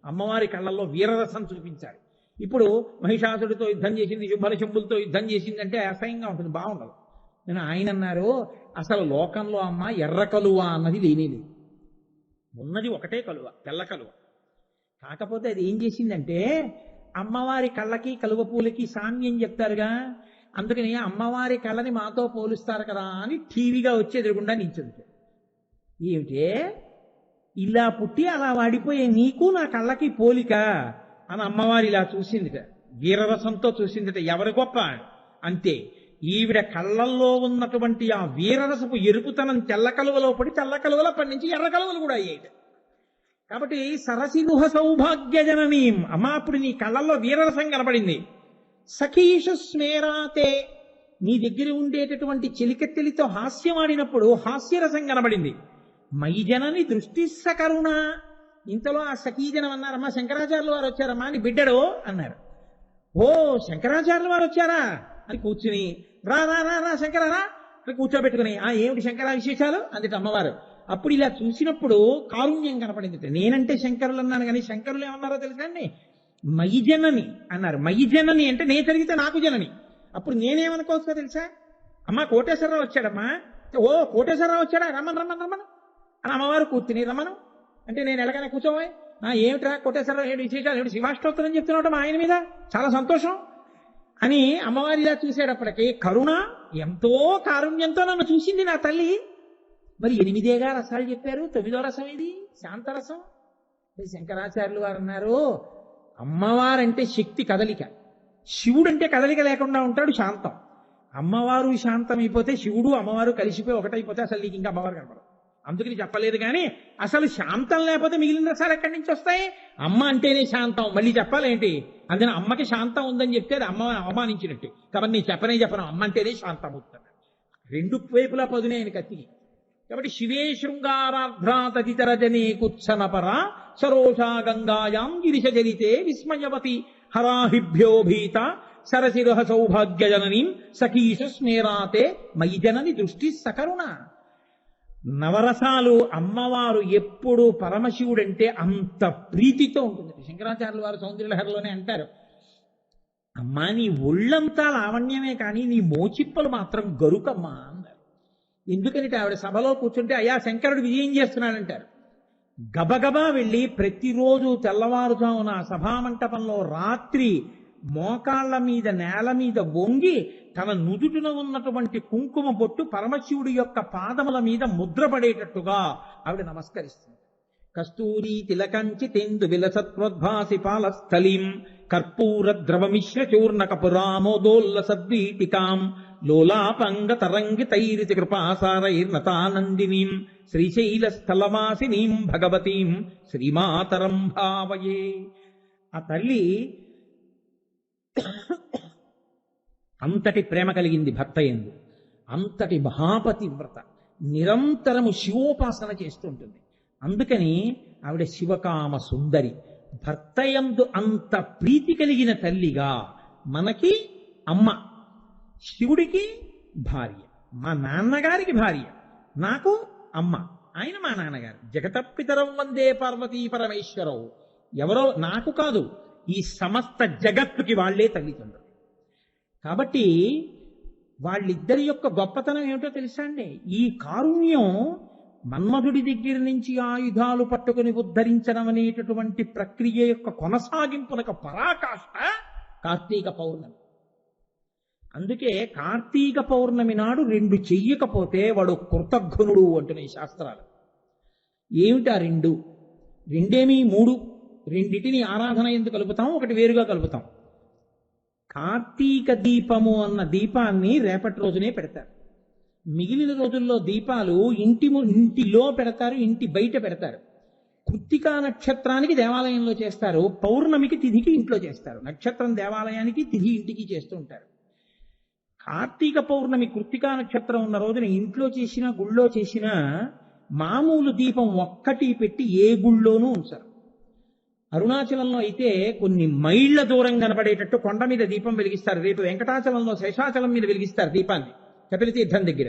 అమ్మవారి కళ్ళల్లో వీరరసం చూపించారు. ఇప్పుడు మహిషాసుడితో యుద్ధం చేసింది, శుంభల శంభులతో యుద్ధం చేసింది అంటే అసహ్యంగా ఉంటుంది, బాగుండదు. నేను ఆయన అన్నారు అసలు లోకంలో అమ్మ ఎర్ర కలువ అన్నది లేనేది, ఉన్నది ఒకటే కలువ, తెల్ల కలువ. కాకపోతే అది ఏం చేసిందంటే అమ్మవారి కళ్ళకి కలువ పూలకి సామ్యం చెప్తారుగా, అందుకని అమ్మవారి కళ్ళని మాతో పోలుస్తారు కదా అని టీవీగా వచ్చి ఎదురుగుండా నించుంది. ఏమిటే ఇలా పుట్టి అలా వాడిపోయే నీకు నా కళ్ళకి పోలిక అని అమ్మవారి ఇలా చూసిందిట, వీరరసంతో చూసిందిట. ఎవరు గొప్ప అంతే, ఈవిడ కళ్ళల్లో ఉన్నటువంటి ఆ వీరరసపు ఎరుపుతనం తెల్ల కలువలో పడి తెల్ల కలువలో పడి నుంచి ఎర్ర కలువలు కూడా అయ్యాయి. కాబట్టి సరసిరుహ సౌభాగ్య జననీం, అమ్మా అప్పుడు నీ కళ్ళల్లో వీరరసం కనపడింది. సఖీషు స్మేరాతే, నీ దగ్గర ఉండేటటువంటి చెలికెత్తెలితో హాస్యం ఆడినప్పుడు హాస్యరసం కనబడింది. మైజనని దృష్టి సకరుణ, ఇంతలో ఆ సఖీజనం అన్నారమ్మా శంకరాచార్యుల వారు వచ్చారమ్మా అని బిడ్డడు అన్నారు. ఓ శంకరాచార్యుల వారు వచ్చారా అని కూర్చుని రా రా రా రా శంకరారా అని కూర్చోబెట్టుకుని ఆ ఏమిటి శంకర విశేషాలు అందుట అమ్మవారు. అప్పుడు ఇలా చూసినప్పుడు కారుణ్యం కనపడింది. నేనంటే శంకరులు అన్నాను కానీ శంకరులు ఏమన్నారో తెలుసా అండి, మయిజనని అన్నారు. మయిజనని అంటే నేను జరిగితే నాకు జనని. అప్పుడు నేనేమనుకోవచ్చో తెలుసా, అమ్మా కోటేశ్వరరావు వచ్చాడమ్మా, ఓ కోటేశ్వరరావు వచ్చాడా, రమ్మను రమ్మను రమ్మను అని అమ్మవారు కూర్చుని రమ్మను అంటే నేను ఎలాగైనా కూర్చోవాలి. ఏమిట్రా కోటేశ్వరరావు ఏడు విశేషాలు, ఏమిటి శివాష్టోత్తరం చెప్తున్నాడు మా ఆయన మీద, చాలా సంతోషం అని అమ్మవారి ఇలా చూసేటప్పటికి కరుణ ఎంతో కారుణ్యంతో నన్ను చూసింది నా తల్లి. మరి 8 రసాలు చెప్పారు, 9వ రసం ఇది శాంతరసం. శంకరాచార్యులు వారు అన్నారు అమ్మవారంటే శక్తి కదలిక, శివుడంటే కదలిక లేకుండా ఉంటాడు శాంతం. అమ్మవారు శాంతమైపోతే శివుడు అమ్మవారు కలిసిపోయి ఒకటైపోతే అసలు నీకు ఇంకా అమ్మవారు కనపడదు. అందుకని చెప్పలేదు కానీ అసలు శాంతం లేకపోతే మిగిలిన రసాలు ఎక్కడి నుంచి వస్తాయి? అమ్మ అంటేనే శాంతం, మళ్ళీ చెప్పాలేంటి? అందుకని అమ్మకి శాంతం ఉందని చెప్తే అది అమ్మ అవమానించినట్టు. కాబట్టి నేను చెప్పను, అమ్మ అంటేనే శాంతం అవుతాను. రెండు వైపులా పదునే ఆయన కత్తి. కాబట్టి శివే శృంగారార్ధ్రా తదితరజనే కుత్సనపర సరోషా గంగాయాం గిరిశజరితే విస్మయవతి హరాహిభ్యో భీత సరసిరహ సౌభాగ్యజననీం సఖీష స్మేరాతే మయి జనని దృష్టి సకరుణ. నవరసాలు అమ్మవారు ఎప్పుడు పరమశివుడంటే అంత ప్రీతితో ఉంటుంది. శంకరాచార్యుల వారు సౌందర్యలహరిలోనే అంటారు, అమ్మా నీ ఒళ్ళంతా లావణ్యమే కానీ నీ మోచిప్పలు మాత్రం గరుకమ్మా అన్నారు. ఎందుకంటే ఆవిడ సభలో కూర్చుంటే అయ్యా శంకరుడు విజయం చేస్తున్నాడంటారు. గబగబా వెళ్ళి ప్రతిరోజు తెల్లవారుజామున సభామంటపంలో రాత్రి మోకాళ్ల మీద నేల మీద వంగి తన నుదుటిన ఉన్నటువంటి కుంకుమ బొట్టు పరమశివుడి యొక్క పాదముల మీద ముద్రపడేటట్టుగా ఆవిడ నమస్కరిస్తుంది. కస్తూరి తిలకంచి తెందు విలసత్వద్భాసి పాలస్థలీం కర్పూర ద్రవమిశ్ర చూర్ణ కపురామోదోల్ల సద్వీటికాం లోలాపంగ తరంగి తైరితి కృపాసారైర్నతానందినీం శ్రీశైల స్థలవాసినీం భగవతీం శ్రీమాతరం భావయే. ఆ తల్లి అంతటి ప్రేమ కలిగింది భర్త యందు, అంతటి మహాపతివ్రత, నిరంతరము శివోపాసన చేస్తుంటుంది. అందుకని ఆవిడ శివకామ సుందరి. భర్త యందు అంత ప్రీతి కలిగిన తల్లిగా మనకి అమ్మ, శివుడికి భార్య, మా నాన్నగారికి భార్య, నాకు అమ్మ, ఆయన మా నాన్నగారు. జగతపితరం వందే పార్వతీ పరమేశ్వరవు. ఎవరో నాకు కాదు, ఈ సమస్త జగత్తుకి వాళ్లే తల్లిదండ్రులు. కాబట్టి వాళ్ళిద్దరి యొక్క గొప్పతనం ఏమిటో తెలుసా అండి? ఈ కారుణ్యం మన్మధుడి దగ్గర నుంచి ఆయుధాలు పట్టుకుని ఉద్ధరించడం అనేటటువంటి ప్రక్రియ యొక్క కొనసాగింపునకు పరాకాష్ట కార్తీక పౌర్ణమి. అందుకే కార్తీక పౌర్ణమి నాడు 2 చెయ్యకపోతే వాడు కృతఘ్నుడు అంటున్నాయి శాస్త్రాలు. ఏమిటా 2? 3 రెండిటిని ఆరాధన ఎందుకు కలుపుతాం, ఒకటి వేరుగా కలుపుతాం. కార్తీక దీపము అన్న దీపాన్ని రేపటి రోజునే పెడతారు. మిగిలిన రోజుల్లో దీపాలు ఇంటిలో పెడతారు, ఇంటి బయట పెడతారు. కృత్తికా నక్షత్రానికి దేవాలయంలో చేస్తారు, పౌర్ణమికి తిథికి ఇంట్లో చేస్తారు. నక్షత్రం దేవాలయానికి, తిథి ఇంటికి చేస్తూ ఉంటారు. కార్తీక పౌర్ణమి కృత్తికా నక్షత్రం ఉన్న రోజున ఇంట్లో చేసినా గుళ్ళో చేసినా మామూలు దీపం ఒక్కటి పెట్టి ఏ గుళ్ళోనూ ఉంచారు. అరుణాచలంలో అయితే కొన్ని మైళ్ల దూరం కనపడేటట్టు కొండ మీద దీపం వెలిగిస్తారు. రేపు వెంకటాచలంలో శేషాచలం మీద వెలిగిస్తారు దీపాన్ని కపిలతీర్థం దగ్గర.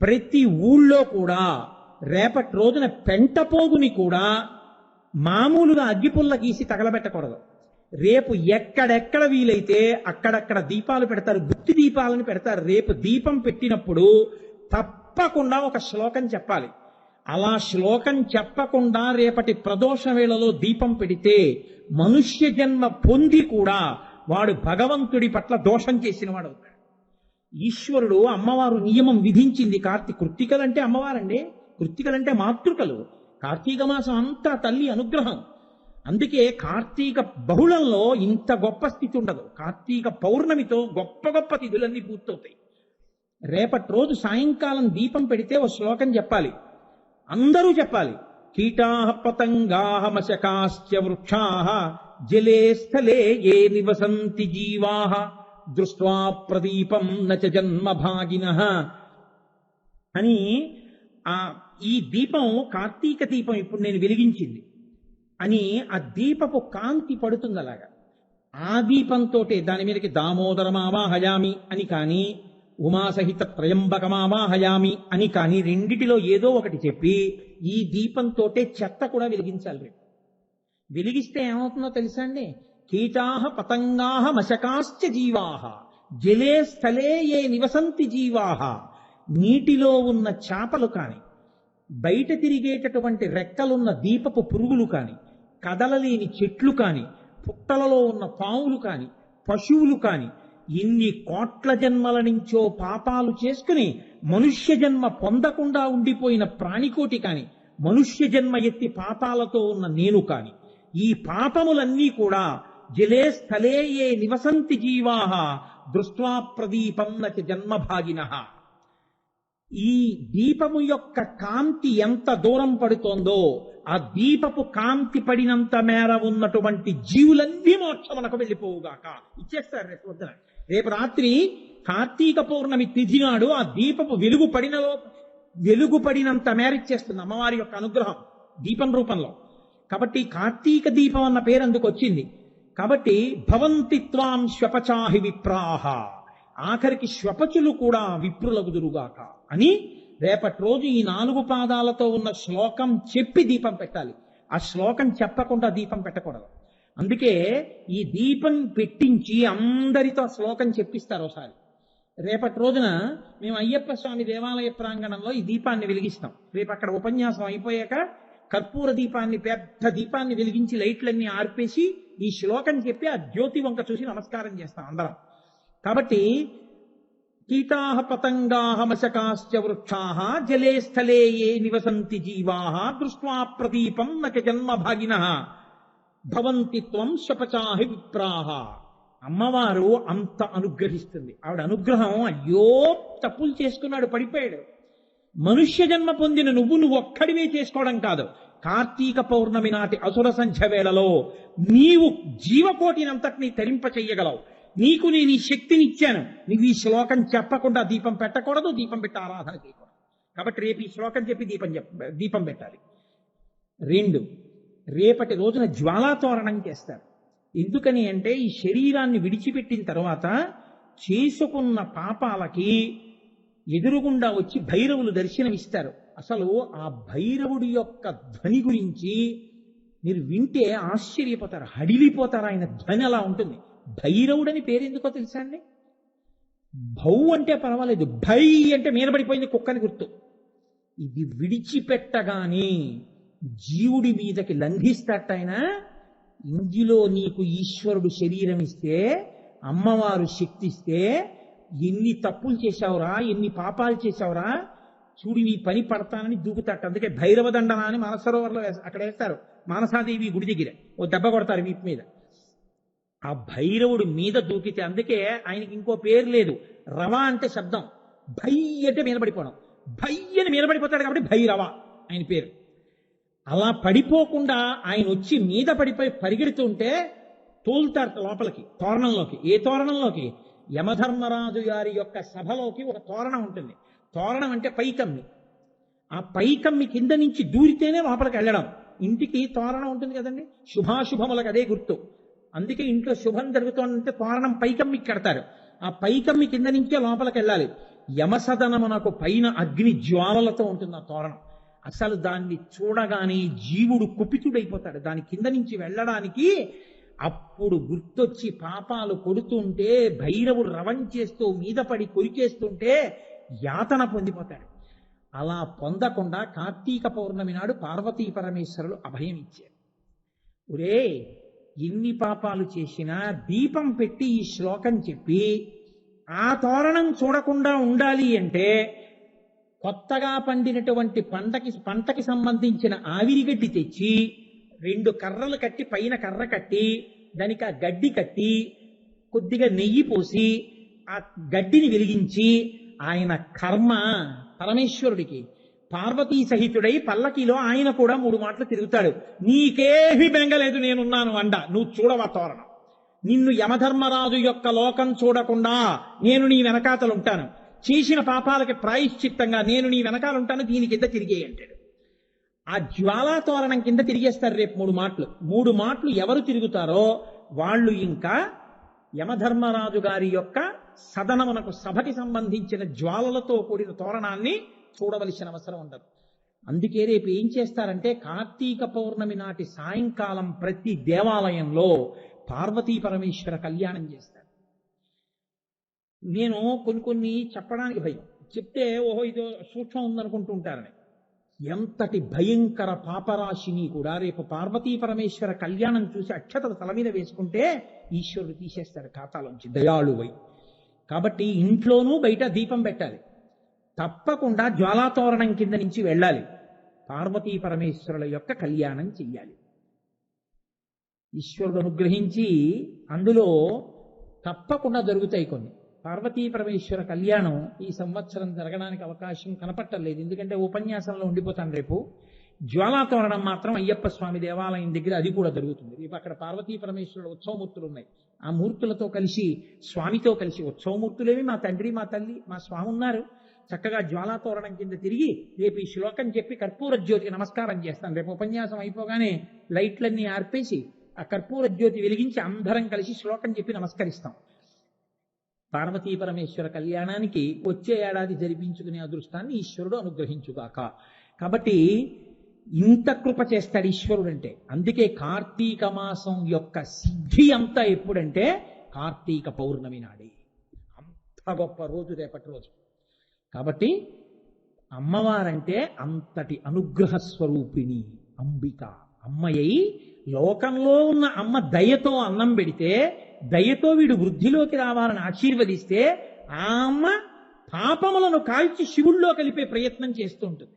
ప్రతి ఊళ్ళో కూడా రేపటి రోజున పెంటపోగుని కూడా మామూలుగా అగ్గిపుల్ల గీసి తగలబెట్టకూడదు. రేపు ఎక్కడెక్కడ వీలైతే అక్కడక్కడ దీపాలు పెడతారు, గుత్తి దీపాలను పెడతారు. రేపు దీపం పెట్టినప్పుడు తప్పకుండా ఒక శ్లోకం చెప్పాలి. అలా శ్లోకం చెప్పకుండా రేపటి ప్రదోష వేళలో దీపం పెడితే మనుష్య జన్మ పొంది కూడా వాడు భగవంతుడి పట్ల దోషం చేసిన వాడు అవుతాడు. ఈశ్వరుడు అమ్మవారు నియమం విధించింది. కృత్తికలంటే అమ్మవారండి, కృత్తికలంటే మాతృకలు. కార్తీక మాసం అంతా తల్లి అనుగ్రహం. అందుకే కార్తీక బహుళంలో ఇంత గొప్ప స్థితి ఉండదు. కార్తీక పౌర్ణమితో గొప్ప గొప్ప తిథులన్నీ పూర్తవుతాయి. రేపటి రోజు సాయంకాలం దీపం పెడితే ఓ శ్లోకం చెప్పాలి, అందరూ చెప్పాలి. కీటాః పతంగాః మశకాశ్చ వృక్షాః జలే స్థలే ఏ నివసంతి జీవాః దృష్ట్వా ప్రదీపం నచ జన్మ భాగినః అని. ఈ దీపం కార్తీక దీపం ఇప్పుడు నేను వెలిగించింది అని ఆ దీపపు కాంతి పడుతుంది. అలాగా ఆ దీపంతో దాని మీదకి దామోదరమావాహయామి అని కానీ, ఉమాసహిత త్రయంబకమావాహయామి అని కానీ, రెండిటిలో ఏదో ఒకటి చెప్పి ఈ దీపంతో చెత్త కూడా వెలిగించాలి. రేపు వెలిగిస్తే ఏమవుతుందో తెలుసా అండి? కీటాః పతంగాః మశకాశ్చ జీవాః జలే స్థలే ఏ నివసంతి జీవాః. నీటిలో ఉన్న చేపలు కాని, బయట తిరిగేటటువంటి రెక్కలున్న దీపపు పురుగులు కాని, కదలలేని చెట్లు కాని, పుట్టలలో ఉన్న పాములు కాని, పశువులు కాని, ఇన్ని కోట్ల జన్మల నుంచో పాపాలు చేసుకుని మనుష్య జన్మ పొందకుండా ఉండిపోయిన ప్రాణికోటి కాని, మనుష్య జన్మ ఎత్తి పాపాలతో ఉన్న నేను కాని, ఈ పాపములన్నీ కూడా జలే స్థలే ఏ నివసంతి జీవా దృష్ట్వా ప్రదీపం నచ జన్మభాగినః. ఈ దీపము యొక్క కాంతి ఎంత దూరం పడుతోందో ఆ దీపపు కాంతి పడినంత మేర ఉన్నటువంటి జీవులన్నీ మోక్షమునకు వెళ్ళిపోవుగాక. ఇచ్చేస్తారు రేపు పొద్దున. రేపు రాత్రి కార్తీక పౌర్ణమి తిథి నాడు ఆ దీపపు వెలుగు పడినంత మేర ఇచ్చేస్తుంది అమ్మవారి యొక్క అనుగ్రహం దీపం రూపంలో. కాబట్టి కార్తీక దీపం అన్న పేరు అందుకు వచ్చింది. కాబట్టి భవంతి త్వాం శ్వపచాహి విప్రాహ, ఆఖరికి శ్వపచులు కూడా విప్రులగుదురుగాక అని రేపటి రోజు ఈ 4 పాదాలతో ఉన్న శ్లోకం చెప్పి దీపం పెట్టాలి. ఆ శ్లోకం చెప్పకుండా దీపం పెట్టకూడదు. అందుకే ఈ దీపం పెట్టించి అందరితో ఆ శ్లోకం చెప్పిస్తారు ఒకసారి. రేపటి రోజున మేము అయ్యప్ప స్వామి దేవాలయ ప్రాంగణంలో ఈ దీపాన్ని వెలిగిస్తాం. రేపు అక్కడ ఉపన్యాసం అయిపోయాక కర్పూర దీపాన్ని, పెద్ద దీపాన్ని వెలిగించి లైట్లన్నీ ఆర్పేసి ఈ శ్లోకం చెప్పి ఆ జ్యోతి వంక చూసి నమస్కారం చేస్తాం అందరం. కాబట్టి కీటాహ పతంగాహ మశకాశ్చ వృక్షాః జలే స్థలే ఏ నివసంతి జీవాః దృష్ట్వా ప్రదీపం నచ జన్మభాగినః భవంతి త్వం శపచాహి విప్రాః. అమ్మవారు అంత అనుగ్రహిస్తుంది. ఆవిడ అనుగ్రహం అయ్యో తప్పులు చేసుకున్నాడు పడిపోయాడు. మనుష్య జన్మ పొందిన నువ్వు ఒక్కడివే చేసుకోవడం కాదు, కార్తీక పౌర్ణమి నాటి అసుర సంధ్య వేళలో నీవు జీవకోటినంతటినీ తరింప చెయ్యగలవు. నీకు నేను ఈ శక్తినిచ్చాను. నువ్వు ఈ శ్లోకం చెప్పకుండా దీపం పెట్టకూడదు, దీపం పెట్టి ఆరాధన చేయకూడదు. కాబట్టి రేపు ఈ శ్లోకం చెప్పి దీపం పెట్టాలి. 2, రేపటి రోజున జ్వాలాతోరణం చేస్తారు. ఎందుకని అంటే ఈ శరీరాన్ని విడిచిపెట్టిన తర్వాత చేసుకున్న పాపాలకి ఎదురుగుండా వచ్చి భైరవులు దర్శనమిస్తారు. అసలు ఆ భైరవుడి యొక్క ధ్వని గురించి మీరు వింటే ఆశ్చర్యపోతారు, హడిలిపోతారు. ఆయన ధ్వని అలా ఉంటుంది. భైరవుడని పేరు ఎందుకో తెలుసా అండి? భౌ అంటే పర్వాలేదు, భై అంటే మీద పడిపోయింది కుక్కని గుర్తు. ఇది విడిచిపెట్టగానే జీవుడి మీదకి లంఘిస్తాట ఆయన. ఇందులో నీకు ఈశ్వరుడు శరీరం ఇస్తే, అమ్మవారు శక్తి ఇస్తే, ఎన్ని తప్పులు చేశావురా, ఎన్ని పాపాలు చేశావురా, చూడు నీ పని పడతానని దూకుతాట. అందుకే భైరవ దండన అని మానసరోవర్లో అక్కడ వేస్తారు. మానసాదేవి గుడి దగ్గర ఓ దెబ్బ కొడతారు వీపు మీద. ఆ భైరవుడు మీద దూకితే, అందుకే ఆయనకి ఇంకో పేరు లేదు. రవ అంటే శబ్దం, భై అంటే మీద పడిపోవడం. భై అని మీద పడిపోతాడు కాబట్టి భైరవ ఆయన పేరు. అలా పడిపోకుండా ఆయన వచ్చి మీద పడిపోయి పరిగెడుతుంటే తోలుతారు లోపలికి, తోరణంలోకి. ఏ తోరణంలోకి? యమధర్మరాజు గారి యొక్క సభలోకి ఒక తోరణం ఉంటుంది. తోరణం అంటే పైకమ్మి. ఆ పైకమ్మి కింద నుంచి దూరితేనే లోపలికి వెళ్ళడం. ఇంటికి తోరణం ఉంటుంది కదండి, శుభాశుభములకు అదే గుర్తు. అందుకే ఇంట్లో శుభం జరుగుతోందంటే తోరణం పైకమ్మికి కడతారు. ఆ పైకమ్మి కింద నుంచే లోపలికి వెళ్ళాలి. యమసదనమునకు పైన అగ్ని జ్వాలలతో ఉంటుంది ఆ తోరణం. అసలు దాన్ని చూడగానే జీవుడు కుపితుడైపోతాడు దాని కింద నుంచి వెళ్ళడానికి. అప్పుడు గుర్తొచ్చి పాపాలు కొడుతుంటే, భైరవుడు రవం చేస్తూ మీద పడి కొరికేస్తుంటే యాతన పొందిపోతాడు. అలా పొందకుండా కార్తీక పౌర్ణమి నాడు పార్వతీ పరమేశ్వరులు అభయం ఇచ్చారు. ఒరే, ఎన్ని పాపాలు చేసినా దీపం పెట్టి ఈ శ్లోకం చెప్పి ఆ తోరణం చూడకుండా ఉండాలి అంటే కొత్తగా పండినటువంటి పంటకి సంబంధించిన ఆవిరిగడ్డి తెచ్చి 2 కర్రలు కట్టి, పైన కర్ర కట్టి, దానికి ఆ గడ్డి కట్టి, కొద్దిగా నెయ్యి పోసి ఆ గడ్డిని వెలిగించి, ఆయన కర్మ పరమేశ్వరుడికి పార్వతీ సహితుడై పల్లకిలో ఆయన కూడా 3 మాటలు తిరుగుతాడు. నీకేమీ బెంగలేదు, నేనున్నాను అండ. నువ్వు చూడవా తోరణం. నిన్ను యమధర్మరాజు యొక్క లోకం చూడకుండా నేను నీ వెనకాతలుంటాను. చేసిన పాపాలకి ప్రాయశ్చిత్తంగా నేను నీ వెనకాలంటాను, దీని కింద తిరిగే అంటాడు. ఆ జ్వాలా తోరణం కింద తిరిగేస్తారు రేపు 3 మాటలు. 3 మాటలు ఎవరు తిరుగుతారో వాళ్ళు ఇంకా యమధర్మరాజు గారి యొక్క సదనమునకు, సభకి సంబంధించిన జ్వాలలతో కూడిన తోరణాన్ని చూడవలసిన అవసరం ఉండదు. అందుకే రేపు ఏం చేస్తారంటే కార్తీక పౌర్ణమి నాటి సాయంకాలం ప్రతి దేవాలయంలో పార్వతీ పరమేశ్వర కళ్యాణం చేస్తారు. నేను కొన్ని చెప్పడానికి భయం, చెప్తే ఓహో ఇదో సూక్ష్మం ఉందనుకుంటూ ఉంటారని. ఎంతటి భయంకర పాపరాశిని కూడా రేపు పార్వతీ పరమేశ్వర కళ్యాణం చూసి అక్షతలు తల మీద వేసుకుంటే ఈశ్వరుడు తీసేస్తాడు ఖాతాలోంచి, దయాళువై. కాబట్టి ఇంట్లోనూ బయట దీపం పెట్టాలి. తప్పకుండా జ్వాలాతోరణం కింద నుంచి వెళ్ళాలి. పార్వతీ పరమేశ్వరుల యొక్క కళ్యాణం చెయ్యాలి. ఈశ్వరుడు అనుగ్రహించి అందులో తప్పకుండా జరుగుతాయి కొన్ని. పార్వతీ పరమేశ్వర కళ్యాణం ఈ సంవత్సరం జరగడానికి అవకాశం కనపట్టలేదు, ఎందుకంటే ఉపన్యాసంలో ఉండిపోతాను. రేపు జ్వాలాతోరణం మాత్రం అయ్యప్ప స్వామి దేవాలయం దగ్గర అది కూడా జరుగుతుంది. రేపు అక్కడ పార్వతీ పరమేశ్వరుడు ఉత్సవమూర్తులు ఉన్నాయి. ఆ మూర్తులతో కలిసి స్వామితో కలిసి ఉత్సవమూర్తులేమి మా తండ్రి మా తల్లి మా స్వామి ఉన్నారు. చక్కగా జ్వాలాతోరణం కింద తిరిగి రేపు ఈ శ్లోకం చెప్పి కర్పూర జ్యోతికి నమస్కారం చేస్తాను. రేపు ఉపన్యాసం అయిపోగానే లైట్లన్నీ ఆర్పేసి ఆ కర్పూర జ్యోతి వెలిగించి అందరం కలిసి శ్లోకం చెప్పి నమస్కరిస్తాం. పార్వతీ పరమేశ్వర కళ్యాణానికి వచ్చే ఏడాది జరిపించుకునే అదృష్టాన్ని ఈశ్వరుడు అనుగ్రహించుగాక. కాబట్టి ఇంత కృప చేస్తాడు ఈశ్వరుడు అంటే. అందుకే కార్తీక మాసం యొక్క సిద్ధి అంతా ఎప్పుడంటే కార్తీక పౌర్ణమి నాడే. అంత గొప్ప రోజు రేపటి రోజు. కాబట్టి అమ్మవారంటే అంతటి అనుగ్రహ స్వరూపిణి అంబిక. అమ్మయ్యి లోకంలో ఉన్న అమ్మ దయతో అన్నం పెడితే, దయతో వీడు వృద్ధిలోకి రావాలని ఆశీర్వదిస్తే, ఆ అమ్మ పాపములను కాల్చి శివుల్లో కలిపే ప్రయత్నం చేస్తూ ఉంటుంది.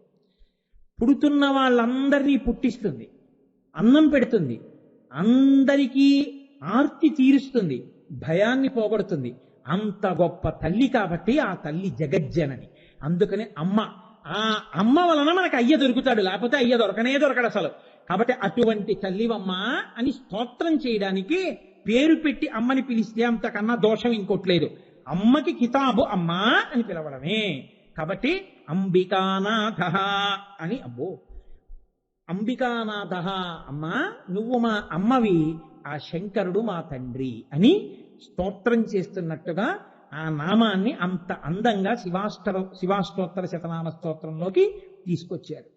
పుడుతున్న వాళ్ళందరినీ పుట్టిస్తుంది, అన్నం పెడుతుంది, అందరికీ ఆర్తి తీరుస్తుంది, భయాన్ని పోగొడుతుంది. అంత గొప్ప తల్లి కాబట్టి ఆ తల్లి జగజ్జనని. అందుకని అమ్మ, ఆ అమ్మ వలన మనకు అయ్య దొరుకుతాడు, లేకపోతే అయ్య దొరకడు అసలు. కాబట్టి అటువంటి తల్లివమ్మ అని స్తోత్రం చేయడానికి పేరు పెట్టి అమ్మని పిలిస్తే అంతకన్నా దోషం ఇంకోట్లేదు. అమ్మకి కితాబు అమ్మా అని పిలవడమే. కాబట్టి అంబికానాథ అని, అబ్బో అంబికానాథ, అమ్మా నువ్వు మా అమ్మవి, ఆ శంకరుడు మా తండ్రి అని స్తోత్రం చేస్తున్నట్టుగా ఆ నామాన్ని అంత అందంగా శివాష్టోత్తర శతనామ స్తోత్రంలోకి తీసుకొచ్చారు.